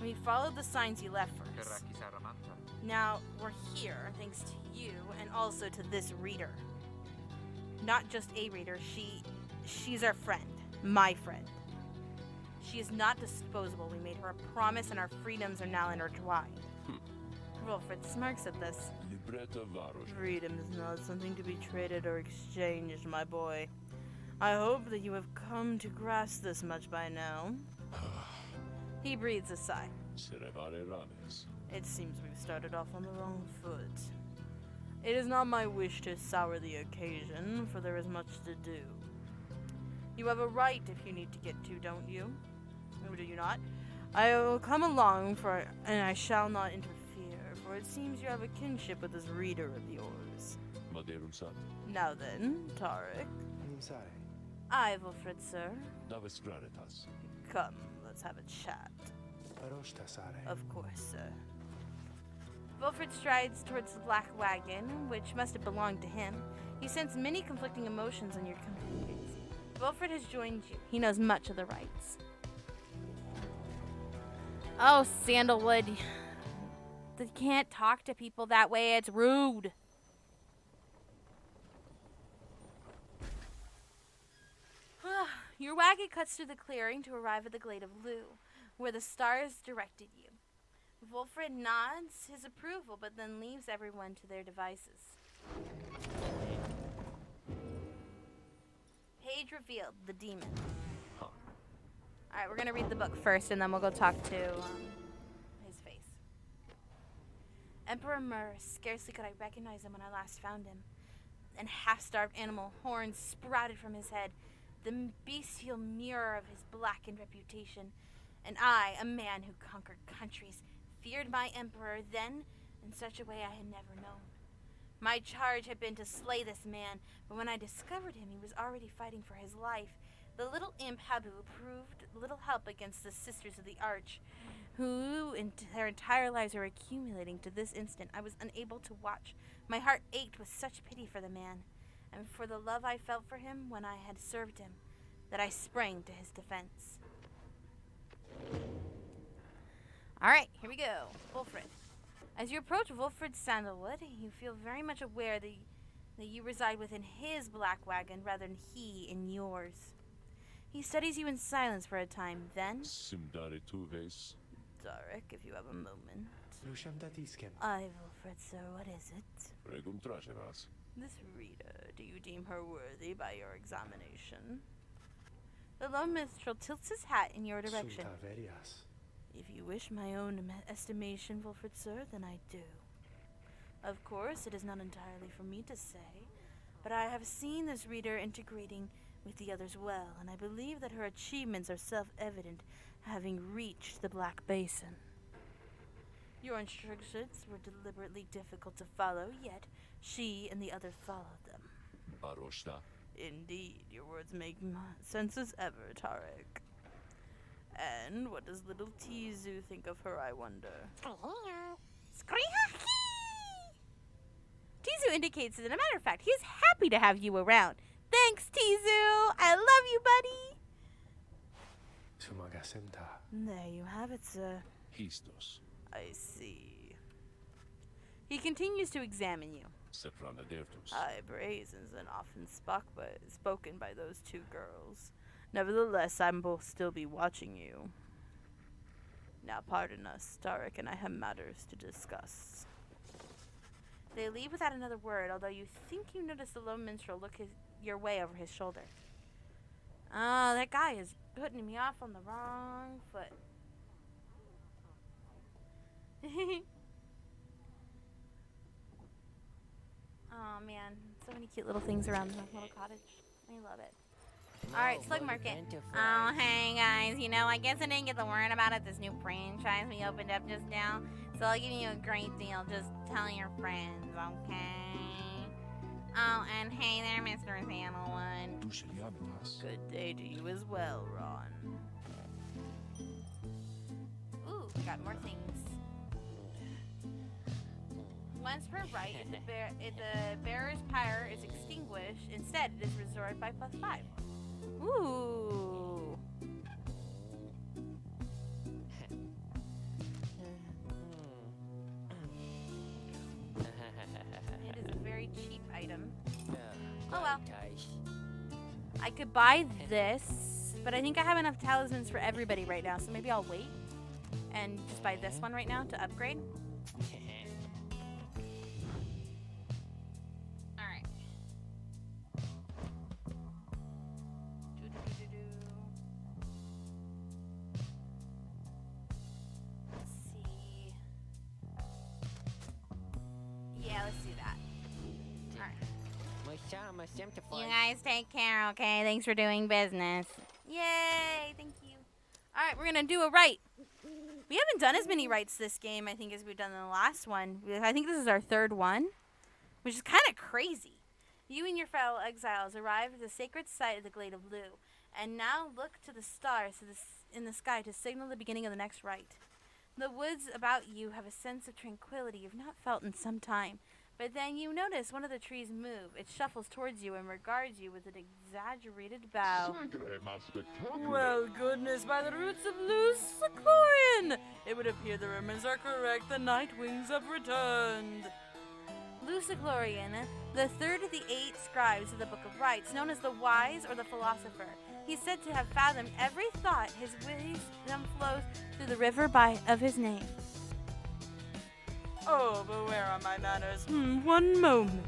We followed the signs you left for us. Now, we're here thanks to you and also to this reader. Not just a reader, she's our friend. My friend. She is not disposable. We made her a promise and our freedoms are now intertwined. Wilfred smirks at this. Freedom is not something to be traded or exchanged, my boy. I hope that you have come to grasp this much by now. He breathes a sigh. It seems we've started off on the wrong foot. It is not my wish to sour the occasion, for there is much to do. You have a right if you need to get to, don't you? Or do you not? I will come along, and I shall not interfere, for it seems you have a kinship with this reader of yours. Now then, Tarek. I, Wilfred, sir. Come, let's have a chat. Of course, sir. Wilfred strides towards the black wagon, which must have belonged to him. You sense many conflicting emotions on your companions. Wilfred has joined you. He knows much of the rites. Oh, Sandalwood. You can't talk to people that way. It's rude. Your wagon cuts through the clearing to arrive at the Glade of Lu, where the stars directed you. Wilfred nods his approval, but then leaves everyone to their devices. Page revealed, the demon. Alright, we're going to read the book first, and then we'll go talk to his face. Emperor Mur, scarcely could I recognize him when I last found him. An half-starved animal, horns sprouted from his head, the bestial mirror of his blackened reputation. And I, a man who conquered countries, feared my emperor then in such a way I had never known. My charge had been to slay this man, but when I discovered him, he was already fighting for his life. The little imp Habu proved little help against the Sisters of the Arch, who in their entire lives are accumulating to this instant. I was unable to watch. My heart ached with such pity for the man, and for the love I felt for him when I had served him, that I sprang to his defense. Alright, here we go. Wilfred. As you approach Wilfred Sandalwood, you feel very much aware that you reside within his black wagon rather than he in yours. He studies you in silence for a time, then... Darek, if you have a moment. I, Wilfred, sir, what is it? This reader, do you deem her worthy by your examination? The lone minstrel tilts his hat in your direction. If you wish my own estimation, Wilfred, sir, then I do. Of course, it is not entirely for me to say, but I have seen this reader integrating with the others well, and I believe that her achievements are self-evident, having reached the Black Basin. Your instructions were deliberately difficult to follow, yet she and the others followed them. Indeed, your words make sense as ever, Tarek. And what does little Tizu think of her, I wonder? Tizu indicates that, as a matter of fact, he is happy to have you around. Thanks, Tizu! I love you, buddy! There you have it, sir. I see. He continues to examine you. High praises and often spoken by those two girls. Nevertheless, I will still be watching you. Now pardon us, Tarek and I have matters to discuss. They leave without another word, although you think you notice the lone minstrel look your way over his shoulder. That guy is putting me off on the wrong foot. Oh man, so many cute little things around the little cottage. I love it. Alright, Slug Market. Oh, hey guys, I guess I didn't get the word about it, this new franchise we opened up just now. So I'll give you a great deal, just tell your friends, okay? Oh, and hey there, Mr. Sandalwood. Good day to you as well, Ron. Ooh, we got more things. Once per rite, if the bearer's pyre is extinguished, instead it is restored by +5. Ooh. It is a very cheap item. Oh well. I could buy this, but I think I have enough talismans for everybody right now, so maybe I'll wait and just buy this one right now to upgrade. You guys take care, okay? Thanks for doing business. Yay! Thank you. Alright, we're gonna do a rite. We haven't done as many rites this game, I think, as we've done in the last one. I think this is our third one, which is kind of crazy. You and your fellow exiles arrive at the sacred site of the Glade of Lu, and now look to the stars in the sky to signal the beginning of the next rite. The woods about you have a sense of tranquility you've not felt in some time, but then you notice one of the trees move. It shuffles towards you and regards you with an exaggerated bow. Well, goodness, by the roots of Luciclorian! It would appear the rumors are correct. The Night Wings have returned. Luciclorian, the third of the 8 scribes of the Book of Rites, known as the Wise or the Philosopher. He's said to have fathomed every thought. His wisdom flows through the river of his name. Oh, but where are my manners? One moment.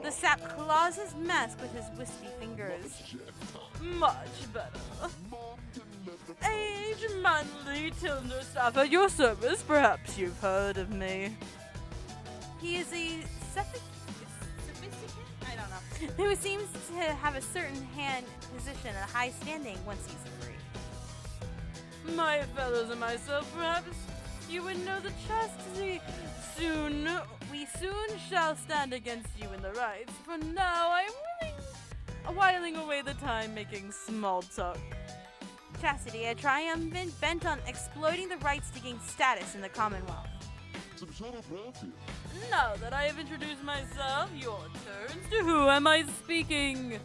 The sap claws his mask with his wispy fingers. Much better. Age, manly, tender staff at your service. Perhaps you've heard of me. He is a sophisticate? I don't know. Who seems to have a certain hand position and high standing once he's free. My fellows and myself, perhaps you would know the chastity. We soon shall stand against you in the rites. For now, I'm whiling away the time making small talk. Chastity, a triumphant bent on exploiting the rites to gain status in the Commonwealth. Now that I have introduced myself, your turns. To who am I speaking?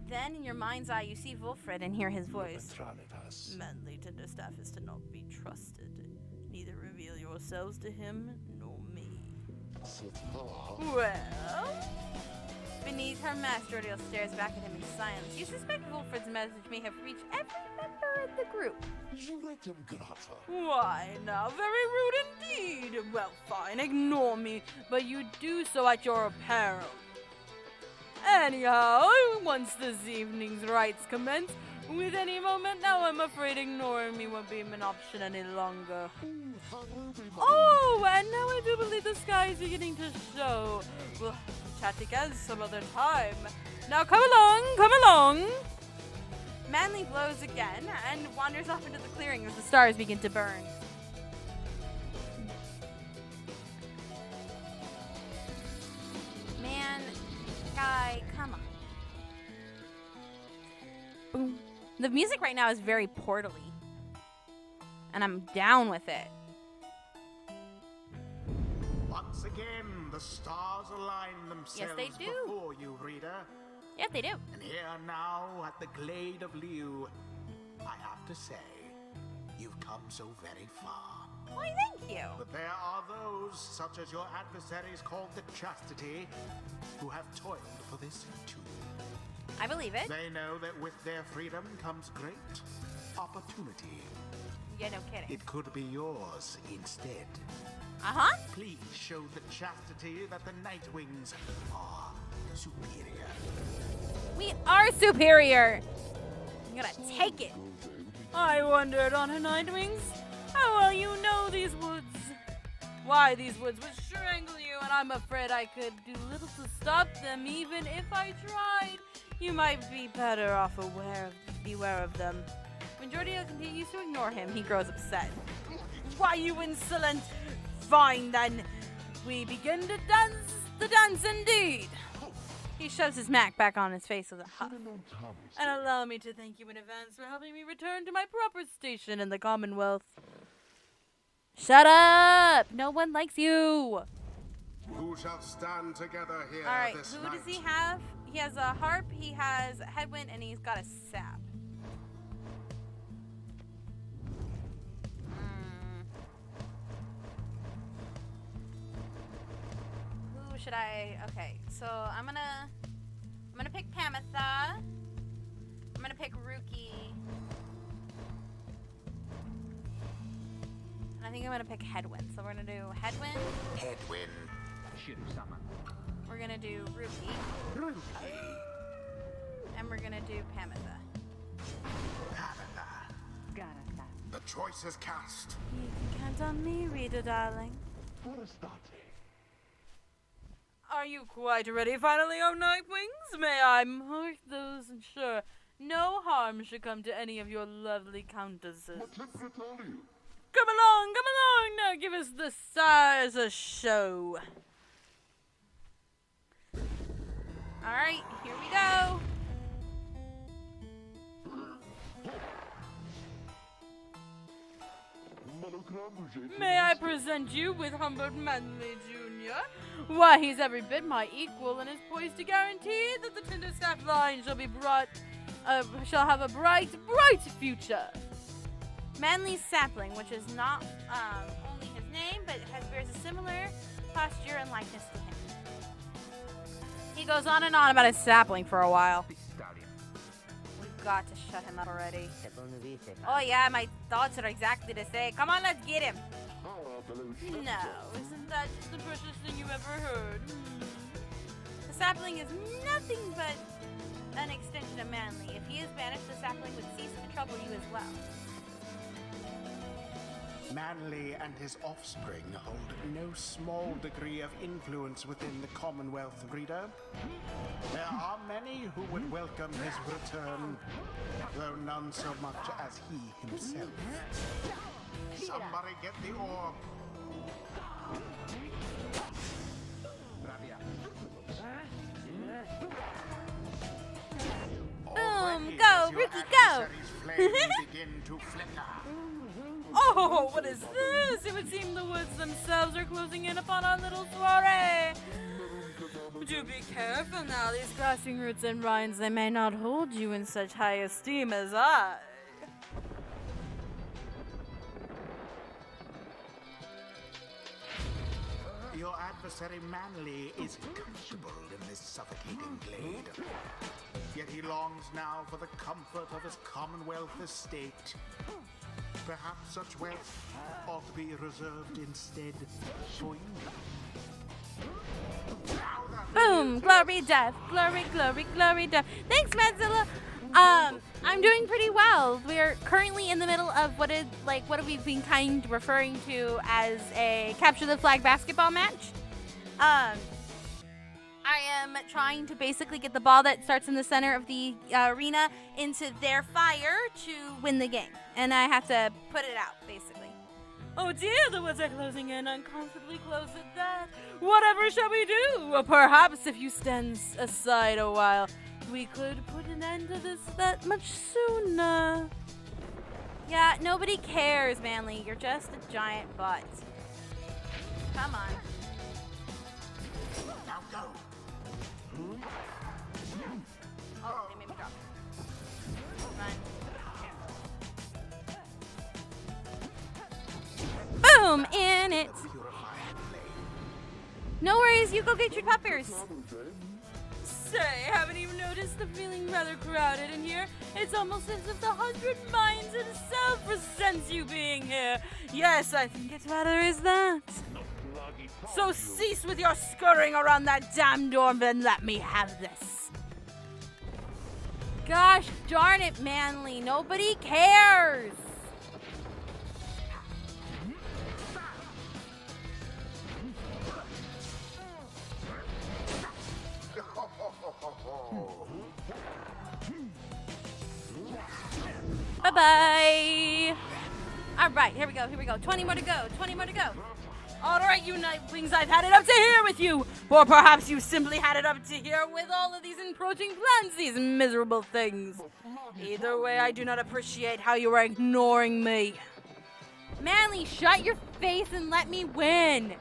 Then, in your mind's eye, you see Wolfred and hear his voice. Manly tender staff is to not be trusted. Neither reveal yourselves to him, nor me. Well? Beneath her mask, Jordiel stares back at him in silence. You suspect Wolfred's message may have reached every member of the group. Why now, very rude indeed. Well, fine, ignore me, but you do so at your peril. Anyhow, once this evening's rites commence, with any moment now, I'm afraid ignoring me won't be an option any longer. Oh, and now I do believe the sky is beginning to show. We'll chat again some other time. Now come along. Manly blows again and wanders off into the clearing as the stars begin to burn. Man, guy, come on. Boom. The music right now is very portally. And I'm down with it. Once again, the stars align themselves Yes, they do. before you, reader. Yeah, they do. And here now, at the Glade of Liu, I have to say, you've come so very far. Why, thank you. But there are those, such as your adversaries called the Chastity, who have toiled for this too. I believe it. They know that with their freedom comes great opportunity. Yeah, no kidding. It could be yours instead. Uh-huh. Please show the Chastity that the Nightwings are superior. We are superior. I'm gonna take it. I wondered on her Nightwings how well you know these woods. Why these woods would strangle you, and I'm afraid I could do little to stop them, even if I tried. You might be better off beware of them. When Jordiel continues to ignore him, he grows upset. Why, you insolent! Fine then, we begin to dance the dance indeed. He shoves his mac back on his face with a huff. And allow me to thank you in advance for helping me return to my proper station in the Commonwealth. Shut up! No one likes you! Who shall stand together here Alright, this who night? does he have? He has a harp, he has a headwind, and he's got a sap. Who should I... Okay, so I'm gonna pick Pamitha. I'm gonna pick Ruki. And I think I'm gonna pick Headwind. So we're gonna do Headwind. Headwind. We're gonna do Ruki. And we're gonna do Pamitha. The choice is cast. You can count on me, reader darling. Are Are you quite ready finally, O Nightwings? May I mark those ensure no harm should come to any of your lovely countesses. Come along, now give us the stars a show. Alright, here we go. May I present you with Humbert Manley Jr.? Why, he's every bit my equal and is poised to guarantee that the Tinderstaff line shall have a bright future. Manly Sapling, which is not only his name, but bears a similar posture and likeness to him. He goes on and on about his sapling for a while. We've got to shut him up already. Oh yeah, my thoughts are exactly the same. Come on, let's get him. No, isn't that just the precious thing you ever heard? The sapling is nothing but an extension of Manly. If he is banished, the sapling would cease to trouble you as well. Manly and his offspring hold no small degree of influence within the Commonwealth, reader. There are many who would welcome his return, though none so much as he himself. Somebody get the orb. Boom, go, Rookie, go! Begin to flicker. Oh, what is this? It would seem the woods themselves are closing in upon our little soiree. Do be careful now, these grasping roots and rinds, they may not hold you in such high esteem as I. Your adversary Manly is comfortable in this suffocating glade. Yet he longs now for the comfort of his Commonwealth estate. Perhaps such wealth ought to be reserved instead for you. Boom, glory death, glory, glory, glory death. Thanks, Maczulu. I'm doing pretty well. We're currently in the middle of what have we been kind of referring to as a capture the flag basketball match. I am trying to basically get the ball that starts in the center of the arena into their fire to win the game. And I have to put it out, basically. Oh dear, the woods are closing in, uncomfortably close at that. Whatever shall we do? Or perhaps if you stand aside a while, we could put an end to this that much sooner. Yeah, nobody cares, Manly. You're just a giant butt. Come on. Now go. Oh, they made me drop it. Run. Boom! In it. No worries, you go get your peppers. Say, haven't even noticed the feeling rather crowded in here? It's almost as if the 100 Minds itself resents you being here. Yes, I think it's rather is that. So cease with your scurrying around that damn door and let me have this. Gosh darn it, Manly. Nobody cares. Bye-bye. All right, here we go. 20 more to go. All right, you Nightwings, I've had it up to here with you. Or perhaps you simply had it up to here with all of these encroaching plants, these miserable things. Either way, I do not appreciate how you are ignoring me. Manly, shut your face and let me win.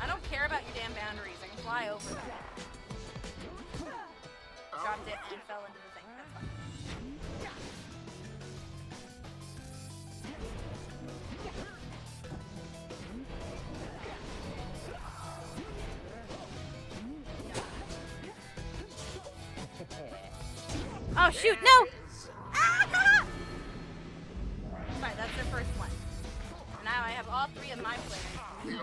I don't care about your damn boundaries. I can fly over them. Dropped it and fell into the thing. That's fine. Oh shoot, no! Ah! Right, that's the first one. Now I have all three of my players. You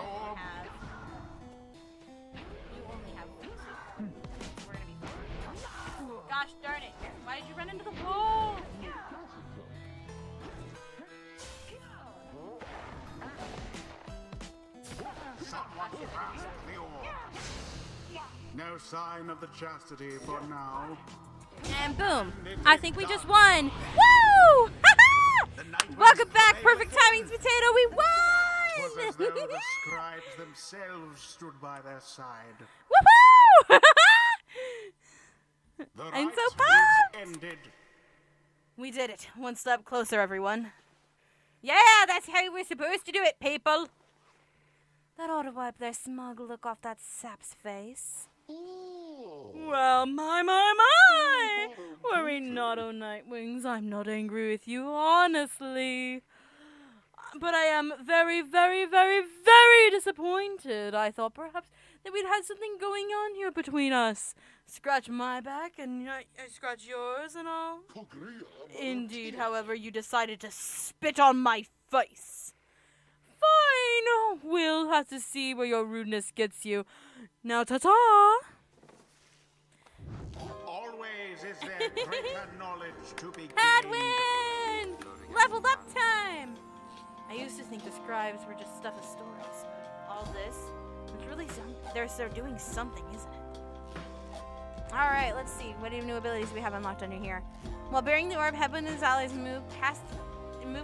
only have one. We're gonna be fine. Gosh darn it. Why did you run into the wall? Someone sign of the chastity for now. And boom. I think we just won. Woo! Welcome back, perfect timings, potato. We Was as though won! the scribes themselves stood by their side. Woohoo! The I'm rite so is pumped! ended. We did it. One step closer, everyone. Yeah, that's how we're supposed to do it, people. That ought to wipe their smug look off that sap's face. Well, my. Worry not, oh Nightwings. I'm not angry with you, honestly. But I am very, very, very, very disappointed. I thought perhaps that we'd had something going on here between us. Scratch my back and I scratch yours and all. Indeed, however, you decided to spit on my face. Fine. We'll have to see where your rudeness gets you. Now, ta-ta. Always is there greater knowledge to be gained. Hadwin! Leveled up time! I used to think the scribes were just stuff of stories, but all this, it's really they're doing something, isn't it? Alright, let's see. What new abilities we have unlocked under here? While bearing the orb, Hadwin and his allies move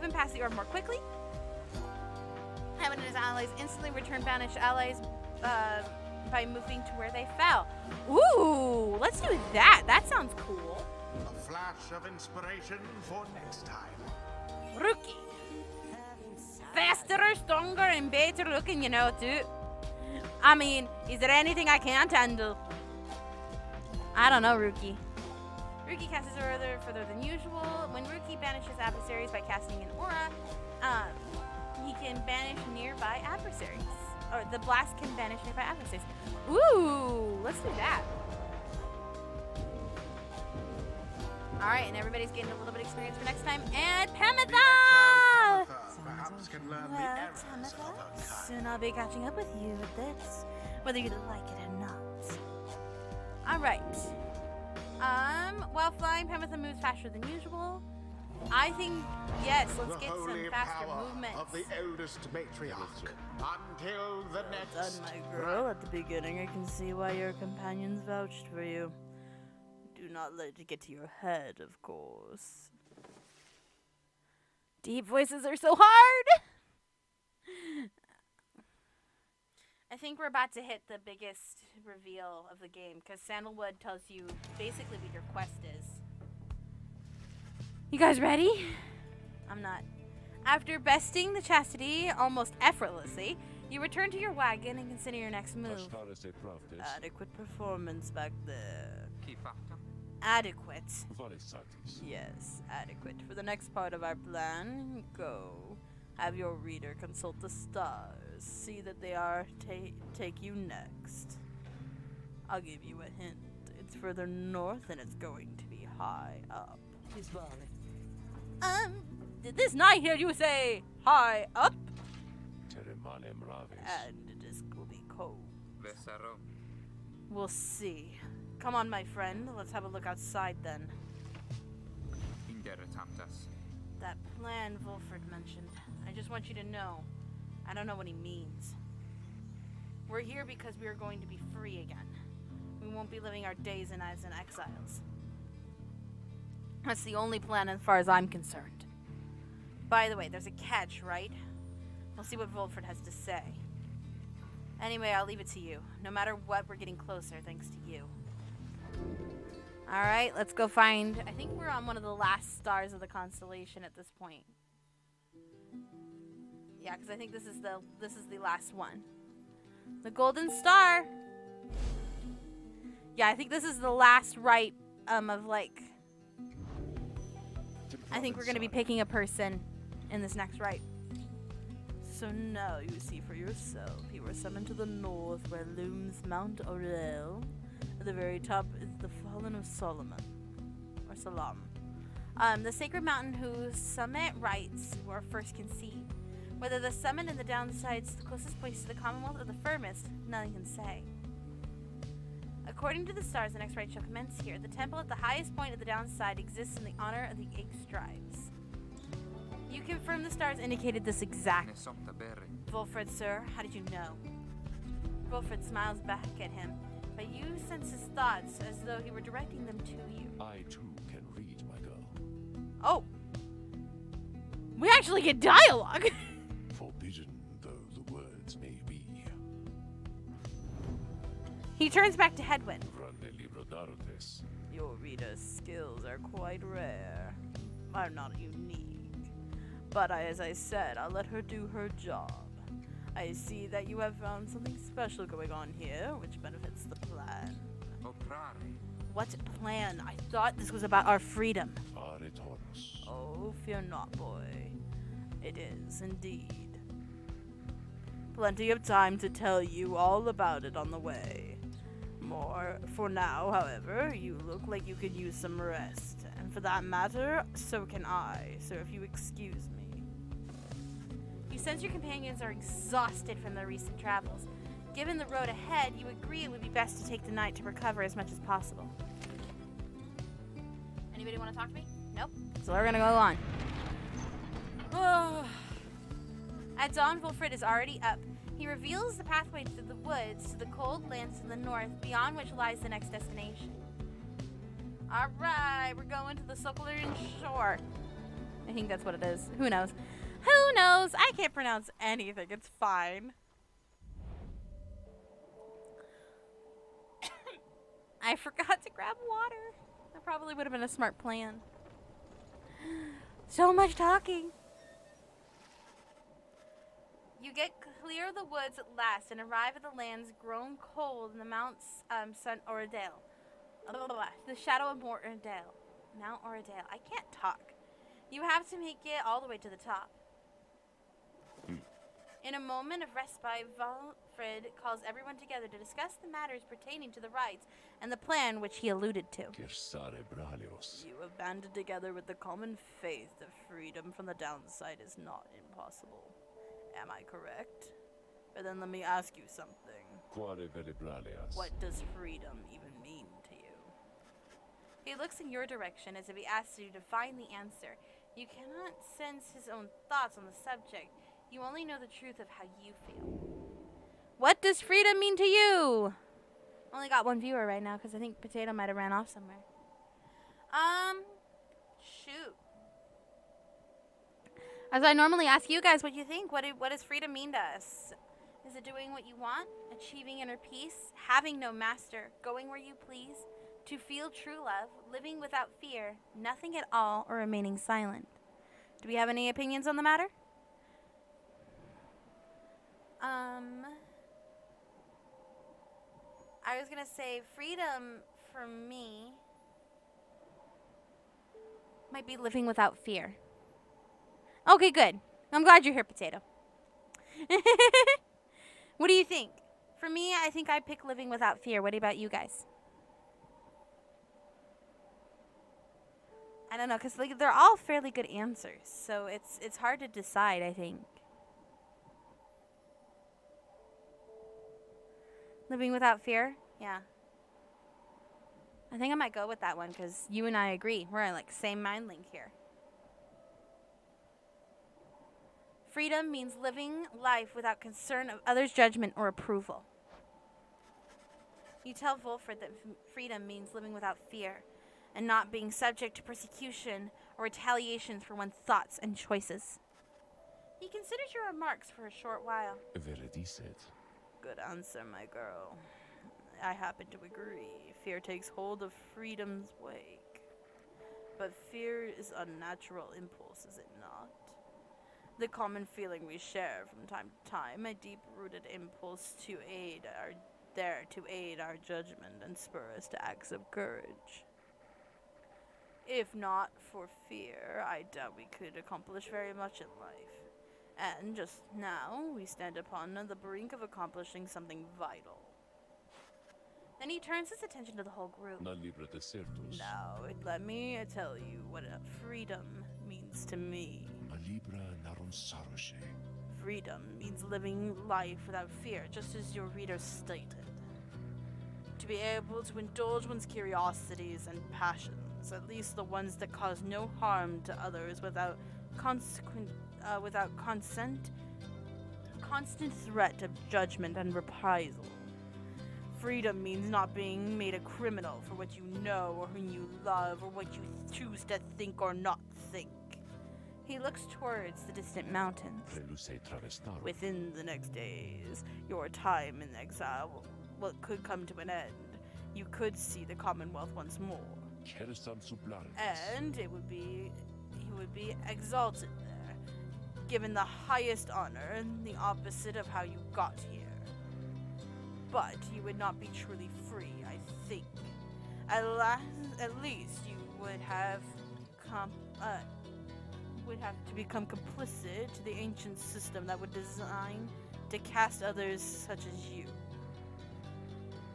and pass the orb more quickly. Hadwin and his allies instantly return banished allies by moving to where they fell. Ooh, let's do that. That sounds cool. A flash of inspiration for next time. Rookie. Faster, stronger, and better looking, you know, too. I mean, is there anything I can't handle? I don't know, Rookie. Rookie casts his aura further than usual. When Rookie banishes adversaries by casting an aura, he can banish nearby adversaries. Or the blast can banish nearby adversaries. Ooh, let's do that. Alright, and everybody's getting a little bit of experience for next time. And Pamitha! Perhaps can learn the Well, errors of her kind. soon I'll be catching up with you with this, whether you like it or not. Alright. While flying, Pamitha moves faster than usual. I think, yes, let's The get some holy faster power movements. of the eldest matriarch. Until the next. Done, my girl. At the beginning, I can see why your companions vouched for you. Do not let it get to your head, of course. Deep voices are so hard! I think we're about to hit the biggest reveal of the game, because Sandalwood tells you basically what your quest is. You guys ready? I'm not. After besting the chastity almost effortlessly, you return to your wagon and consider your next move. Adequate performance back there. Adequate. Yes, adequate. For the next part of our plan, go. Have your reader consult the stars. See that they are take you next. I'll give you a hint. It's further north and it's going to be high up. Did this knight hear you say high up? And it is will be cold. We'll see. Come on, my friend. Let's have a look outside then. That plan Wolford mentioned. I just want you to know. I don't know what he means. We're here because we are going to be free again. We won't be living our days as in exiles. That's the only plan as far as I'm concerned. By the way, there's a catch, right? We'll see what Wolford has to say. Anyway, I'll leave it to you. No matter what, we're getting closer thanks to you. Alright, let's go find... I think we're on one of the last stars of the constellation at this point. Yeah, because I think this is the last one. The golden star! Yeah, I think this is the last rite of, like... I think we're going to be picking a person in this next rite. So now you see for yourself. You were summoned to the north where looms Mount Aurel. At the very top is the Fallen of Solomon. Or Salam. The sacred mountain whose summit rites were first conceived. Whether the summit and the downsides, the closest place to the Commonwealth, or the firmest, none can say. According to the stars, the next rite shall commence here. The temple at the highest point of the downside exists in the honor of the 8 scribes. You confirm the stars indicated this exact. Wolfred, sir, how did you know? Wolfred smiles back at him. but you sense his thoughts as though he were directing them to you. I too can read, my girl. Oh. We actually get dialogue. Forbidden though the words may be. He turns back to Hedwyn. Grande libro d'artes. Your reader's skills are quite rare. I'm not unique. But as I said, I'll let her do her job. I see that you have found something special going on here, which benefits the plan. What plan? I thought this was about our freedom. Are toros. Oh, fear not, boy. It is indeed. Plenty of time to tell you all about it on the way. More for now, however, you look like you could use some rest. And for that matter, so can I. So if you excuse me. You sense your companions are exhausted from their recent travels. Given the road ahead, you agree it would be best to take the night to recover as much as possible. Anybody want to talk to me? Nope. So we're gonna go on. At dawn, Wilfred is already up. He reveals the pathway through the woods to the cold lands to the north, beyond which lies the next destination. Alright, we're going to the Sokolurian shore. I think that's what it is. Who knows? Who knows? I can't pronounce anything. It's fine. I forgot to grab water. That probably would have been a smart plan. So much talking. You get clear of the woods at last and arrive at the lands grown cold in the Mounts Sun Oradale. The shadow of Oradale. Mount Oradale. I can't talk. You have to make it all the way to the top. In a moment of respite, Wilfred calls everyone together to discuss the matters pertaining to the rites and the plan which he alluded to. Gersare bralios. You have banded together with the common faith that freedom from the downside is not impossible. Am I correct? But then let me ask you something. Quare vere bralias. What does freedom even mean to you? He looks in your direction as if he asks you to find the answer. You cannot sense his own thoughts on the subject. You only know the truth of how you feel. What does freedom mean to you? Only got one viewer right now because I think Potato might have ran off somewhere. Shoot. As I normally ask you guys what you think, what does freedom mean to us? Is it doing what you want? Achieving inner peace? Having no master? Going where you please? To feel true love? Living without fear? Nothing at all, or remaining silent? Do we have any opinions on the matter? I was gonna say freedom for me might be living without fear. Okay, good. I'm glad you're here, Potato. What do you think? For me, I think I'd pick living without fear. What about you guys? I don't know, because like, they're all fairly good answers, so it's hard to decide, I think. Living without fear? Yeah. I think I might go with that one, because you and I agree. We're like same mind link here. Freedom means living life without concern of others' judgment or approval. You tell Wilfred that freedom means living without fear and not being subject to persecution or retaliations for one's thoughts and choices. He considers your remarks for a short while. Vere dicet. Good answer, my girl. I happen to agree. Fear takes hold of freedom's wake. But fear is a natural impulse, is it not? The common feeling we share from time to time, a deep-rooted impulse to aid our judgment and spur us to acts of courage. If not for fear, I doubt we could accomplish very much in life. And just now, we stand upon the brink of accomplishing something vital. Then he turns his attention to the whole group. Non libra desertus. Now, let me tell you what freedom means to me. A libra narum saroshe. Freedom means living life without fear, just as your reader stated. To be able to indulge one's curiosities and passions, at least the ones that cause no harm to others without constant threat of judgment and reprisal. freedom means not being made a criminal for what you know or whom you love or what you choose to think or not think. He looks towards the distant mountains. Prelusei travestarum. Within the next days, your time in exile could come to an end. You could see the Commonwealth once more. Cersam sublarius. And he would be exalted there, given the highest honor and the opposite of how you got here. But you would not be truly free, I think. At least you would have to become complicit to the ancient system that would design to cast others such as you.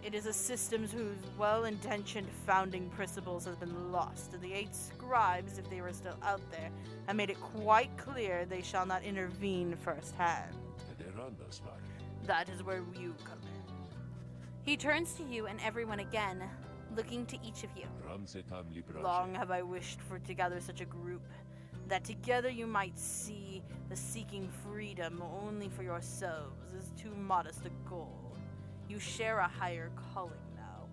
It is a system whose well-intentioned founding principles has been lost, and the 8 scribes, if they were still out there, have made it quite clear they shall not intervene firsthand. That is where you come in. He turns to you and everyone again, looking to each of you. Ramsetam librae. Long have I wished for to gather such a group, that together you might see the seeking freedom only for yourselves is too modest a goal. You share a higher calling now.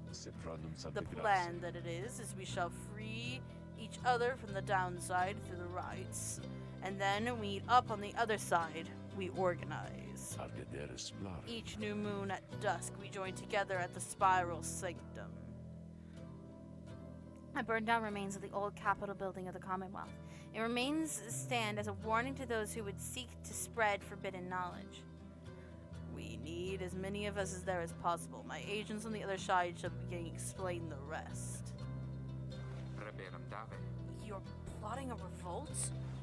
The plan that it is we shall free each other from the downside through the rites, and then we meet up on the other side. We organize. Each new moon at dusk, we join together at the Spiral Sanctum. A burned down remains of the old Capitol building of the Commonwealth. It remains stand as a warning to those who would seek to spread forbidden knowledge. We need as many of us as there is possible. My agents on the other side shall begin to explain the rest. You're plotting a revolt?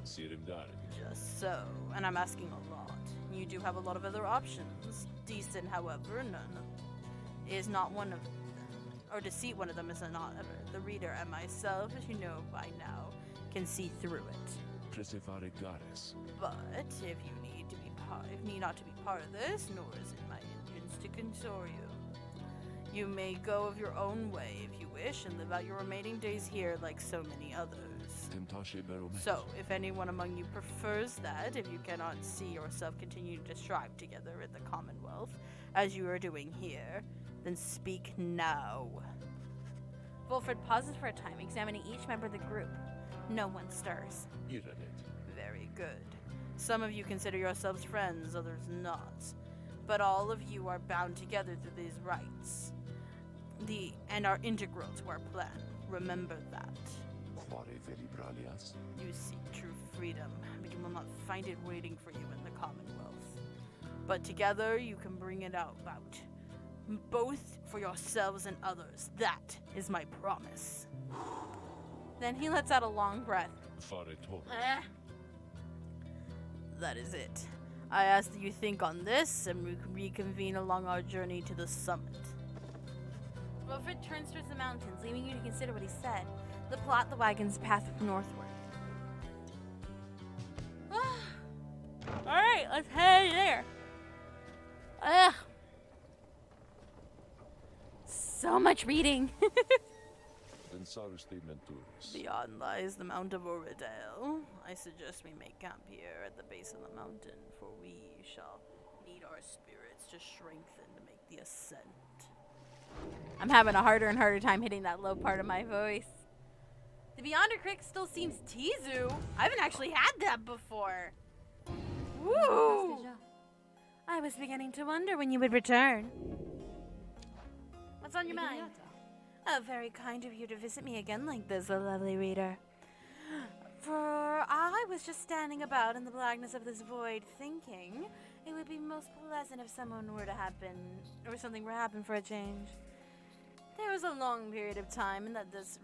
Just so, and I'm asking a lot. You do have a lot of other options. Decent, however, none is not one of them. Or deceit, one of them is not ever. The reader and myself, as you know by now, can see through it. But if you need to be not to be part of this, nor is it my intention to console you. You may go of your own way if you wish and live out your remaining days here like so many others. So, if anyone among you prefers that, if you cannot see yourself continue to strive together in the Commonwealth, as you are doing here, then speak now. Wolfred pauses for a time, examining each member of the group. No one stirs. Very good. Some of you consider yourselves friends, others not. But all of you are bound together through these rites. And are integral to our plan. Remember that. You seek true freedom, but you will not find it waiting for you in the Commonwealth. But together you can bring it about. Both for yourselves and others. That is my promise. Then he lets out a long breath. That is it. I ask that you think on this and reconvene along our journey to the summit. Wilfred turns towards the mountains, leaving you to consider what he said. The plot the wagon's path northward. Alright, let's head there. Ugh. So much reading. Beyond lies the Mount of Oradale. I suggest we make camp here at the base of the mountain, for we shall need our spirits to strengthen to make the ascent. I'm having a harder and harder time hitting that low part of my voice. The Beyonder Crick still seems Tizu. I haven't actually had that before. Woo! I was beginning to wonder when you would return. What's on your mind? Oh, very kind of you to visit me again like this, a lovely reader. For I was just standing about in the blackness of this void, thinking it would be most pleasant if someone were to happen, or something were to happen for a change. There was a long period of time that this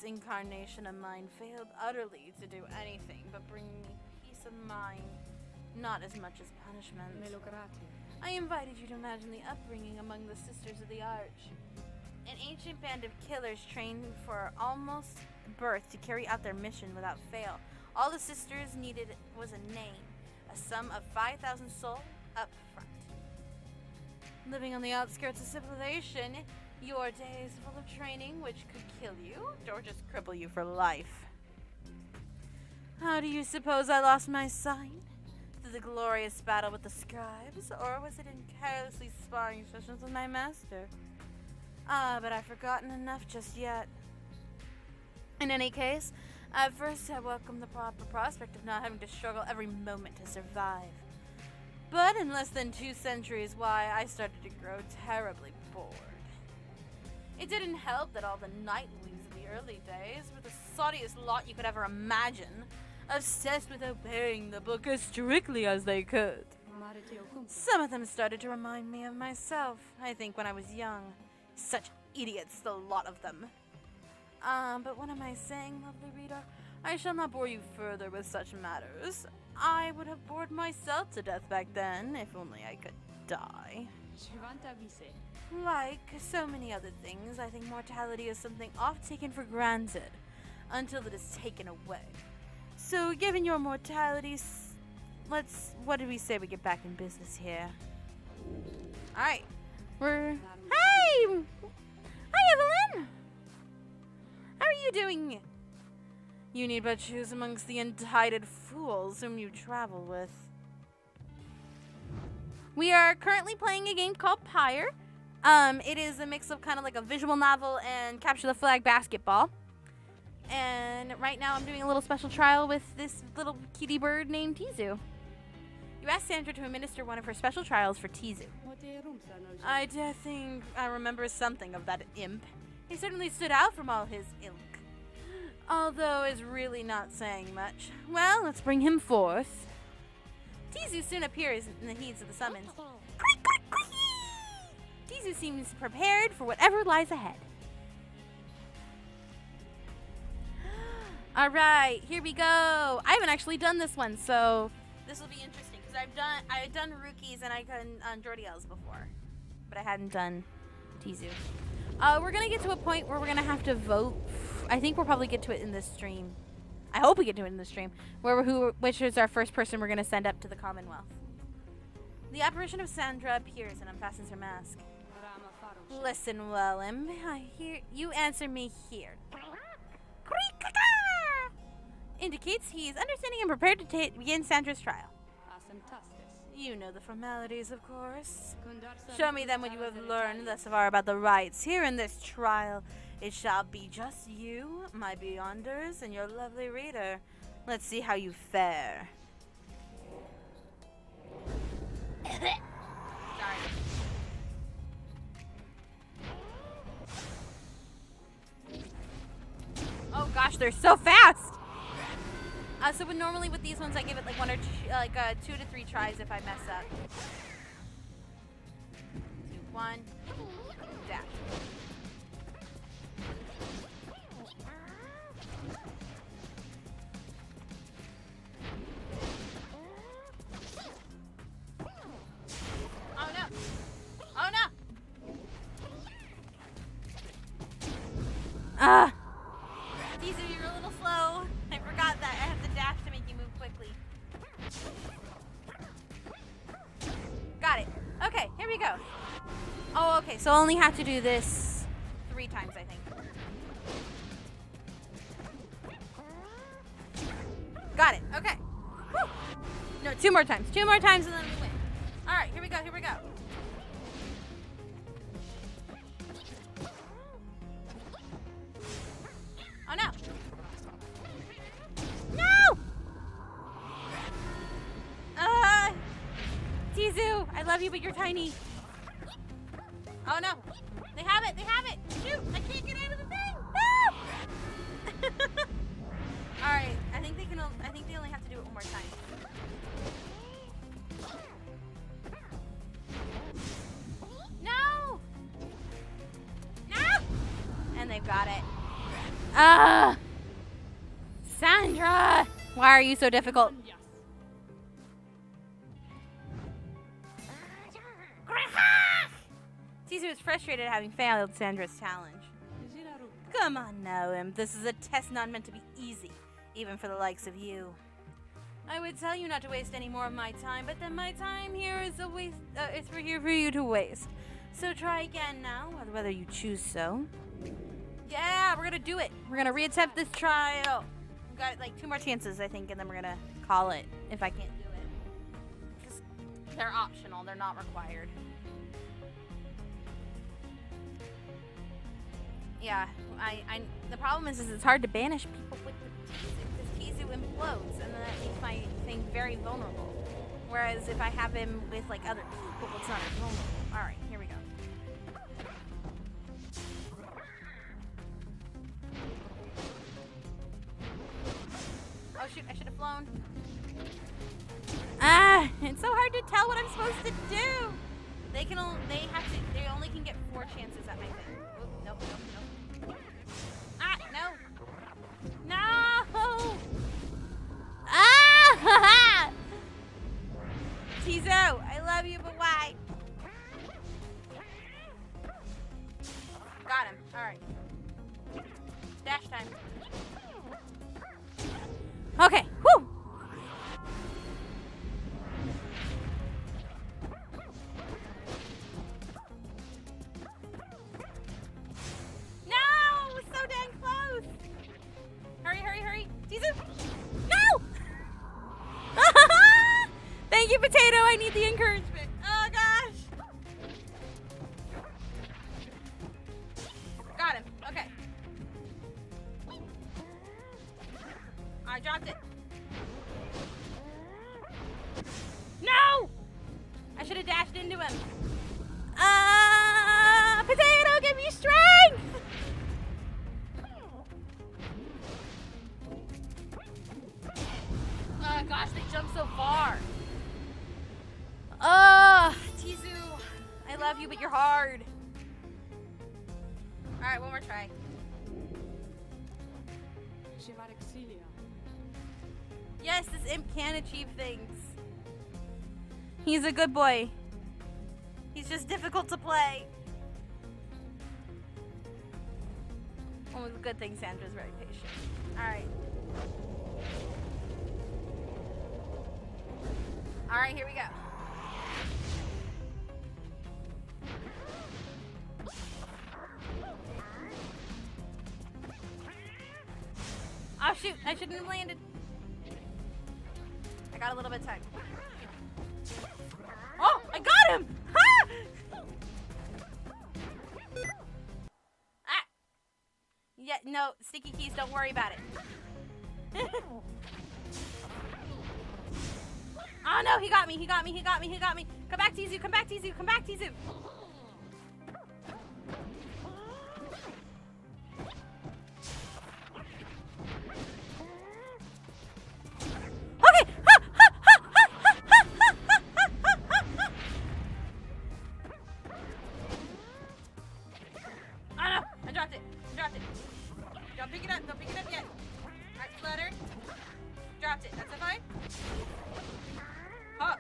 incarnation of mine failed utterly to do anything but bring me peace of mind, not as much as punishment. I invited you to imagine the upbringing among the Sisters of the Arch. An ancient band of killers trained for almost birth to carry out their mission without fail. All the sisters needed was a name, a sum of 5,000 soul up front. Living on the outskirts of civilization, your days full of training which could kill you or just cripple you for life. How do you suppose I lost my sight? Through the glorious battle with the scribes, or was it in carelessly sparring sessions with my master? But I've forgotten enough just yet. In any case, at first I welcomed the proper prospect of not having to struggle every moment to survive. But in less than 2 centuries, I started to grow terribly bored. It didn't help that all the nightlings of the early days were the soddiest lot you could ever imagine, obsessed with obeying the book as strictly as they could. Some of them started to remind me of myself, I think, when I was young. Such idiots, the lot of them. But what am I saying, lovely reader? I shall not bore you further with such matters. I would have bored myself to death back then, if only I could die. Like so many other things, I think mortality is something oft taken for granted, until it is taken away. So, given your mortality, what did we say we get back in business here? Alright, Hey! Hi, Evelyn! How are you doing? You need but choose amongst the entitled fools whom you travel with. We are currently playing a game called Pyre. It is a mix of kind of like a visual novel and capture the flag basketball. And right now I'm doing a little special trial with this little kitty bird named Tizu. You asked Sandra to administer one of her special trials for Tizu. I think I remember something of that imp. He certainly stood out from all his ilk. Although is really not saying much. Well, let's bring him forth. Tizu soon appears in the heat of the summons. Tizu seems prepared for whatever lies ahead. Alright, here we go. I haven't actually done this one, so this will be interesting because I had done rookies and I done Jordiels before, but I hadn't done Tizu. We're gonna get to a point where we're gonna have to vote. I think we'll probably get to it in this stream. I hope we get to it in the stream. Which is our first person we're gonna send up to the Commonwealth. The apparition of Sandra appears and unfastens her mask. Listen well, Im. You answer me here. Indicates he is understanding and prepared to begin Sandra's trial. You know the formalities, of course. Show me then what you have learned thus far about the rites here in this trial. It shall be just you, my beyonders, and your lovely reader. Let's see how you fare. Sorry. Oh gosh, they're so fast! So normally with these ones I give it like 2 to 3 tries if I mess up. 2, 1, dash. Oh no! Oh no! Ah! These are you're a little slow. I forgot that I have the dash to make you move quickly. Got it. Okay, here we go. Oh, okay, so I only have to do this 3 times, I think. Got it. Okay. Woo. No, 2 more times. 2 more times and then we win. All right, here we go. Here we go. Oh no. No! Tizu, I love you, but you're tiny. Oh no. They have it. They have it. Shoot, I can't get out of the thing. No! All right, I think they only have to do it one more time. No! No! And they've got it. Ah! Sandra! Why are you so difficult? Tizu is frustrated at having failed Sandra's challenge. Come on now, Imp. This is a test not meant to be easy, even for the likes of you. I would tell you not to waste any more of my time, but then my time here is it's here for you to waste. So try again now, whether you choose so. Yeah, we're gonna do it. We're gonna reattempt this trial. We've got like 2 more chances, I think, and then we're gonna call it if I can't do it. Because they're optional, they're not required. Yeah, the problem is it's hard to banish people with the Tizu, because Tizu implodes, and then that makes my thing very vulnerable. Whereas if I have him with, like, other people, it's not as vulnerable. Alright, here we go. Oh shoot, I should have flown. Ah, it's so hard to tell what I'm supposed to do. They only can get 4 chances at my thing. Oop, nope. Ah, no. No! Ah! Tizo, I love you, but why? Got him. Alright. Dash time. Okay, whew! No! So dang close! Hurry! Tizu! No! Thank you, Potato! I need the encouragement. Oh, gosh! Got him. Okay. I dropped it. No! I should have dashed into him. Potato, give me strength! Oh gosh, they jump so far. Tizu, I love you, but you're hard. Alright, one more try. Yes, this imp can achieve things. He's a good boy. He's just difficult to play. Well, it's a good thing Sandra's very patient. Alright. Alright, here we go. Oh shoot, I shouldn't have landed. I got a little bit of time. Oh, I got him! Ha! Ah! Yeah, no, sticky keys, don't worry about it. Oh no, he got me. Come back, Tizu. Okay! Oh no, I dropped it. Don't pick it up yet. Alright, flutter. Dropped it, that's fine. Up.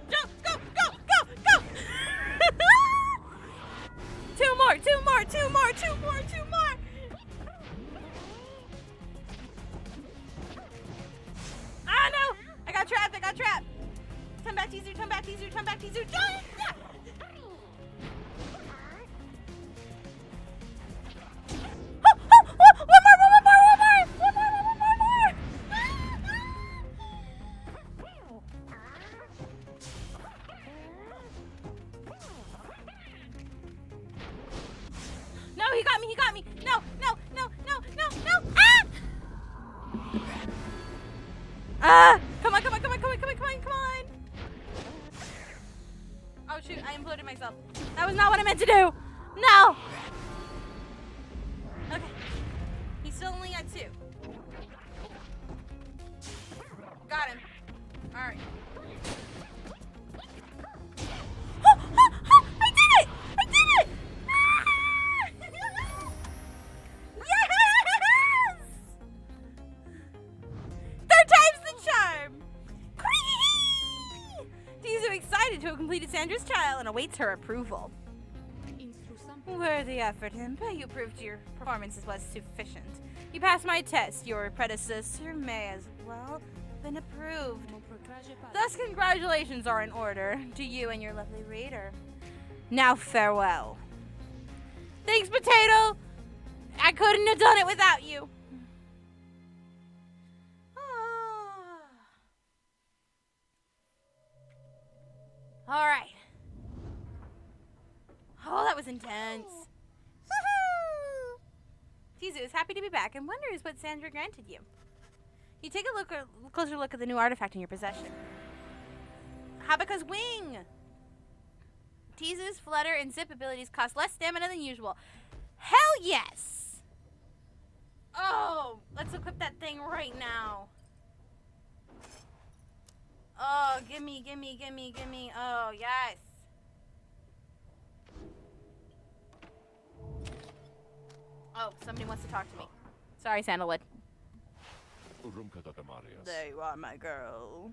Go! Two more. Ah no! I got trapped. Come back, Tizu. Yeah! One more! No, he got me. No. Ah! Come on. Oh shoot, I imploded myself. That was not what I meant to do. No! Okay. He's still only at 2. Got him. Alright. I did it! Yes! Third time's the charm! He's so excited to have completed Sandra's trial and awaits her approval. Worthy effort, Imp. You proved your performance was sufficient. You passed my test. Your predecessor may as well have been approved. Thus, congratulations are in order to you and your lovely reader. Now, farewell. Thanks, Potato! I couldn't have done it without you. All right. Oh, that was intense. Tizu is happy to be back and wonders what Sandra granted you. You take a closer look at the new artifact in your possession. Habaka's wing! Tizu's flutter and zip abilities cost less stamina than usual. Hell yes! Oh, let's equip that thing right now. Oh, gimme. Oh, yes. Oh, somebody wants to talk to me. Sorry, Sandalwood. There you are, my girl.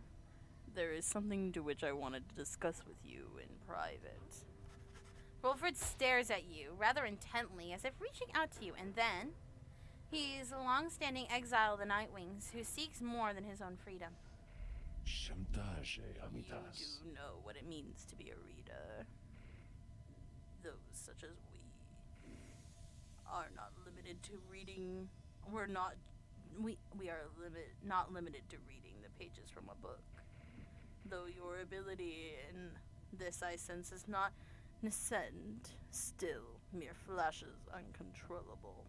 There is something to which I wanted to discuss with you in private. Wilfred stares at you rather intently as if reaching out to you, and then he's a long-standing exile of the Nightwings who seeks more than his own freedom. You do know what it means to be a reader. Those such as we are not limited to reading. We are not limited to reading the pages from a book. Though your ability in this I sense is not nascent, still mere flashes uncontrollable.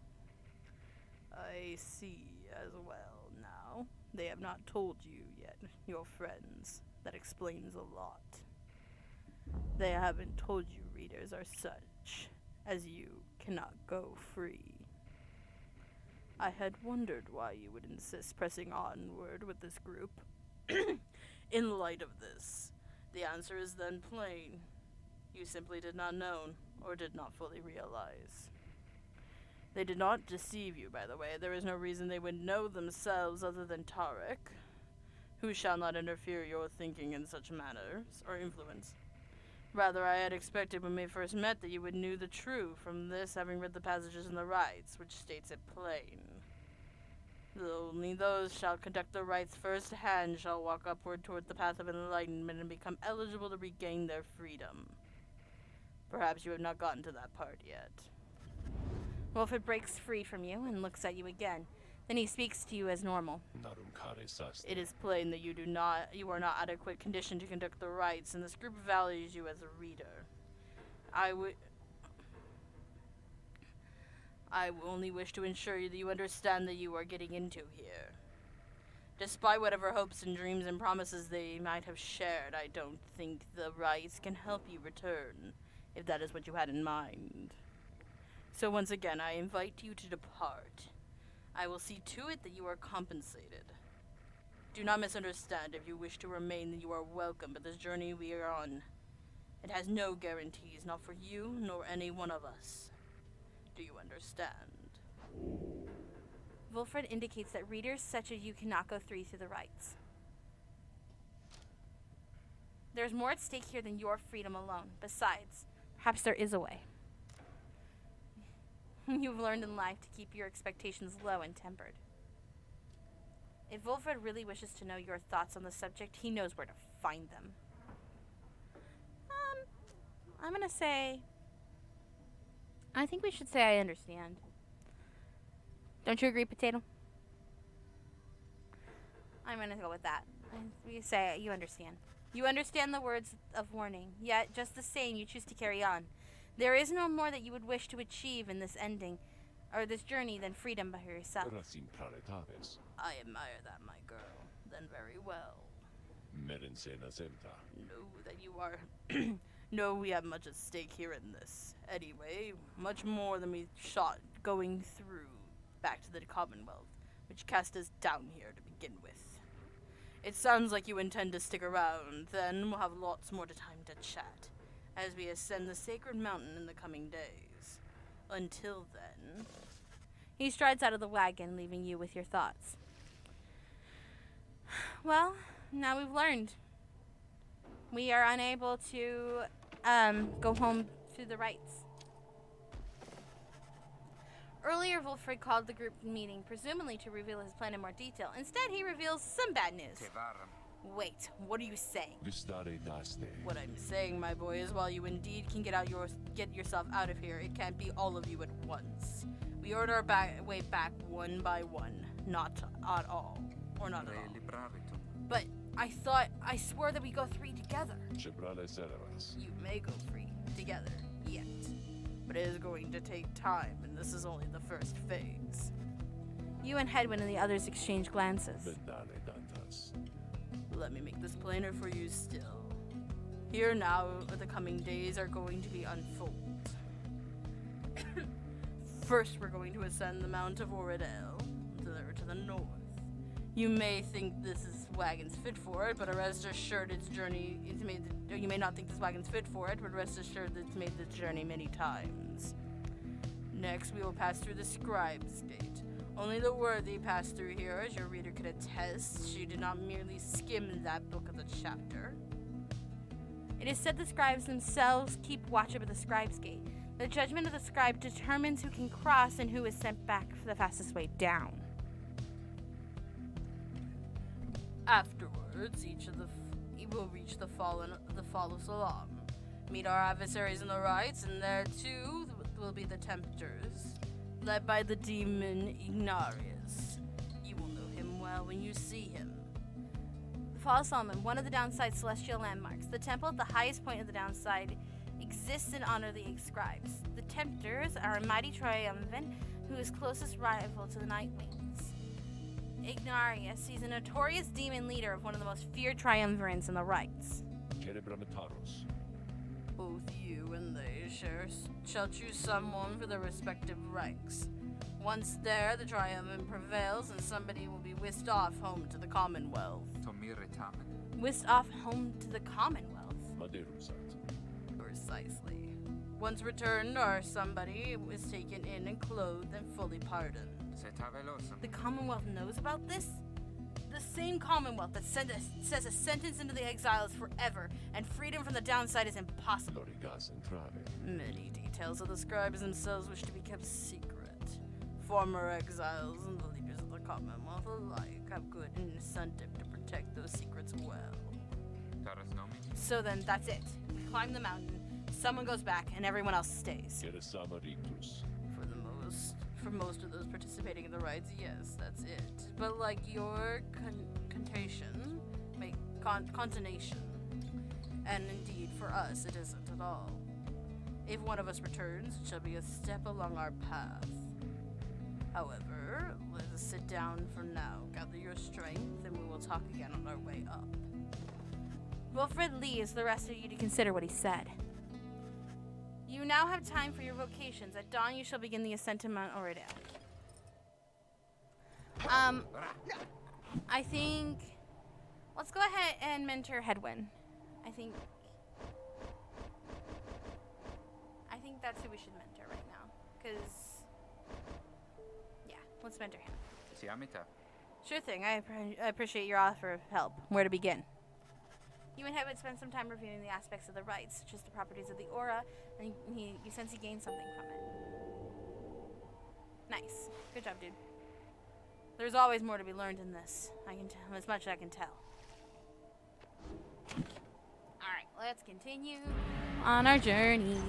I see as well now. They have not told you yet, your friends. That explains a lot. They haven't told you readers are such, as you cannot go free. I had wondered why you would insist pressing onward with this group. In light of this, the answer is then plain. You simply did not know, or did not fully realize. They did not deceive you, by the way. There is no reason they would know themselves other than Tarek, who shall not interfere your thinking in such matters, or influence. Rather, I had expected when we first met that you would know the truth from this, having read the passages in the Rites, which states it plain. Only those shall conduct the rites firsthand shall walk upward toward the path of enlightenment and become eligible to regain their freedom. Perhaps you have not gotten to that part yet. Wilfred breaks free from you and looks at you again. Then he speaks to you as normal. It is plain that you are not adequate conditioned to conduct the rites, and this group values you as a reader. I only wish to ensure you that you understand that you are getting into here. Despite whatever hopes and dreams and promises they might have shared, I don't think the rites can help you return, if that is what you had in mind. So once again, I invite you to depart. I will see to it that you are compensated. Do not misunderstand. If you wish to remain, then you are welcome, but this journey we are on, it has no guarantees, not for you, nor any one of us. Do you understand? Wilfred indicates that readers such as you cannot go through the rites. There's more at stake here than your freedom alone. Besides, perhaps there is a way. You've learned in life to keep your expectations low and tempered. If Wilfred really wishes to know your thoughts on the subject, he knows where to find them. I'm gonna say... I think we should say I understand. Don't you agree, Potato? I'm gonna go with that. We say you understand. You understand the words of warning, yet just the same you choose to carry on. There is no more that you would wish to achieve in this ending, or this journey, than freedom by yourself. I admire that, my girl. Then very well. Know that you are... No, we have much at stake here in this. Anyway, much more than we shot going through back to the Commonwealth, which cast us down here to begin with. It sounds like you intend to stick around, then we'll have lots more time to chat as we ascend the sacred mountain in the coming days. Until then... He strides out of the wagon, leaving you with your thoughts. Well, now we've learned. We are unable to go home through the rites. Earlier, Wilfred called the group meeting, presumably to reveal his plan in more detail. Instead, he reveals some bad news. Wait, what are you saying? What I'm saying, my boy, is while you indeed can get yourself out of here, it can't be all of you at once. We order our way back one by one, not at all, or not at all. But I swore that we go three together. You may go free together, yet. But it is going to take time, and this is only the first phase. You and Hedwin and the others exchange glances. Bendale dantas. Let me make this plainer for you still. Here now, the coming days are going to be unfold. First, we're going to ascend the Mount of Oradale, there to the north. You may think this wagon's fit for it, but rest assured its journey is made. You may not think this wagon's fit for it, but rest assured that it's made the journey many times. Next, we will pass through the Scribe's Gate. Only the worthy pass through here, as your reader could attest. She did not merely skim that book of the chapter. It is said the scribes themselves keep watch over the Scribe's Gate. The judgment of the scribe determines who can cross and who is sent back for the fastest way down. Afterwards, will reach the fall of Salam. Meet our adversaries in the Rites, and there too will be the Tempters, led by the demon Ignarius. You will know him well when you see him. The Fall of Solomon, one of the downside celestial landmarks. The temple at the highest point of the downside exists in honor of the scribes. The Tempters are a mighty triumvirate who is closest rival to the Nightwings. Ignarius, he's a notorious demon leader of one of the most feared triumvirates in the Rites. Cerebrametaros. Both you and they shall choose someone for their respective ranks. Once there, the triumvirate prevails, and somebody will be whisked off home to the Commonwealth. Whisked off home to the Commonwealth? Maderumsat. Precisely. Once returned, our somebody is taken in and clothed and fully pardoned. The Commonwealth knows about this? The same Commonwealth that says a sentence into the exile is forever, and freedom from the downside is impossible. Lorigas entrave. Many details of the scribes themselves wish to be kept secret. Former exiles and the leaders of the Commonwealth alike have good incentive to protect those secrets well. So then, that's it. We climb the mountain, someone goes back, and everyone else stays. Geresama rictus. For most of those participating in the rites, yes, that's it. But like your contation, contonation, and indeed for us, it isn't at all. If one of us returns, it shall be a step along our path. However, let us sit down for now, gather your strength, and we will talk again on our way up. Wilfred leaves the rest of you to consider what he said. You now have time for your vocations. At dawn, you shall begin the ascent to Mount Oradale. I think... Let's go ahead and mentor Hedwin. I think that's who we should mentor right now. Because... Yeah, let's mentor him. Sure thing. I appreciate your offer of help. Where to begin? You and Hedwin spend some time reviewing the aspects of the rites, such as the properties of the aura, and you sense you gain something from it. Nice. Good job, dude. There's always more to be learned in this. I can tell as much as I can tell. Alright, let's continue on our journey.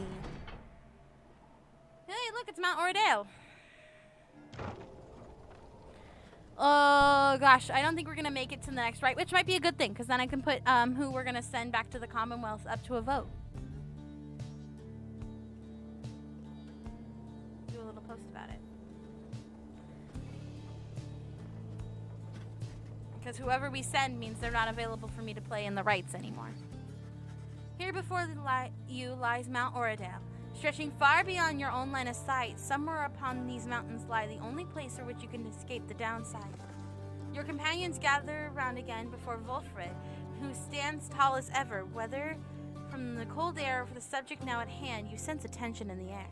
Hey, look, it's Mount Oradale. Oh gosh, I don't think we're gonna make it to the next rite, which might be a good thing, because then I can put who we're gonna send back to the Commonwealth up to a vote. Do a little post about it. Because whoever we send means they're not available for me to play in the rites anymore. Here before you lies Mount Oradale. Stretching far beyond your own line of sight, somewhere upon these mountains lie the only place for which you can escape the downside. Your companions gather around again before Wolfred, who stands tall as ever. Whether from the cold air or for the subject now at hand, you sense a tension in the air.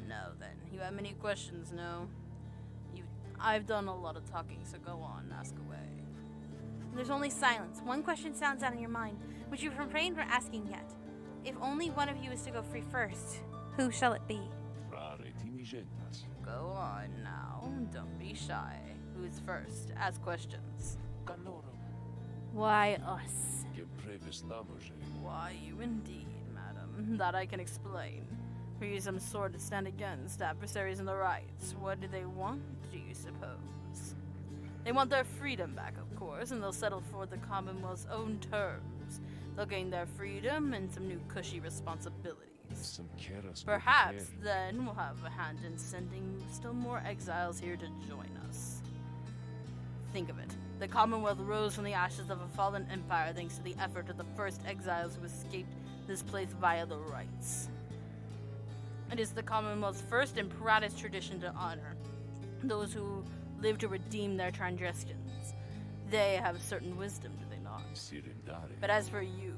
No, then. You have many questions, no? I've done a lot of talking, so go on, ask away. There's only silence. One question sounds out in your mind, which you've refrained from asking yet. If only one of you is to go free first, who shall it be? Go on now. Don't be shy. Who's first? Ask questions. Why us? Why you indeed, madam. That I can explain. For you some sort to stand against adversaries in the rites. What do they want, do you suppose? They want their freedom back, of course, and they'll settle for the Commonwealth's own terms. They'll gain their freedom and some new cushy responsibilities. Some Keras Perhaps then we'll have a hand in sending still more exiles here to join us. Think of it. The Commonwealth rose from the ashes of a fallen empire thanks to the effort of the first exiles who escaped this place via the Rites. It is the Commonwealth's first and proudest tradition to honor those who live to redeem their transgressions. They have certain wisdom, do they not? Sirindare. But as for you,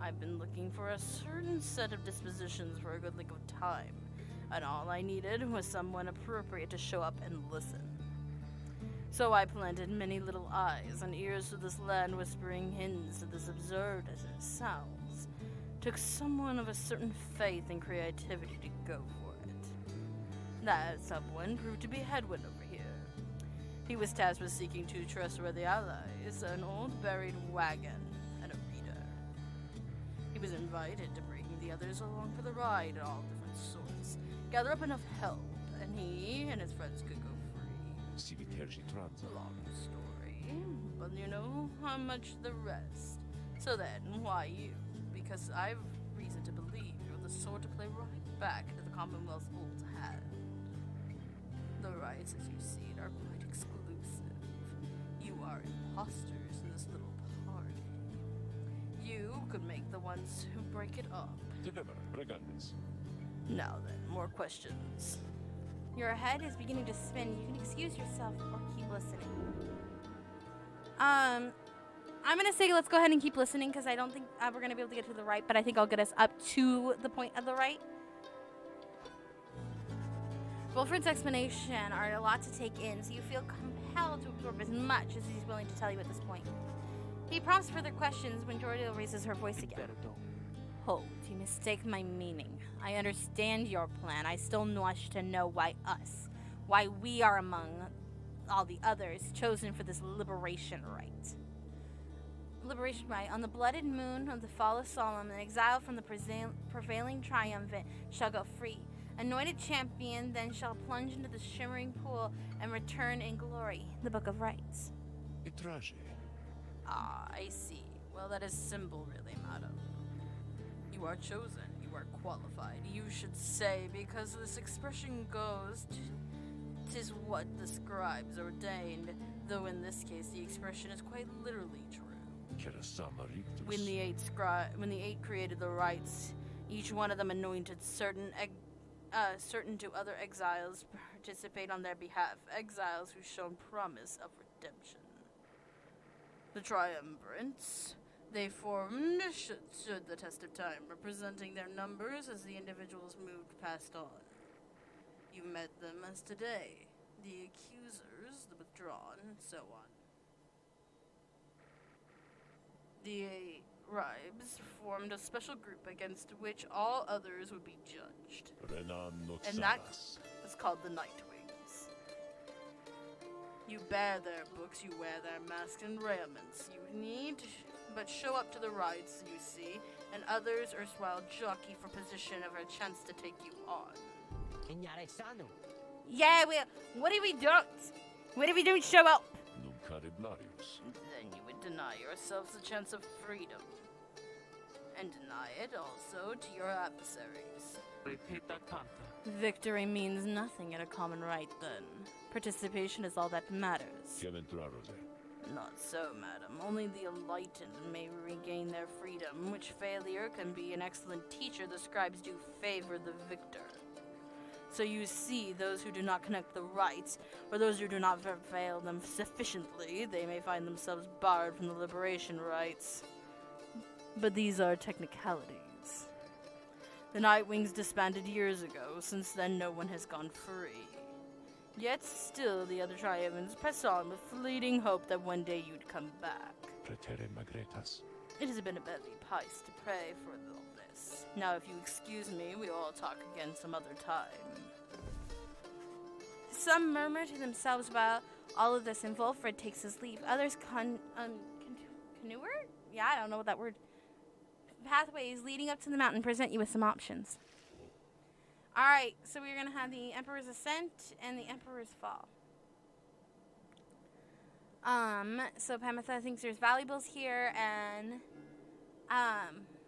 I've been looking for a certain set of dispositions for a good length of time, and all I needed was someone appropriate to show up and listen. So I planted many little eyes and ears to this land, whispering hints of this absurd as it sounds. Took someone of a certain faith and creativity to go for it. That someone proved to be Headwind over here. He was tasked with seeking two trustworthy allies, an old buried wagon, and a reader. He was invited to bring the others along for the ride at all different sorts, gather up enough help, and he and his friends could go free. Civiterci transa. Long story, but you know how much the rest. So then, why you? Because I've reason to believe you're the sort to play right back into the Commonwealth's old hand. The rights, as you see it, are quite exclusive. You are imposters in this little party. You could make the ones who break it up. Deliver, Brigandes. Now then, more questions. Your head is beginning to spin. You can excuse yourself or keep listening. I'm gonna say let's go ahead and keep listening because I don't think we're gonna be able to get to the right, but I think I'll get us up to the point of the right. Wilfred's explanation are a lot to take in, so you feel compelled to absorb as much as he's willing to tell you at this point. He prompts further questions when Jordan raises her voice again. Hold, you mistake my meaning. I understand your plan. I still wish to know why us. Why we are among all the others chosen for this liberation rite. Liberation rite. On the blooded moon of the fall of Solomon, an exile from the prevailing triumvirate shall go free. Anointed champion then shall plunge into the shimmering pool and return in glory. The Book of Rites. Itrage. Ah, I see. Well, that is simple, really, madam. You are chosen. You are qualified. You should say, because this expression goes, "'Tis what the scribes ordained," though in this case the expression is quite literally true. Kerasama rictus. When the eight created the rites, each one of them anointed certain to other exiles participate on their behalf, exiles who shown promise of redemption. The triumvirates they formed stood the test of time, representing their numbers as the individuals moved past on. You met them as today, the accusers, the withdrawn, and so on. The Ribes formed a special group against which all others would be judged. And that is called the Nightwings. You bear their books, you wear their masks and raiments. You need but show up to the rites, you see, and others erstwhile jockey for position of a chance to take you on. Yeah, what if we don't? What if we don't show up? Nunc Ariblarius. Then you would deny yourselves the chance of freedom. And deny it also to your adversaries. Victory means nothing at a common rite, then. Participation is all that matters. Geventrarose. Not so, madam. Only the enlightened may regain their freedom, which failure can be an excellent teacher. The scribes do favor the victor. So you see, those who do not connect the rites, or those who do not prevail them sufficiently, they may find themselves barred from the liberation rites. But these are technicalities. The Nightwings disbanded years ago. Since then, no one has gone free. Yet still, the other triumphants press on with fleeting hope that one day you'd come back. Pretere magretas. It has been a deadly pice to pray for all this. Now, if you excuse me, we'll all talk again some other time. Some murmur to themselves about all of this, and Wilfred takes his leave. Others canoer? Yeah, I don't know what that word. Pathways leading up to the mountain present you with some options. Alright, so we're going to have the Emperor's Ascent and the Emperor's Fall. So Pamitha thinks there's valuables here, and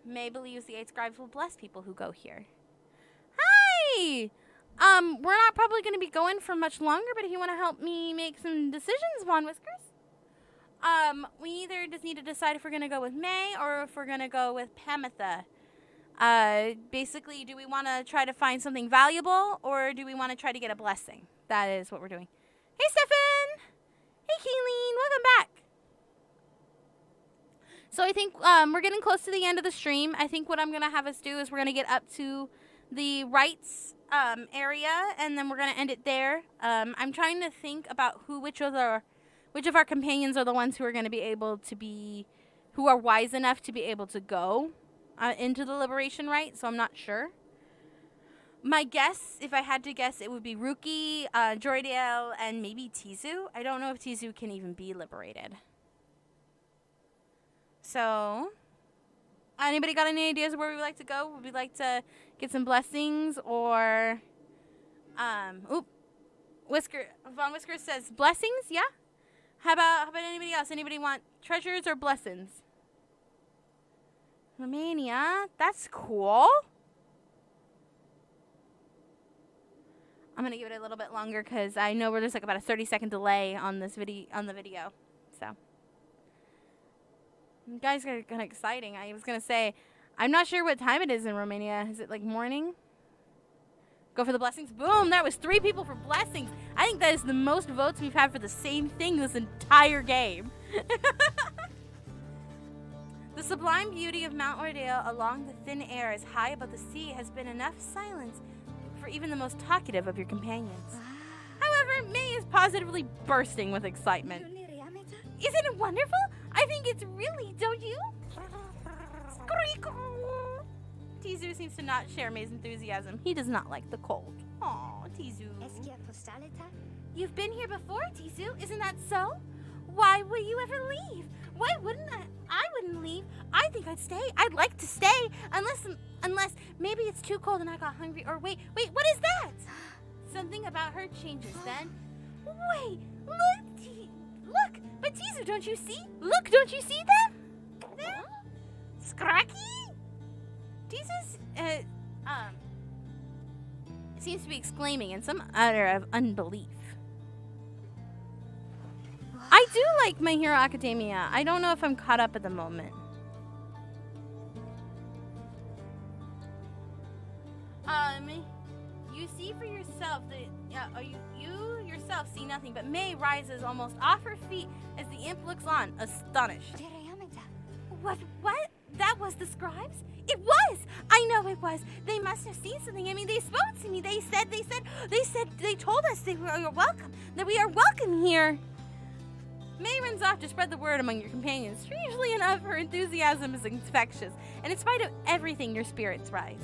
May believes the 8 scribes will bless people who go here. Hey! We're not probably going to be going for much longer, but if you want to help me make some decisions, Von Whiskers? We either just need to decide if we're going to go with May or if we're going to go with Pamitha. Basically, do we want to try to find something valuable or do we want to try to get a blessing? That is what we're doing. Hey, Stefan! Hey, Kayleen! Welcome back! So I think we're getting close to the end of the stream. I think what I'm going to have us do is we're going to get up to the Rites area, and then we're going to end it there. I'm trying to think about which of our companions are the ones who are going to be able to be, who are wise enough to be able to go into the Liberation Rite, so I'm not sure. My guess, if I had to guess, it would be Ruki, Joridiel, and maybe Tizu. I don't know if Tizu can even be liberated. So, anybody got any ideas of where we would like to go? Would we like to get some blessings or, Von Whisker says blessings, yeah? How about anybody else? Anybody want treasures or blessings? Romania, that's cool. I'm gonna give it a little bit longer because I know there's like about a 30-second delay on this video, so. You guys are kind of exciting. I was going to say, I'm not sure what time it is in Romania. Is it like morning? Go for the blessings. Boom! That was 3 people for blessings. I think that is the most votes we've had for the same thing this entire game. The sublime beauty of Mount Ordale along the thin air as high above the sea has been enough silence for even the most talkative of your companions. However, May is positively bursting with excitement. Isn't it wonderful? I think it's really, don't you? Tizu seems to not share May's enthusiasm. He does not like the cold. Aw, Tizu. You've been here before, Tizu. Isn't that so? Why would you ever leave? Why wouldn't I wouldn't leave. I think I'd stay. I'd like to stay. Unless maybe it's too cold and I got hungry. Or wait, what is that? Something about her changes then. Wait, look, but Tizu, don't you see? Look, don't you see them? There? Scracky? Tizu's, seems to be exclaiming in some utter of unbelief. I do like My Hero Academia. I don't know if I'm caught up at the moment. You see for yourself that you yourself see nothing, but May rises almost off her feet as the imp looks on, astonished. What? That was the scribes? It was! I know it was. They must have seen something. I mean, they spoke to me. They told us we are welcome, that we are welcome here. May runs off to spread the word among your companions. Strangely enough, her enthusiasm is infectious, and in spite of everything, your spirits rise.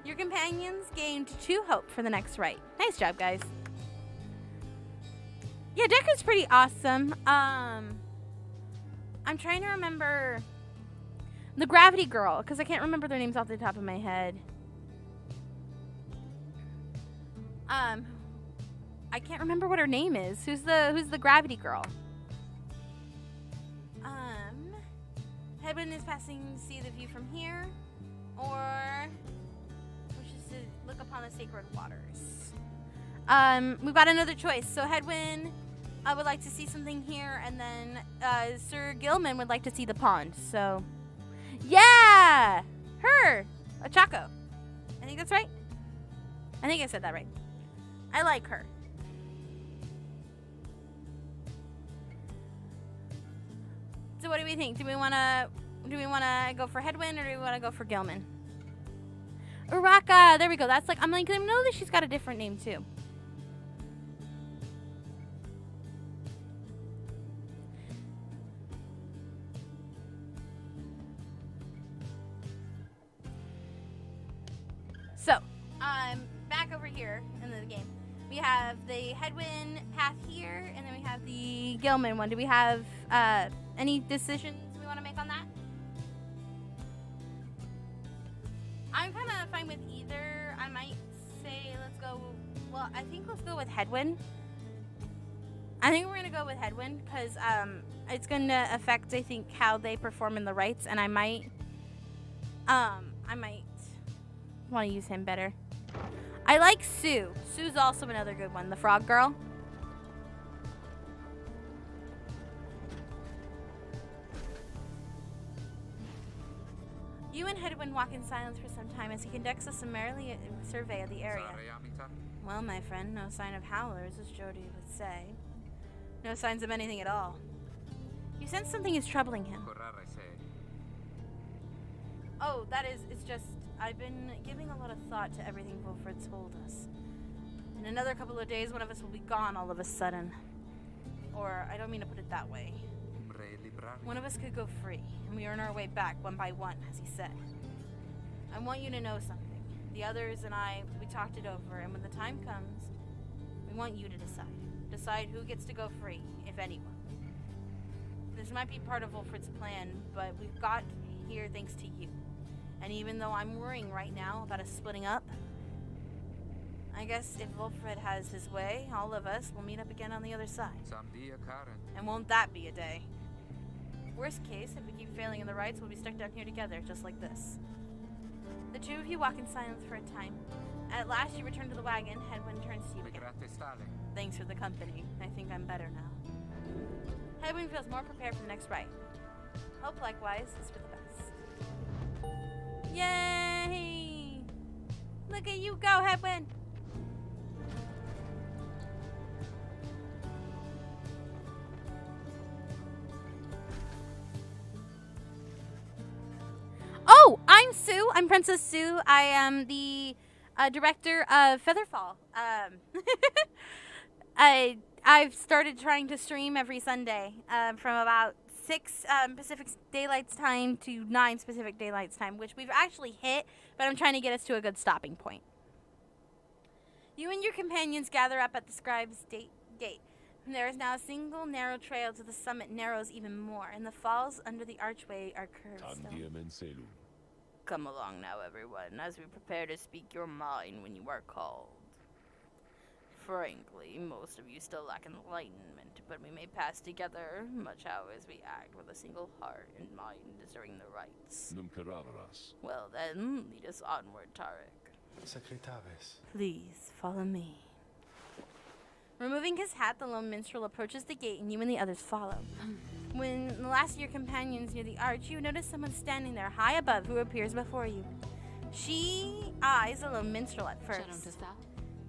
Your companions gained 2 hope for the next rite. Nice job, guys. Yeah, Deco's pretty awesome. I'm trying to remember the Gravity Girl, because I can't remember their names off the top of my head. I can't remember what her name is. Who's the Gravity Girl? Hedwyn is passing to see the view from here, or wishes to look upon the sacred waters. We've got another choice. So Hedwyn would like to see something here, and then Sir Gilman would like to see the pond. So, yeah, her, a Chaco. I think that's right. I think I said that right. I like her. So what do we think? Do we wanna go for Hedwyn or do we wanna go for Gilman? Uraka, there we go. That's like I know that she's got a different name too. So, back over here in the game. We have the Hedwyn path here, and then we have the Gilman one. Do we have any decisions we want to make on that? I'm kind of fine with either. I might say let's go with Hedwyn. I think we're going to go with Hedwyn because it's going to affect, I think, how they perform in the rites, and I might want to use him better. I like Sue. Sue's also another good one. The frog girl. You and Hedwin walk in silence for some time as he conducts a summarily survey of the area. Well, my friend, no sign of howlers, as Jody would say. No signs of anything at all. You sense something is troubling him. Oh, it's just, I've been giving a lot of thought to everything Wilfred told us. In another couple of days, one of us will be gone all of a sudden. Or, I don't mean to put it that way. One of us could go free, and we earn our way back one by one, as he said. I want you to know something. The others and I, we talked it over, and when the time comes, we want you to decide. Decide who gets to go free, if anyone. This might be part of Wilfred's plan, but we've got here thanks to you. And even though I'm worrying right now about us splitting up, I guess if Wilfred has his way, all of us will meet up again on the other side. And won't that be a day? Worst case, if we keep failing in the rites, we'll be stuck down here together, just like this. The two of you walk in silence for a time. At last, you return to the wagon. Hedwin turns to you again. Thanks for the company. I think I'm better now. Hedwin feels more prepared for the next rite. Hope likewise is for the best. Yay! Look at you go, Hedwin! Oh, I'm Sue. I'm Princess Sue. I am the director of Featherfall. I've started trying to stream every Sunday from about 6 Pacific Daylight Time to 9 Pacific Daylight Time, which we've actually hit, but I'm trying to get us to a good stopping point. You and your companions gather up at the scribe's gate. There is now a single narrow trail to the summit, narrows even more, and the falls under the archway are curved stone. Come along now, everyone, as we prepare to speak your mind when you are called. Frankly, most of you still lack enlightenment, but we may pass together, much how as we act with a single heart and mind during the rites. Well then, lead us onward, Tarek. Please, follow me. Removing his hat, the lone minstrel approaches the gate, and you and the others follow. When the last of your companions near the arch, you notice someone standing there high above who appears before you. She eyes the lone minstrel at first.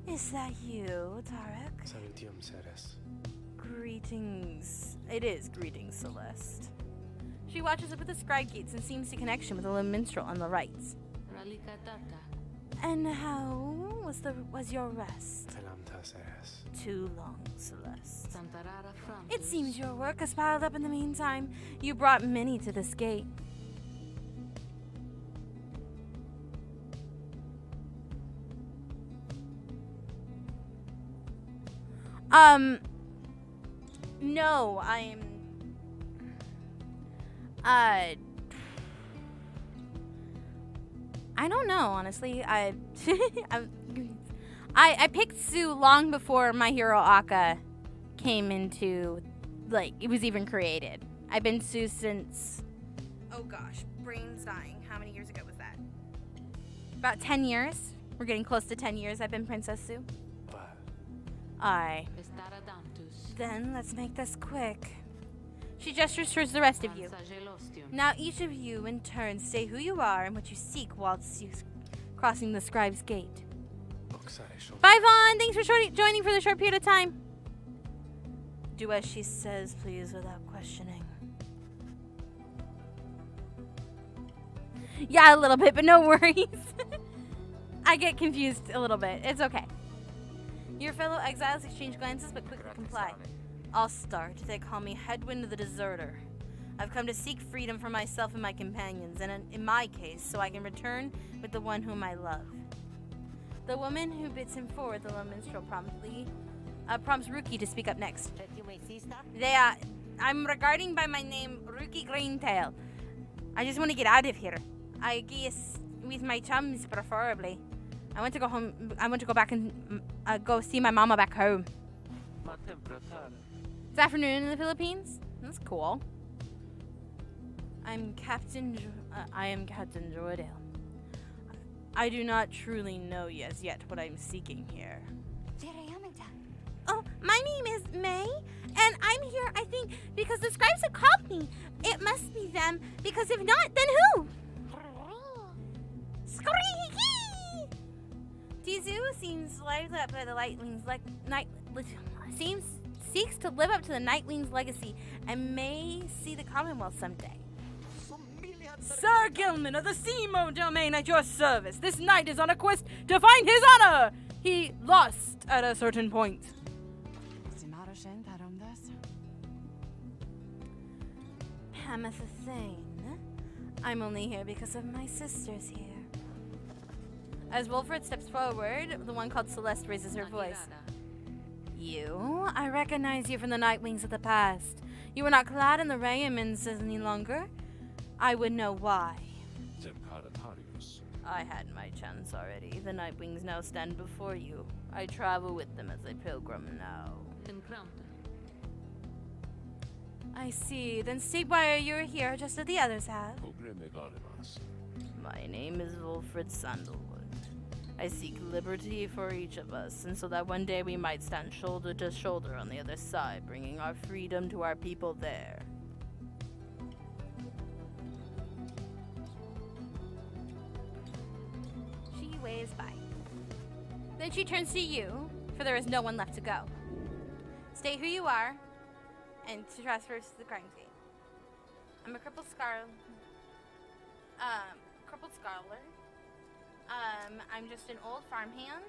Is that you, Tarek? Greetings. It is greetings, Celeste. She watches over the scribe gates and seems to connection with the lone minstrel on the rites. And how was your rest? Too long, Celeste. It seems your work has piled up in the meantime. You brought many to this gate. No, I don't know, honestly. I picked Sue long before My Hero Aka came into, like, it was even created. I've been Sue since, oh gosh, brain's dying. How many years ago was that? About 10 years. We're getting close to 10 years I've been Princess Sue. Then let's make this quick. She gestures towards the rest of you. Now each of you in turn say who you are and what you seek whilst you crossing the scribe's gate. Bye, Vaughn! Thanks for joining for the short period of time. Do as she says, please, without questioning. Yeah, a little bit, but no worries. I get confused a little bit. It's okay. Your fellow exiles exchange glances, but quickly comply. I'll start. They call me Hedwin the Deserter. I've come to seek freedom for myself and my companions, and in my case, so I can return with the one whom I love. The woman who bids him forward, the lone minstrel, prompts Ruki to speak up next. I'm regarding by my name Ruki Greentail. I just want to get out of here. I guess with my chums, preferably. I want to go home. I want to go back and go see my mama back home. It's afternoon in the Philippines. That's cool. I am Captain Jordale. I do not truly know as yet what I'm seeking here. Oh, my name is May, and I'm here, I think, because the scribes have called me. It must be them, because if not, then who? Screeky! Tizu seems lighted up by the Nightwing's seeks to live up to the Nightwing's legacy and may see the Commonwealth someday. Sir Gilman of the Seamo domain at your service. This knight is on a quest to find his honor. He lost at a certain point. Thane. I'm only here because of my sisters here. As Wolfred steps forward, the one called Celeste raises her voice. You? I recognize you from the Nightwings of the past. You were not clad in the raiments any longer. I would know why. I had my chance already. The Nightwings now stand before you. I travel with them as a pilgrim now. I see. Then state why you're here, just as the others have. My name is Wolfred Sandalwood. I seek liberty for each of us, and so that one day we might stand shoulder to shoulder on the other side, bringing our freedom to our people there. She waves by. Then she turns to you, for there is no one left to go. Stay who you are, and to transfer to the crime scene. I'm a crippled scholar. I'm just an old farmhand.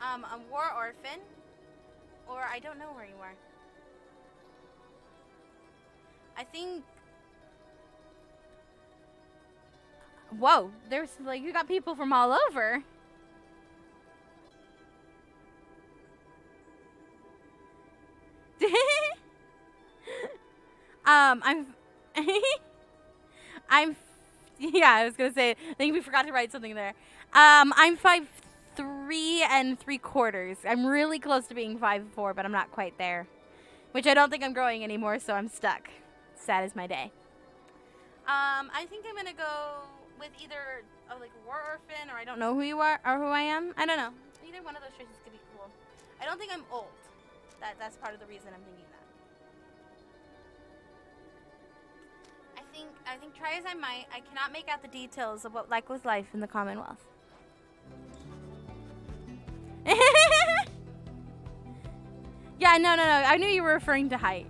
A war orphan. Or I don't know where you are. I think... Whoa, there's like, you got people from all over. Yeah, I was gonna say, I think we forgot to write something there. I'm 5'3"3/4. I'm really close to being 5'4", but I'm not quite there. Which I don't think I'm growing anymore, so I'm stuck. Sad as my day. I think I'm gonna go with either like a war orphan, or I don't know who you are or who I am. I don't know. Either one of those choices could be cool. I don't think I'm old. That's part of the reason I'm thinking that. I think try as I might, I cannot make out the details of what was life in the Commonwealth. Yeah, no. I knew you were referring to height.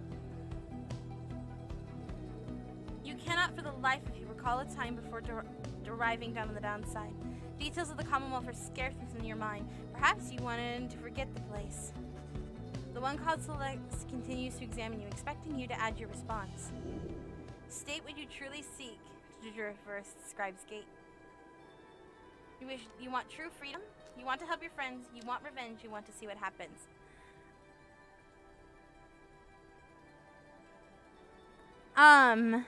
You cannot for the life of you recall a time before arriving down on the downside. Details of the Commonwealth are scarce within your mind. Perhaps you wanted to forget the place. The one called Celeste continues to examine you, expecting you to add your response. State what you truly seek to traverse the Scribe's Gate. You want true freedom, you want to help your friends, you want revenge, you want to see what happens. Am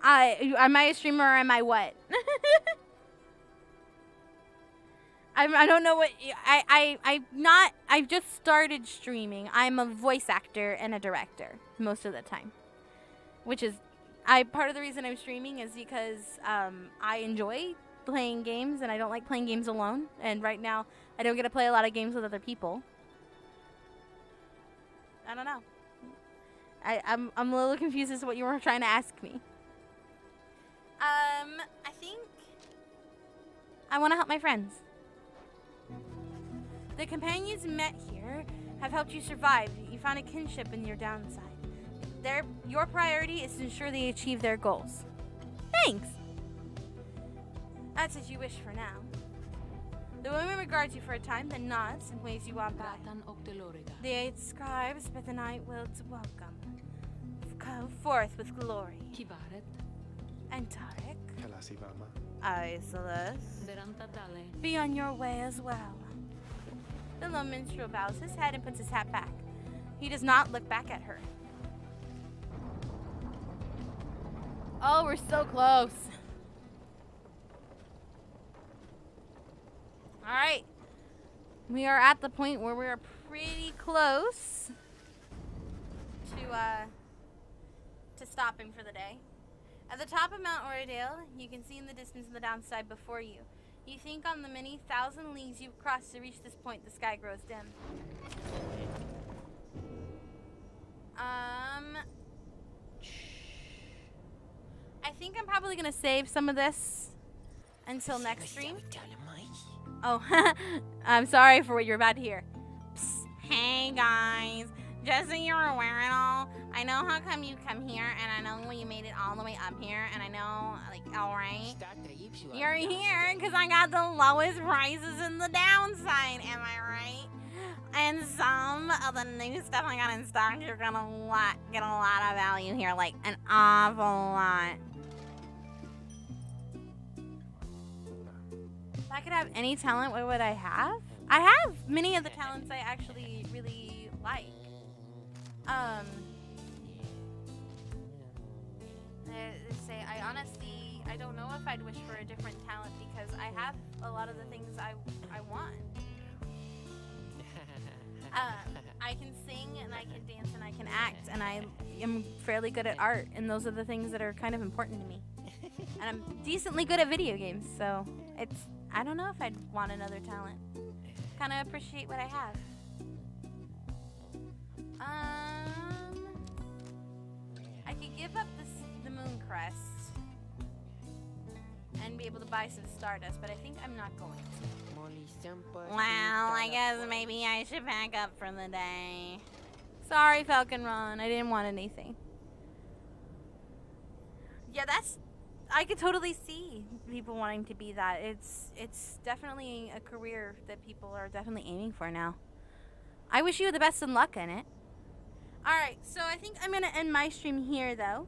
I a streamer or am I what? I don't know what I've just started streaming. I'm a voice actor and a director most of the time, which is part of the reason I'm streaming is because I enjoy playing games and I don't like playing games alone. And right now I don't get to play a lot of games with other people. I don't know. I'm a little confused as to what you were trying to ask me. I think I want to help my friends. The companions met here have helped you survive. You found a kinship in your downside. Your priority is to ensure they achieve their goals. Thanks! That's as you wish for now. The woman regards you for a time, then nods and waves you on by. The 8 scribes bid the night will to welcome. Come forth with glory. And Tarek. I, Celeste. Be on your way as well. The low minstrel bows his head and puts his hat back. He does not look back at her. Oh, we're so close. Alright. We are at the point where we are pretty close to stopping for the day. At the top of Mount Oradale, you can see in the distance the downside before you. You think on the many thousand leagues you've crossed to reach this point, the sky grows dim. I think I'm probably gonna save some of this until next stream. Oh, I'm sorry for what you're about to hear. Psst. Hey guys, just so you're aware and all, I know how come you come here, and I know you made it all the way up here, and I know, like, alright, you're here because I got the lowest prices in the downside, am I right? And some of the new stuff I got in stock, you're gonna get a lot of value here, like an awful lot. If I could have any talent, what would I have? I have many of the talents I actually really like. I honestly, I don't know if I'd wish for a different talent because I have a lot of the things I want. I can sing and I can dance and I can act and I am fairly good at art, and those are the things that are kind of important to me. And I'm decently good at video games, so I don't know if I'd want another talent. Kind of appreciate what I have. I could give up the moon crest and be able to buy some stardust, but I think I'm not going to. Well, I guess maybe I should pack up for the day. Sorry, Falcon Ron. I didn't want anything. Yeah, I could totally see people wanting to be that. It's definitely a career that people are definitely aiming for now. I wish you the best of luck in it. Alright, so I think I'm going to end my stream here, though.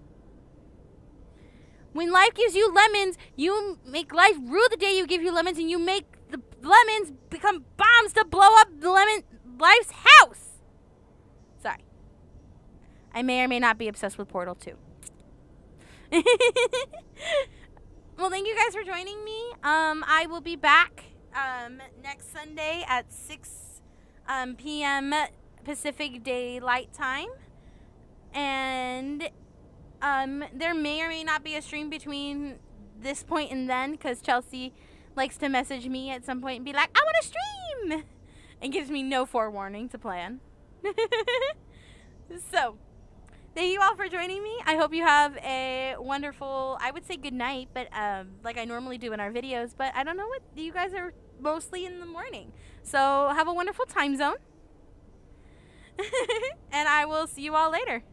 When life gives you lemons, you make life rue the day you give you lemons, and you make the lemons become bombs to blow up the life's house. Sorry. I may or may not be obsessed with Portal 2. Well, thank you guys for joining me. I will be back next Sunday at 6 p.m. Pacific Daylight Time. And there may or may not be a stream between this point and then, because Chelsey likes to message me at some point and be like, I want to stream! And gives me no forewarning to plan. So, thank you all for joining me. I hope you have a wonderful, I would say good night, but like I normally do in our videos, but I don't know what, you guys are mostly in the morning. So have a wonderful time zone. And I will see you all later.